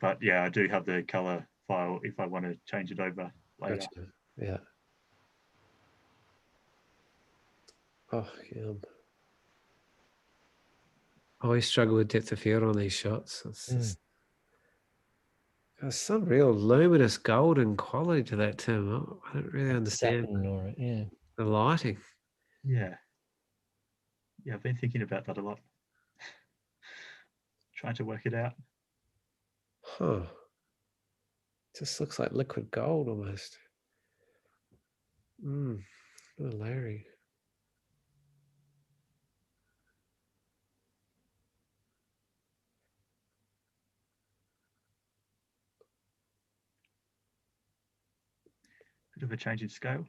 [SPEAKER 4] But yeah, I do have the color file if I want to change it over later.
[SPEAKER 1] Gotcha. Yeah. Oh, yum. I always struggle with depth of field on these shots. It's just, there's some real luminous golden quality to that term. I don't really understand the lighting.
[SPEAKER 4] Yeah. Yeah, I've been thinking about that a lot. Trying to work it out.
[SPEAKER 1] Huh. Just looks like liquid gold almost. What a Larry.
[SPEAKER 4] Bit of a change in scale.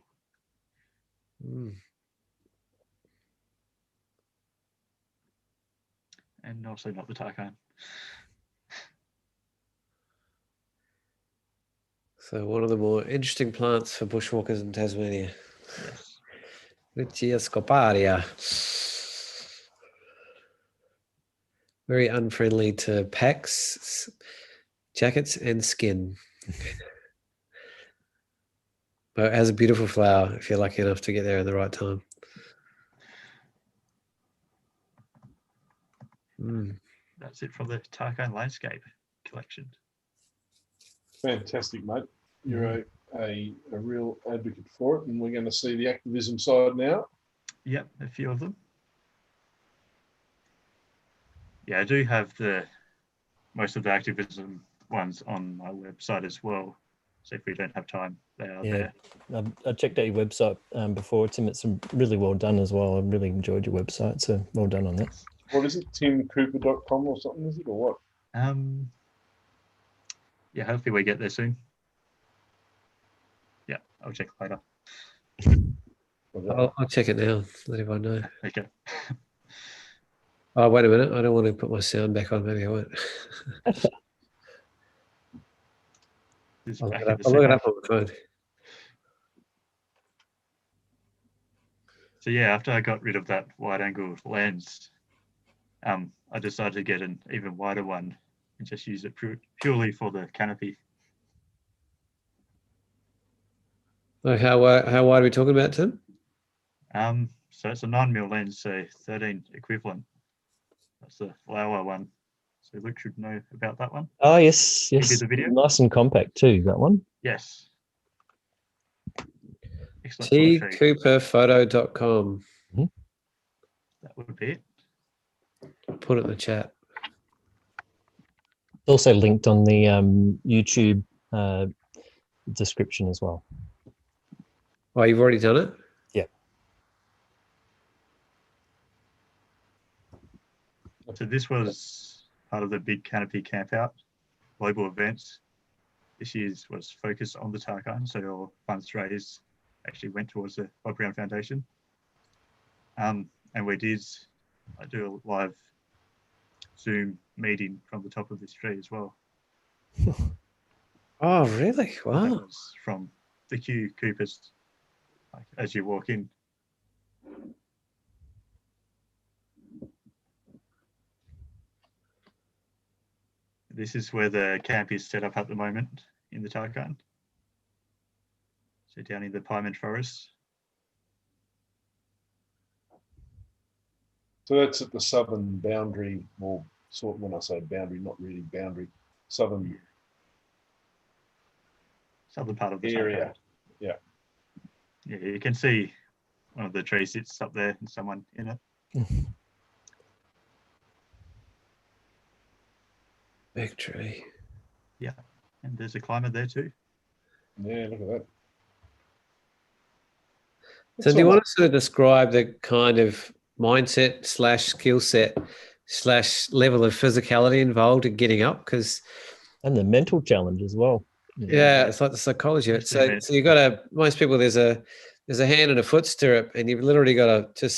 [SPEAKER 4] And also not the Tarkine.
[SPEAKER 1] So one of the more interesting plants for bushwalkers in Tasmania.
[SPEAKER 4] Yes.
[SPEAKER 1] Lucia scoparia. Very unfriendly to packs, jackets, and skin. But it has a beautiful flower if you're lucky enough to get there at the right time.
[SPEAKER 4] That's it from the Tarkine landscape collection.
[SPEAKER 3] Fantastic, mate. You're a real advocate for it, and we're going to see the activism side now.
[SPEAKER 4] Yep, a few of them. Yeah, I do have most of the activism ones on my website as well. So if we don't have time, they are there.
[SPEAKER 2] I checked out your website before, Tim. It's really well done as well. I really enjoyed your website, so well done on that.
[SPEAKER 3] What is it? timcooper.com or something, is it, or what?
[SPEAKER 4] Yeah, hopefully we get there soon. Yeah, I'll check later.
[SPEAKER 1] I'll check it now. Let everyone know.
[SPEAKER 4] Okay.
[SPEAKER 1] Oh, wait a minute. I don't want to put my sound back on. Maybe I won't. I'll look it up on my phone.
[SPEAKER 4] So yeah, after I got rid of that wide-angle lens, I decided to get an even wider one and just use it purely for the canopy.
[SPEAKER 1] So how wide are we talking about, Tim?
[SPEAKER 4] So it's a 9mm lens, so 13 equivalent. That's the Flora one. So Luke should know about that one.
[SPEAKER 2] Oh yes.
[SPEAKER 4] The video.
[SPEAKER 2] Nice and compact too, that one.
[SPEAKER 4] Yes. Excellent.
[SPEAKER 1] tcooperphoto.com.
[SPEAKER 4] That would be it.
[SPEAKER 1] I'll put it in the chat.
[SPEAKER 2] Also linked on the YouTube description as well.
[SPEAKER 1] Oh, you've already done it?
[SPEAKER 2] Yeah.
[SPEAKER 4] So this was part of the big Canopy campout global events. This year's was focused on the Tarkine, so all funds raised actually went towards the Bob Brown Foundation. And we did do a live Zoom meeting from the top of this tree as well.
[SPEAKER 1] Oh, really? Wow.
[SPEAKER 4] That was from the Q Coopers, like, as you walk in. This is where the camp is set up at the moment in the Tarkine. So down in the pine forest.
[SPEAKER 3] So that's at the southern boundary, or sort of, when I say boundary, not really boundary, southern
[SPEAKER 4] Southern part of the
[SPEAKER 3] area.
[SPEAKER 4] Tarkine.
[SPEAKER 3] Yeah.
[SPEAKER 4] Yeah, you can see one of the trees sits up there and someone in it.
[SPEAKER 1] Big tree.
[SPEAKER 4] Yeah, and there's a climber there too.
[SPEAKER 3] Yeah, look at that.
[SPEAKER 1] So do you want to sort of describe the kind of mindset / skill set / level of physicality involved in getting up? Because
[SPEAKER 2] And the mental challenge as well.
[SPEAKER 1] yeah, it's like the psychology of it. So you got to, most people, there's a hand and a foot stirrup, and you've literally got to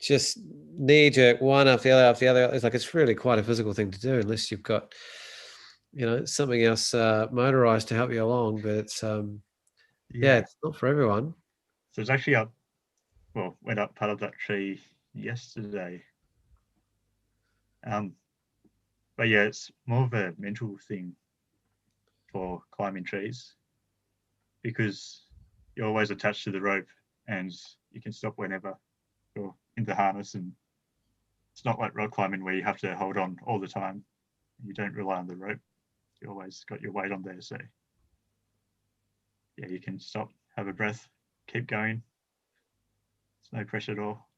[SPEAKER 1] just knee jerk one after the other after the other. It's like, it's really quite a physical thing to do, unless you've got, you know, something else motorized to help you along. But it's yeah, it's not for everyone.
[SPEAKER 4] So it's actually up, well, went up part of that tree yesterday. But yeah, it's more of a mental thing for climbing trees, because you're always attached to the rope and you can stop whenever you're in the harness. And it's not like rock climbing where you have to hold on all the time. You don't rely on the rope. You always got your weight on there. So yeah, you can stop, have a breath, keep going. It's no pressure at all.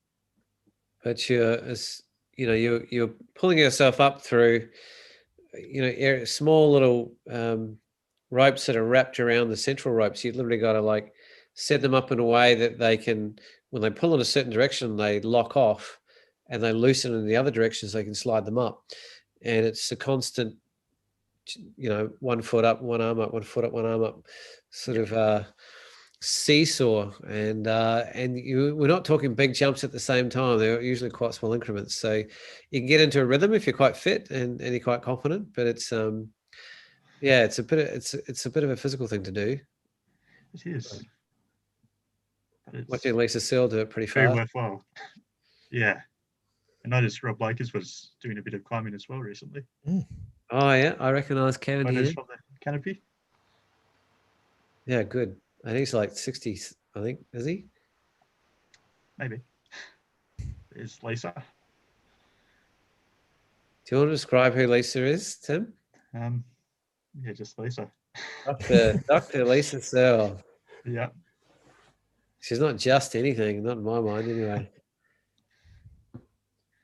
[SPEAKER 1] But you're pulling yourself up through, you know, small little ropes that are wrapped around the central ropes. You've literally got to like set them up in a way that they can, when they pull in a certain direction, they lock off, and they loosen in the other direction so they can slide them up. And it's a constant, you know, 1 foot up, one arm up, 1 foot up, one arm up, sort of seesaw. And we're not talking big jumps at the same time. They're usually quite small increments, so you can get into a rhythm if you're quite fit and you're quite confident. But it's yeah, it's a bit of a physical thing to do.
[SPEAKER 4] It is.
[SPEAKER 1] Watching Lisa Searle do it pretty
[SPEAKER 4] very
[SPEAKER 1] fast.
[SPEAKER 4] worthwhile. Yeah. I noticed Rob Lakers was doing a bit of climbing as well recently.
[SPEAKER 1] Oh yeah, I recognise Kevin here.
[SPEAKER 4] From the Canopy.
[SPEAKER 1] Yeah, good. I think he's like 60. I think, is he?
[SPEAKER 4] Maybe. There's Lisa.
[SPEAKER 1] Do you want to describe who Lisa is, Tim?
[SPEAKER 4] Yeah, just Lisa.
[SPEAKER 1] Dr. Lisa Searle.
[SPEAKER 4] Yeah.
[SPEAKER 1] She's not just anything, not in my mind anyway.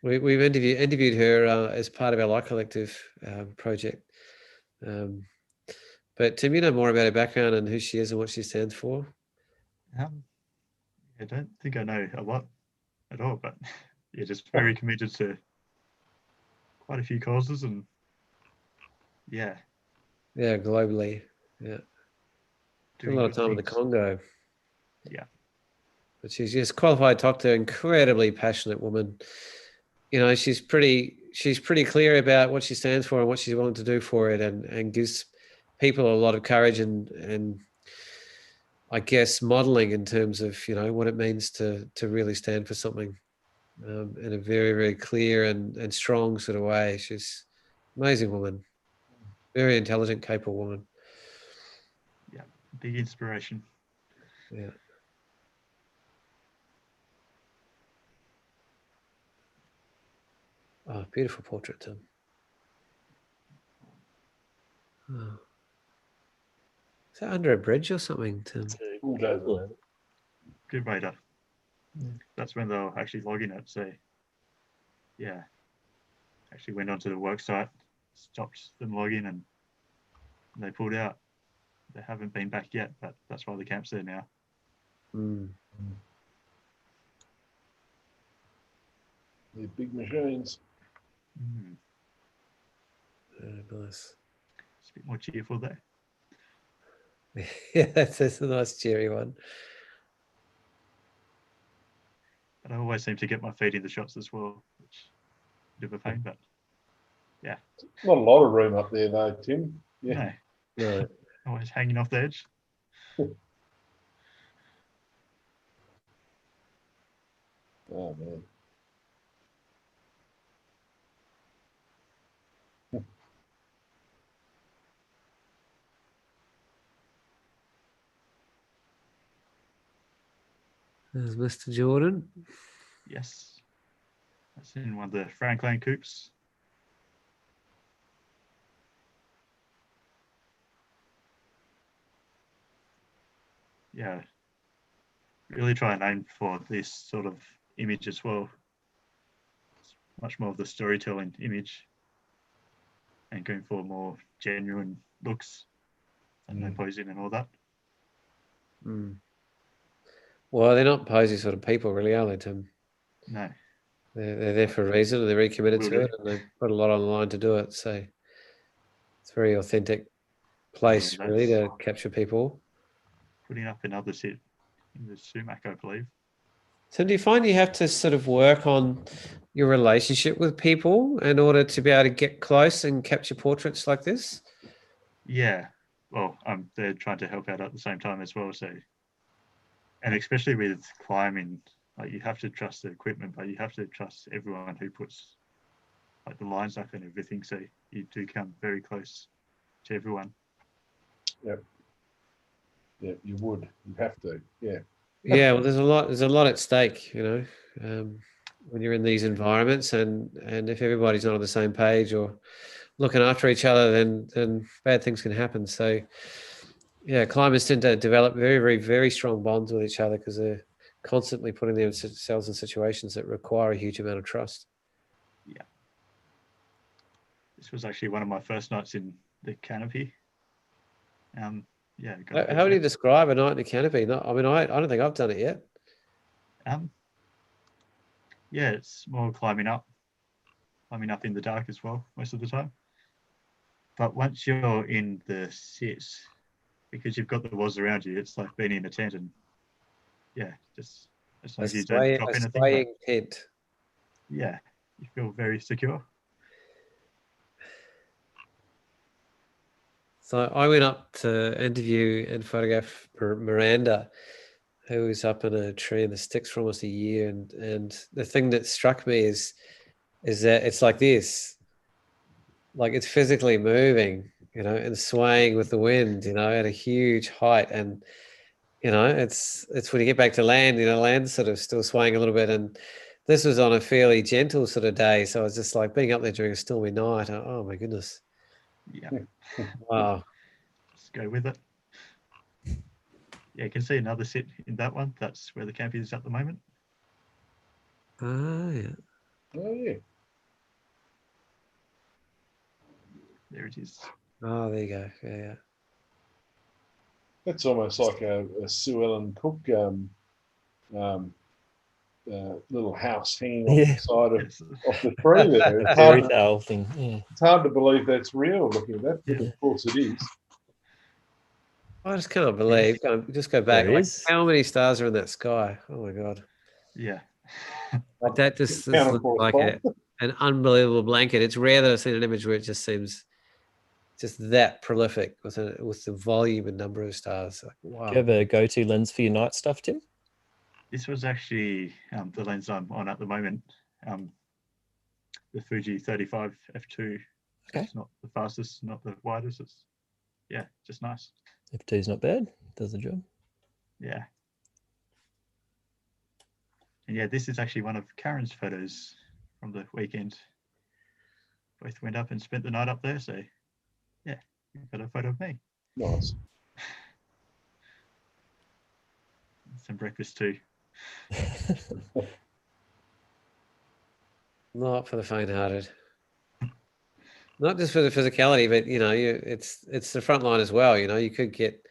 [SPEAKER 1] We've interviewed her as part of our Light Collective project. But Tim, you know more about her background and who she is and what she stands for?
[SPEAKER 4] I don't think I know a lot at all, but yeah, just very committed to quite a few causes, and yeah.
[SPEAKER 1] Yeah, globally. Yeah. A lot of time in the Congo.
[SPEAKER 4] Yeah.
[SPEAKER 1] But she's just qualified doctor, incredibly passionate woman. You know, she's pretty clear about what she stands for and what she's willing to do for it, and gives people a lot of courage and I guess modeling in terms of, you know, what it means to really stand for something in a very, very clear and strong sort of way. She's an amazing woman, very intelligent, capable woman.
[SPEAKER 4] Yeah, big inspiration.
[SPEAKER 1] Yeah. Oh, beautiful portrait, Tim. Oh. Is that under a bridge or something, Tim?
[SPEAKER 4] Good way to. That's when they'll actually log in it. So, yeah, actually went onto the work site, stopped them logging, and they pulled out. They haven't been back yet, but that's why the camp's there now.
[SPEAKER 3] They're big machines.
[SPEAKER 1] Nice.
[SPEAKER 4] It's a bit more cheerful there.
[SPEAKER 1] Yeah, that's a nice cheery one.
[SPEAKER 4] But I always seem to get my feet in the shots as well, which is a bit of a pain, but yeah.
[SPEAKER 3] Not a lot of room up there though, Tim. Yeah.
[SPEAKER 1] No.
[SPEAKER 4] Always hanging off the edge.
[SPEAKER 3] Oh man.
[SPEAKER 1] There's Mr. Jordan.
[SPEAKER 4] Yes. That's in one of the Franklin coops. Yeah. Really try and aim for this sort of image as well. It's much more of the storytelling image and going for more genuine looks and no posing and all that.
[SPEAKER 1] Mm. Well, they're not posy sort of people, really, are they, Tim?
[SPEAKER 4] No.
[SPEAKER 1] They're there for a reason, and they're very committed to it, and they put a lot on the line to do it. So it's a very authentic place, really, to capture people.
[SPEAKER 4] Putting up another set in the sumac, I believe.
[SPEAKER 1] So do you find you have to sort of work on your relationship with people in order to be able to get close and capture portraits like this?
[SPEAKER 4] Yeah. Well, they're trying to help out at the same time as well. So, and especially with climbing, like you have to trust the equipment, but you have to trust everyone who puts like the lines up and everything. So you do come very close to everyone.
[SPEAKER 3] Yep. Yeah, you would. You have to. Yeah.
[SPEAKER 1] Yeah, well, there's a lot at stake, when you're in these environments, and if everybody's not on the same page or looking after each other, then bad things can happen. So, yeah, climbers tend to develop very, very, very strong bonds with each other because they're constantly putting themselves in situations that require a huge amount of trust.
[SPEAKER 4] Yeah. This was actually one of my first nights in the Canopy. Yeah.
[SPEAKER 1] How would you describe a night in the Canopy? I don't think I've done it yet.
[SPEAKER 4] Yeah, it's more climbing up in the dark as well most of the time. But once you're in the sits, because you've got the walls around you, it's like being in a tent, and yeah, just as long as you don't drop anything.
[SPEAKER 1] Swaying tent.
[SPEAKER 4] Yeah, you feel very secure.
[SPEAKER 1] So I went up to interview and photograph Miranda, who was up in a tree in the sticks for almost a year, and the thing that struck me is that it's like this, like it's physically moving, and swaying with the wind, at a huge height, and it's when you get back to land, land's sort of still swaying a little bit, and this was on a fairly gentle sort of day, so I was just like being up there during a stormy night. Oh my goodness!
[SPEAKER 4] Yeah.
[SPEAKER 1] Wow.
[SPEAKER 4] Just go with it. Yeah, you can see another sit in that one. That's where the camp is at the moment.
[SPEAKER 1] Oh yeah.
[SPEAKER 3] Oh yeah.
[SPEAKER 4] There it is.
[SPEAKER 1] Oh, there you go. Yeah.
[SPEAKER 3] That's almost like a Sue Ellen Cook little house hanging on the side of the tree there.
[SPEAKER 2] A fairy tale thing. Yeah.
[SPEAKER 3] It's hard to believe that's real looking at that, but of course it is.
[SPEAKER 1] I just cannot believe. Just go back. Like, how many stars are in that sky? Oh my god.
[SPEAKER 4] Yeah.
[SPEAKER 1] Like that just looks like an unbelievable blanket. It's rare that I've seen an image where it just seems just that prolific with the volume and number of stars. Like, wow.
[SPEAKER 2] Do you have a go-to lens for your night stuff, Tim?
[SPEAKER 4] This was actually the lens I'm on at the moment. The Fuji 35 f2.
[SPEAKER 2] Okay.
[SPEAKER 4] It's not the fastest, not the widest. It's just nice.
[SPEAKER 2] F2's not bad. Does the job.
[SPEAKER 4] Yeah. And yeah, this is actually one of Karen's photos from the weekend. Both went up and spent the night up there. So yeah, you've got a photo of me.
[SPEAKER 3] Nice.
[SPEAKER 4] Some breakfast too.
[SPEAKER 1] Not for the faint-hearted. Not just for the physicality, but it's the front line as well. You could get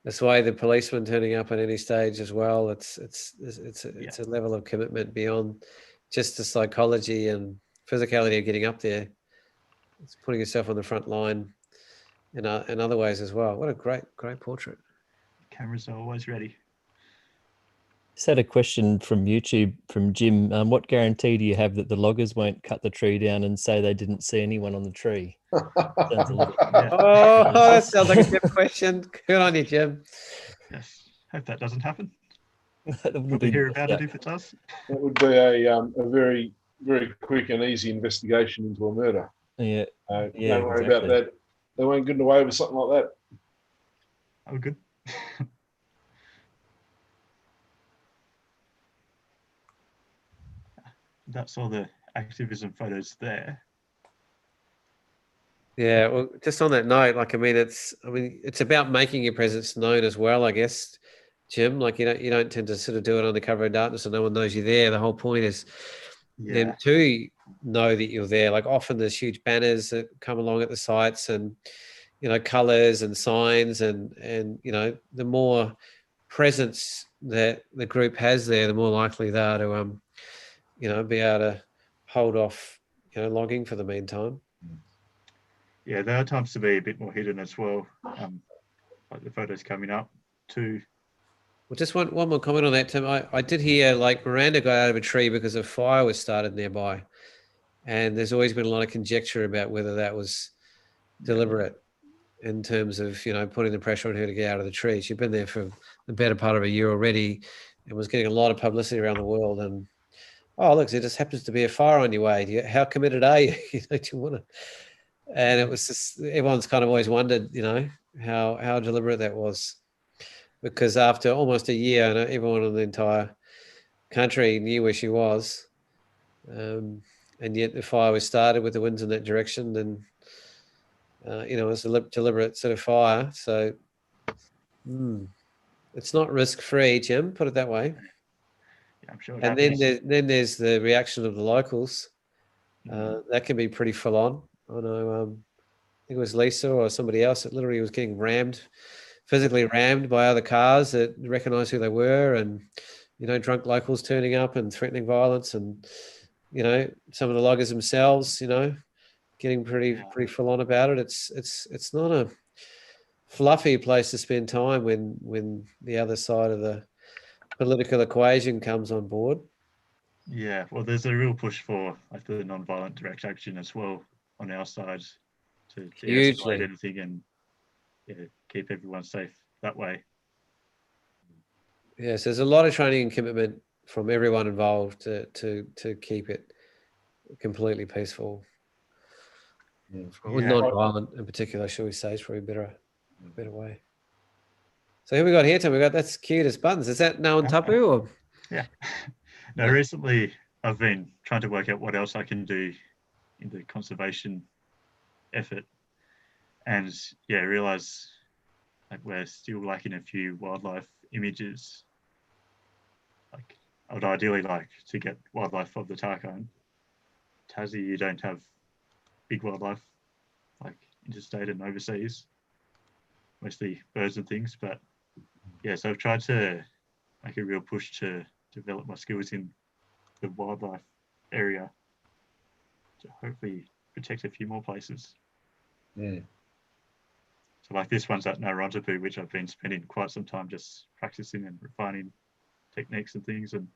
[SPEAKER 1] this way the policeman turning up at any stage as well. It's a level of commitment beyond just the psychology and physicality of getting up there. It's putting yourself on the front line in other ways as well. What a great portrait.
[SPEAKER 4] Cameras are always ready.
[SPEAKER 2] Just had a question from YouTube from Jim. What guarantee do you have that the loggers won't cut the tree down and say they didn't see anyone on the tree? Sounds a little,
[SPEAKER 1] that sounds like a good question. Good on you, Jim.
[SPEAKER 4] Yes, hope that doesn't happen.
[SPEAKER 2] We'll
[SPEAKER 4] hear about it if it does.
[SPEAKER 3] That would be a very, very quick and easy investigation into a murder.
[SPEAKER 2] Yeah.
[SPEAKER 3] Don't worry about that. They won't get away with something like that.
[SPEAKER 4] Oh, good. that's all the activism photos there.
[SPEAKER 1] Yeah, well, just on that note, like, I mean, it's about making your presence known as well, I guess, Jim. Like, you don't tend to sort of do it under cover of darkness so no one knows you're there. The whole point is them to know that you're there. Like, often there's huge banners that come along at the sites, and colors and signs, and the more presence that the group has there, the more likely they are to be able to hold off logging for the meantime.
[SPEAKER 4] Yeah, there are times to be a bit more hidden as well, like the photos coming up too.
[SPEAKER 1] Well, just one more comment on that, Tim. I did hear like Miranda got out of a tree because a fire was started nearby, and there's always been a lot of conjecture about whether that was deliberate in terms of putting the pressure on her to get out of the tree. She'd been there for the better part of a year already, and was getting a lot of publicity around the world. And look, there just happens to be a fire on your way. How committed are you? Do you want to? And it was just, everyone's kind of always wondered, how deliberate that was, because after almost a year, everyone in the entire country knew where she was, and yet the fire was started with the winds in that direction, and it was a deliberate sort of fire. So it's not risk-free, Jim, put it that way.
[SPEAKER 4] Yeah, I'm sure.
[SPEAKER 1] And then there's the reaction of the locals. That can be pretty full on. I know. I think it was Lisa or somebody else that literally was getting physically rammed by other cars that recognized who they were, and drunk locals turning up and threatening violence, and some of the loggers themselves getting pretty full on about it. It's not a fluffy place to spend time when the other side of the political equation comes on board.
[SPEAKER 4] Yeah, well, there's a real push for like the non-violent direct action as well on our side to de-escalate anything and keep everyone safe that way.
[SPEAKER 1] Yes, there's a lot of training and commitment from everyone involved to keep it completely peaceful. Non-violent in particular, shall we say, is probably a better way. So here we got here, Tim. We got that's cute as buttons. Is that now on tapu or?
[SPEAKER 4] Yeah. No, recently I've been trying to work out what else I can do in the conservation effort, and realize like we're still lacking a few wildlife images. Like I would ideally like to get wildlife of the Tarkine. Tassie, you don't have big wildlife like interstate and overseas, mostly birds and things. But so I've tried to make a real push to develop my skills in the wildlife area to hopefully protect a few more places.
[SPEAKER 3] Yeah.
[SPEAKER 4] So like this one's at Narontapu, which I've been spending quite some time just practicing and refining techniques and things, and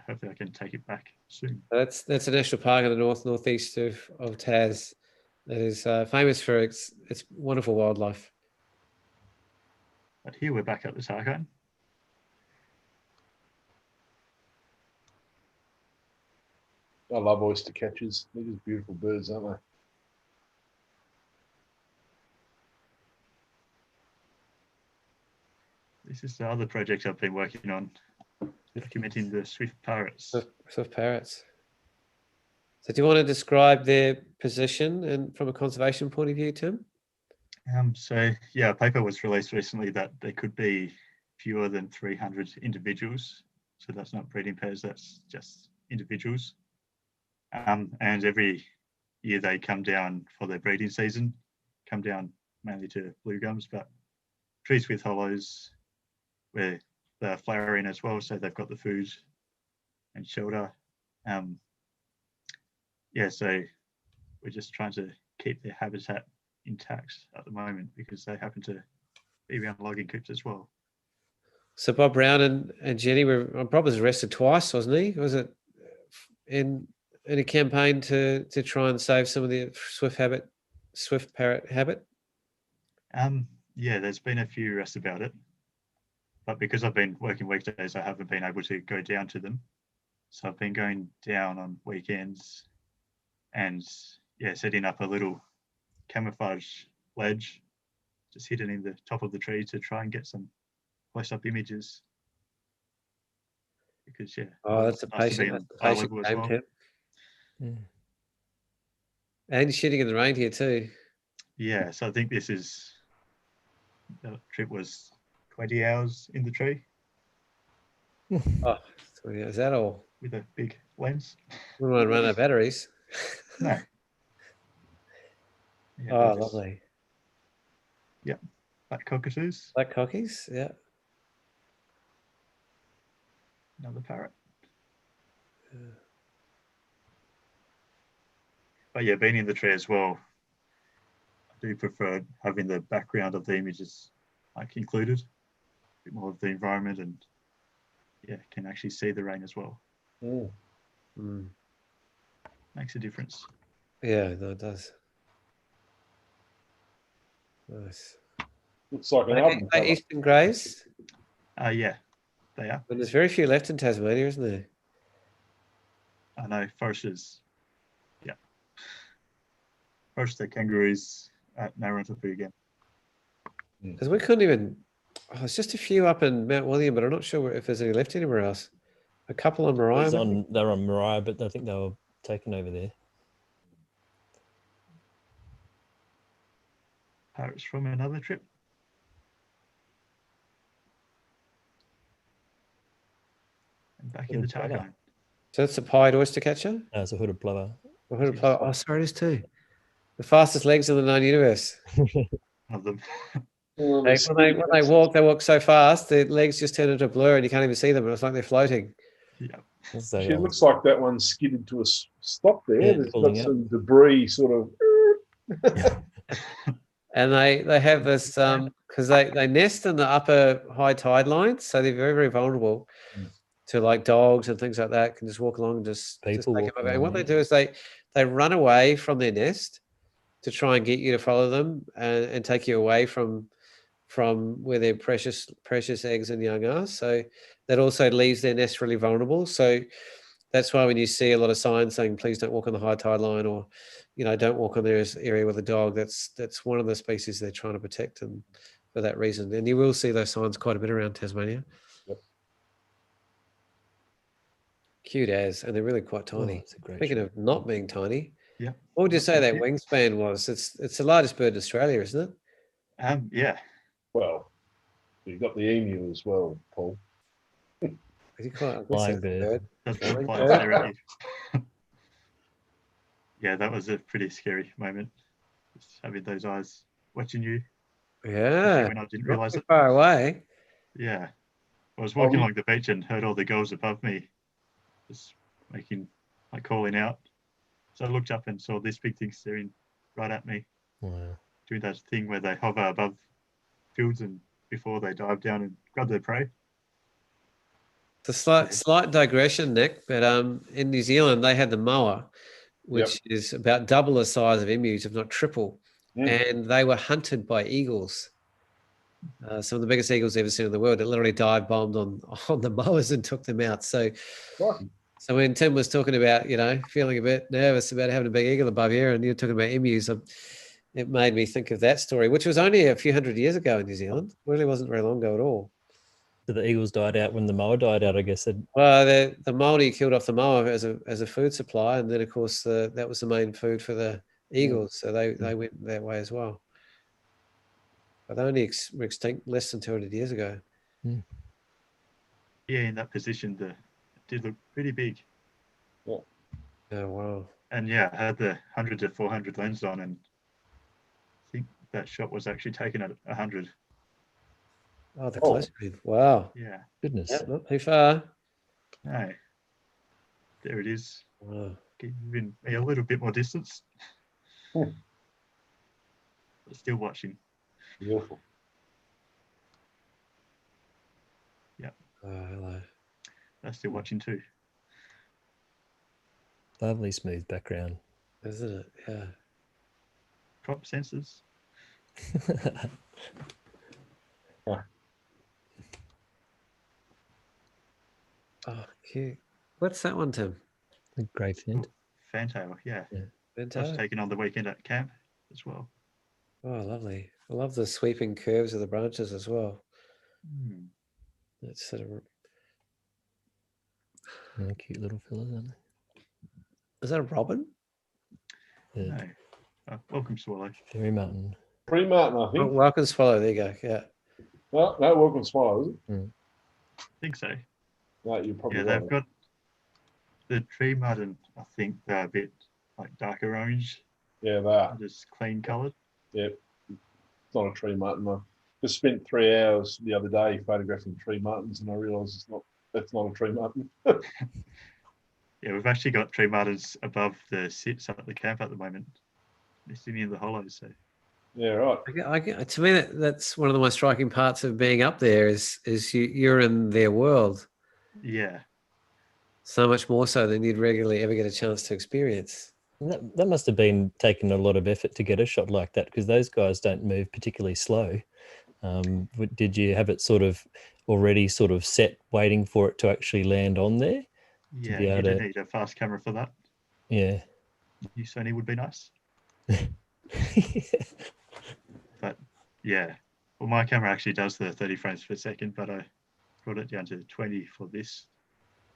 [SPEAKER 4] hopefully I can take it back soon.
[SPEAKER 1] That's a national park in the northeast of Tas that is famous for its wonderful wildlife.
[SPEAKER 4] But here we're back at the Tarkine.
[SPEAKER 3] I love oyster catchers. They're just beautiful birds, aren't they?
[SPEAKER 4] This is the other project I've been working on, documenting the swift parrots.
[SPEAKER 1] Swift parrots. So do you want to describe their position and from a conservation point of view, Tim?
[SPEAKER 4] A paper was released recently that there could be fewer than 300 individuals. So that's not breeding pairs, that's just individuals. And every year they come down for their breeding season, come down mainly to blue gums, but trees with hollows where they're flowering as well, so they've got the food and shelter. So we're just trying to keep their habitat intact at the moment because they happen to be around logging coops as well.
[SPEAKER 1] So Bob Brown and Jenny Bob was arrested twice, wasn't he? Was it in a campaign to try and save some of the swift parrot habit?
[SPEAKER 4] There's been a few arrests about it, but because I've been working weekdays, I haven't been able to go down to them. So I've been going down on weekends and setting up a little camouflage ledge just hidden in the top of the tree to try and get some close-up images. because yeah.
[SPEAKER 1] Oh, that's a
[SPEAKER 4] nice to be
[SPEAKER 1] patient,
[SPEAKER 4] in
[SPEAKER 1] that's a
[SPEAKER 4] eye
[SPEAKER 1] patient
[SPEAKER 4] level as
[SPEAKER 1] game,
[SPEAKER 4] well.
[SPEAKER 1] Tim.
[SPEAKER 2] Yeah.
[SPEAKER 1] And shooting in the reindeer too.
[SPEAKER 4] Yeah, so I think the trip was 20 hours in the tree
[SPEAKER 1] Oh, so yeah, is that all?
[SPEAKER 4] with a big lens.
[SPEAKER 1] We want to run out of batteries.
[SPEAKER 4] No. Yeah,
[SPEAKER 1] Oh,
[SPEAKER 4] those-
[SPEAKER 1] lovely.
[SPEAKER 4] Black cockatoos,
[SPEAKER 1] Black cockies, yeah.
[SPEAKER 4] another parrot. But yeah, being in the tree as well, I do prefer having the background of the images like included, a bit more of the environment, and yeah, can actually see the rain as well.
[SPEAKER 1] Mm.
[SPEAKER 4] Makes a difference.
[SPEAKER 1] Yeah, no, it does. Nice.
[SPEAKER 3] Looks like an
[SPEAKER 1] Are
[SPEAKER 3] oven
[SPEAKER 1] they
[SPEAKER 3] colour.
[SPEAKER 1] eastern greys?
[SPEAKER 4] Yeah, they are.
[SPEAKER 1] But there's very few left in Tasmania, isn't there?
[SPEAKER 4] I know foresters. Yeah, forester kangaroos at Narruntupu again.
[SPEAKER 1] Because we couldn't even. Oh, it's just a few up in Mount William, but I'm not sure if there's any left anywhere else. A couple on Mariah.
[SPEAKER 2] They're on Mariah, but I think they were taken over there.
[SPEAKER 4] Parrots from another trip. And back in the
[SPEAKER 2] Hooded plover.
[SPEAKER 4] Tarkine.
[SPEAKER 1] So that's a pied oyster catcher.
[SPEAKER 2] No, it's a hooded plover.
[SPEAKER 1] Or hooded plover. Oh, sorry, it is too. The fastest legs in the known universe.
[SPEAKER 4] Of them.
[SPEAKER 3] Well,
[SPEAKER 1] When they walk so fast, their legs just turn into a blur and you can't even see them. It's like they're floating.
[SPEAKER 4] Yeah.
[SPEAKER 2] So,
[SPEAKER 3] It looks like that one skidded to a stop there.
[SPEAKER 2] Yeah,
[SPEAKER 3] There's got
[SPEAKER 2] pulling out.
[SPEAKER 3] some debris sort of.
[SPEAKER 1] And they have this because they nest in the upper high tide lines, so they're very, very vulnerable to like dogs and things like that. Can just walk along and just
[SPEAKER 2] People
[SPEAKER 1] take them
[SPEAKER 2] walk
[SPEAKER 1] over. And
[SPEAKER 2] along,
[SPEAKER 1] what they
[SPEAKER 2] yeah.
[SPEAKER 1] do is they run away from their nest to try and get you to follow them and take you away from where their precious eggs and young are. So that also leaves their nest really vulnerable. So that's why when you see a lot of signs saying please don't walk on the high tide line, or don't walk on this area with a dog, that's one of the species they're trying to protect, and for that reason. And you will see those signs quite a bit around Tasmania.
[SPEAKER 3] Yep.
[SPEAKER 1] Cute as, and they're really quite tiny.
[SPEAKER 2] it's a great
[SPEAKER 1] Speaking
[SPEAKER 2] shot.
[SPEAKER 1] of not being tiny,
[SPEAKER 4] Yeah.
[SPEAKER 1] what would you
[SPEAKER 4] Not
[SPEAKER 1] say
[SPEAKER 4] so
[SPEAKER 1] that
[SPEAKER 4] cute.
[SPEAKER 1] wingspan was? It's the largest bird in Australia, isn't it?
[SPEAKER 4] Yeah.
[SPEAKER 3] Well, you've got the emu as well, Paul.
[SPEAKER 1] Is he quite,
[SPEAKER 2] Flying bird.
[SPEAKER 4] That's
[SPEAKER 1] Flying
[SPEAKER 4] fly
[SPEAKER 1] bird.
[SPEAKER 4] stare at you. Yeah, that was a pretty scary moment. Just having those eyes watching you.
[SPEAKER 1] Yeah,
[SPEAKER 4] When I didn't
[SPEAKER 1] not
[SPEAKER 4] realise
[SPEAKER 1] too
[SPEAKER 4] it.
[SPEAKER 1] far away.
[SPEAKER 4] Yeah. I was walking
[SPEAKER 3] we-
[SPEAKER 4] along the beach and heard all the gulls above me just calling out. So I looked up and saw this big thing staring right at me,
[SPEAKER 2] Wow.
[SPEAKER 4] doing that thing where they hover above fields and before they dive down and grab their prey.
[SPEAKER 1] It's a slight digression, Nick, but in New Zealand they had the moa, which is about double the size of emus, if not triple, and they were hunted by eagles. Some of the biggest eagles ever seen in the world. It literally dive bombed on the moas and took them out. So when Tim was talking about feeling a bit nervous about having a big eagle above here, and you're talking about emus, it made me think of that story, which was only a few hundred years ago in New Zealand. It really wasn't very long ago at all.
[SPEAKER 2] So the eagles died out when the moa died out, I guess.
[SPEAKER 1] Well, the Māori killed off the moa as a food supply, and then of course that was the main food for the eagles, so they went that way as well. But they only were extinct less than 200 years ago.
[SPEAKER 4] Yeah, in that position, it did look pretty big.
[SPEAKER 1] Oh wow!
[SPEAKER 4] And yeah, I had the 100 to 400 lens on, and I think that shot was actually taken at 100.
[SPEAKER 1] Oh, the close read. Wow!
[SPEAKER 4] Yeah.
[SPEAKER 2] Goodness.
[SPEAKER 1] Yep, not too far.
[SPEAKER 4] No. There it is.
[SPEAKER 1] Wow.
[SPEAKER 4] Giving me a little bit more distance. But still watching.
[SPEAKER 3] Beautiful.
[SPEAKER 4] Yeah.
[SPEAKER 1] Oh, hello.
[SPEAKER 4] They're still watching too.
[SPEAKER 2] Lovely smooth background.
[SPEAKER 1] Isn't it? Yeah.
[SPEAKER 4] Crop sensors.
[SPEAKER 1] Oh, cute. What's that one, Tim?
[SPEAKER 2] A grey fin.
[SPEAKER 4] Fantail, yeah. That was
[SPEAKER 1] Fantastic.
[SPEAKER 4] taken on the weekend at camp as well.
[SPEAKER 1] Oh, lovely. I love the sweeping curves of the branches as well.
[SPEAKER 4] Hmm.
[SPEAKER 1] That's sort of
[SPEAKER 2] Yeah, cute little fellas, aren't
[SPEAKER 1] Is that a robin?
[SPEAKER 2] they? Yeah,
[SPEAKER 4] No. Welcome, Swallow.
[SPEAKER 2] fairy martin.
[SPEAKER 3] Pre-Martin, I
[SPEAKER 1] Oh,
[SPEAKER 3] think.
[SPEAKER 1] welcome swallow. There you go. Yeah.
[SPEAKER 3] No, welcome swallow, is it?
[SPEAKER 4] I think so.
[SPEAKER 3] No, you're probably
[SPEAKER 4] Yeah,
[SPEAKER 3] right.
[SPEAKER 4] they've got the tree martin. I think they're a bit like darker orange,
[SPEAKER 3] Yeah, they are.
[SPEAKER 4] just clean coloured.
[SPEAKER 3] Yeah, it's not a tree martin. I just spent 3 hours the other day photographing tree martins, and I realised that's not a tree martin.
[SPEAKER 4] Yeah, we've actually got tree martins above the sits up at the camp at the moment. They're sitting in the hollows. So
[SPEAKER 3] Yeah, right.
[SPEAKER 1] To me, that's one of the most striking parts of being up there is you're in their world
[SPEAKER 4] yeah,
[SPEAKER 1] so much more so than you'd regularly ever get a chance to experience.
[SPEAKER 2] That must have been taking a lot of effort to get a shot like that, because those guys don't move particularly slow. Did you have it sort of already sort of set, waiting for it to actually land on there?
[SPEAKER 4] yeah.
[SPEAKER 2] be able
[SPEAKER 4] You do
[SPEAKER 2] to-
[SPEAKER 4] need a fast camera for that.
[SPEAKER 2] Yeah.
[SPEAKER 4] New Sony would be nice. But yeah, well, my camera actually does the 30 frames per second, but I brought it down to 20 for this,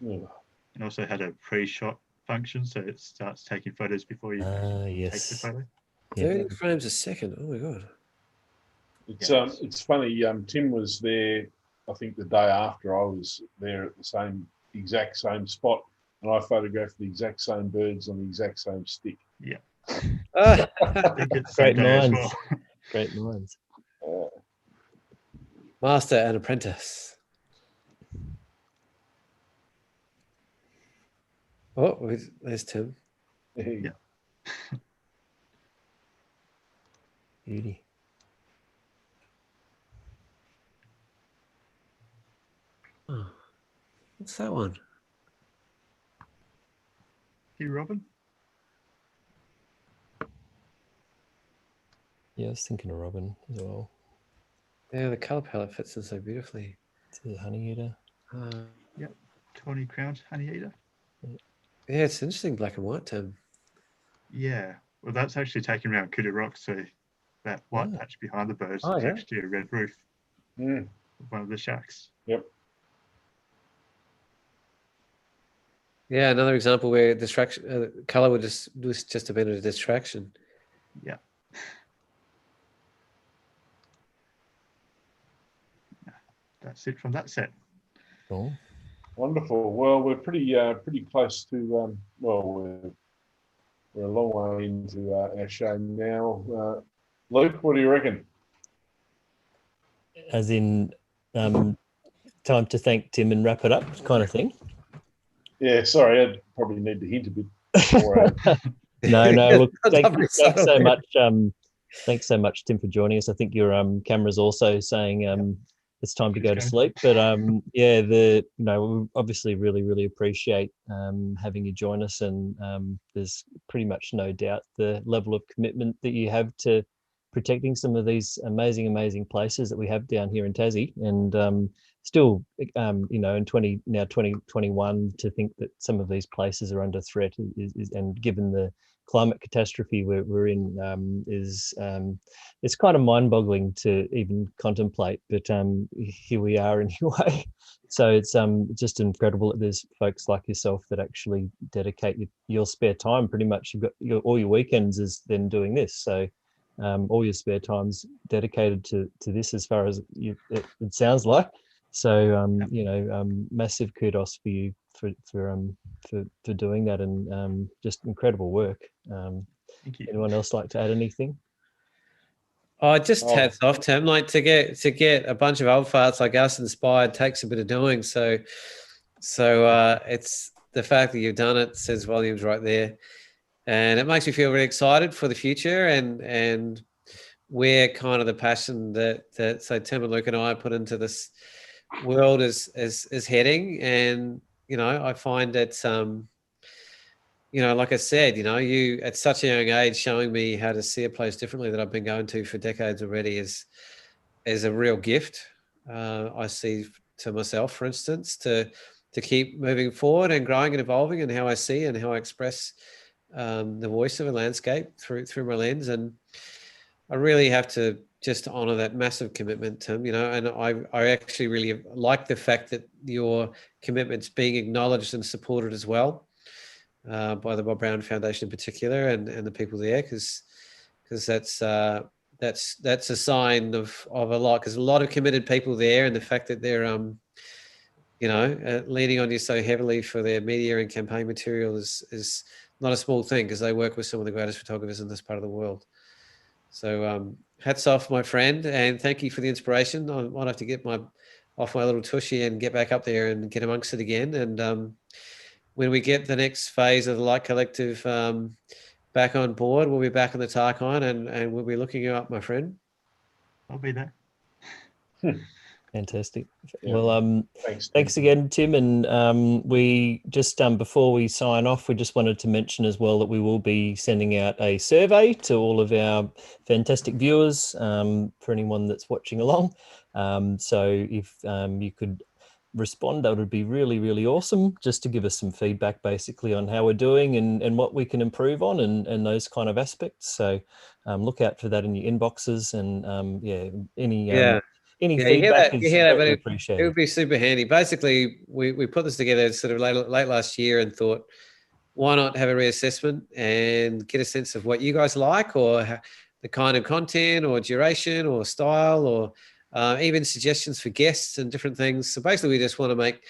[SPEAKER 3] Yeah.
[SPEAKER 4] and also had a pre-shot function, so it starts taking photos before you take the
[SPEAKER 2] Yes.
[SPEAKER 4] photo.
[SPEAKER 2] Yeah.
[SPEAKER 1] 30 frames a second. Oh my god.
[SPEAKER 3] It's funny. Tim was there, I think, the day after I was there at the exact same spot, and I photographed the exact same birds on the exact same stick.
[SPEAKER 4] Yeah,
[SPEAKER 1] Ah.
[SPEAKER 4] I think it's
[SPEAKER 2] Great
[SPEAKER 4] that day as
[SPEAKER 2] minds.
[SPEAKER 4] well.
[SPEAKER 2] Great minds.
[SPEAKER 1] Master and apprentice. Oh, there's Tim.
[SPEAKER 4] Yeah.
[SPEAKER 2] Beauty.
[SPEAKER 1] Oh, what's that one?
[SPEAKER 4] You, Robin?
[SPEAKER 2] Yeah, I was thinking of Robin as well.
[SPEAKER 1] Yeah, the color palette fits in so beautifully.
[SPEAKER 2] It's a honey eater.
[SPEAKER 4] Yep. 20 crowns, honey eater.
[SPEAKER 1] Yeah, it's interesting black and white, Tim.
[SPEAKER 4] Yeah, well, that's actually taken around Kudu Rock, so that white patch behind the birds is actually a red roof of one of the shacks.
[SPEAKER 3] Yep.
[SPEAKER 1] Yeah, another example where distraction, color was just a bit of a distraction.
[SPEAKER 4] Yeah. That's it from that set.
[SPEAKER 2] Cool.
[SPEAKER 3] Wonderful. Well, we're pretty close to. We're a long way into our show now. Luke, what do you reckon?
[SPEAKER 2] As in, time to thank Tim and wrap it up, kind of thing.
[SPEAKER 3] Yeah, sorry, I probably need to hint a bit more.
[SPEAKER 2] No. Look, thanks so much. Thanks so much, Tim, for joining us. I think your camera's also saying it's time to go to sleep. But we obviously really appreciate having you join us, and there's pretty much no doubt the level of commitment that you have to protecting some of these amazing places that we have down here in Tassie, and still, in 2021, to think that some of these places are under threat is and given the climate catastrophe we're in, is it's kind of mind-boggling to even contemplate, but here we are anyway. So it's just incredible that there's folks like yourself that actually dedicate your spare time. Pretty much you've got all your weekends is then doing this, so all your spare time's dedicated to this, as far as it sounds like. So massive kudos for you for doing that, and just incredible work.
[SPEAKER 4] Thank you.
[SPEAKER 2] Anyone else like to add anything?
[SPEAKER 1] Just hats off, Tim. Like to get a bunch of old farts like us inspired takes a bit of doing. So it's the fact that you've done it says volumes right there, and it makes me feel really excited for the future and where kind of the passion that so Tim and Luke and I put into this world is heading. And I find that like I said, you at such a young age showing me how to see a place differently that I've been going to for decades already is a real gift. I see to myself, for instance, to keep moving forward and growing and evolving, and how I see and how I express the voice of a landscape through my lens. And I really have to just to honor that massive commitment, Tim, and I actually really like the fact that your commitment's being acknowledged and supported as well, by the Bob Brown Foundation in particular, and the people there, because that's a sign of a lot, because a lot of committed people there, and the fact that they're leaning on you so heavily for their media and campaign material is not a small thing, because they work with some of the greatest photographers in this part of the world. So hats off, my friend, and thank you for the inspiration. I might have to get off my little tushy and get back up there and get amongst it again. And when we get the next phase of the Light Collective back on board, we'll be back on the Tarkine, and we'll be looking you up, my friend.
[SPEAKER 4] I'll be there.
[SPEAKER 2] Fantastic.
[SPEAKER 3] Yeah.
[SPEAKER 2] Well,
[SPEAKER 3] Thanks, Tim.
[SPEAKER 2] thanks again, Tim. And we just, before we sign off, we just wanted to mention as well that we will be sending out a survey to all of our fantastic viewers, for anyone that's watching along. So if you could respond, that would be really, really awesome, just to give us some feedback basically on how we're doing and what we can improve on, and those kind of aspects. So look out for that in your inboxes, and any feedback is greatly
[SPEAKER 1] but
[SPEAKER 2] appreciated.
[SPEAKER 1] it would be super handy. Basically, we put this together sort of late last year and thought, why not have a reassessment and get a sense of what you guys like, or the kind of content or duration or style, or even suggestions for guests and different things. So basically, we just want to make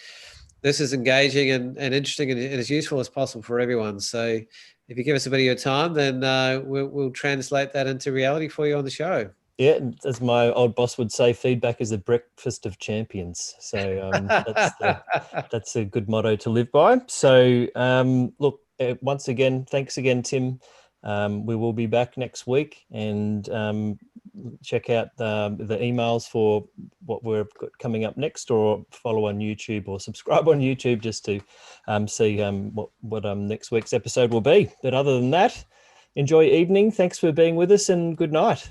[SPEAKER 1] this as engaging and interesting and as useful as possible for everyone. So if you give us a bit of your time, then we'll translate that into reality for you on the show.
[SPEAKER 2] Yeah, as my old boss would say, feedback is the breakfast of champions. So that's a good motto to live by. So look, once again, thanks again, Tim. We will be back next week, and check out the emails for what we're coming up next, or follow on YouTube or subscribe on YouTube, just to see what next week's episode will be. But other than that, enjoy your evening. Thanks for being with us, and good night.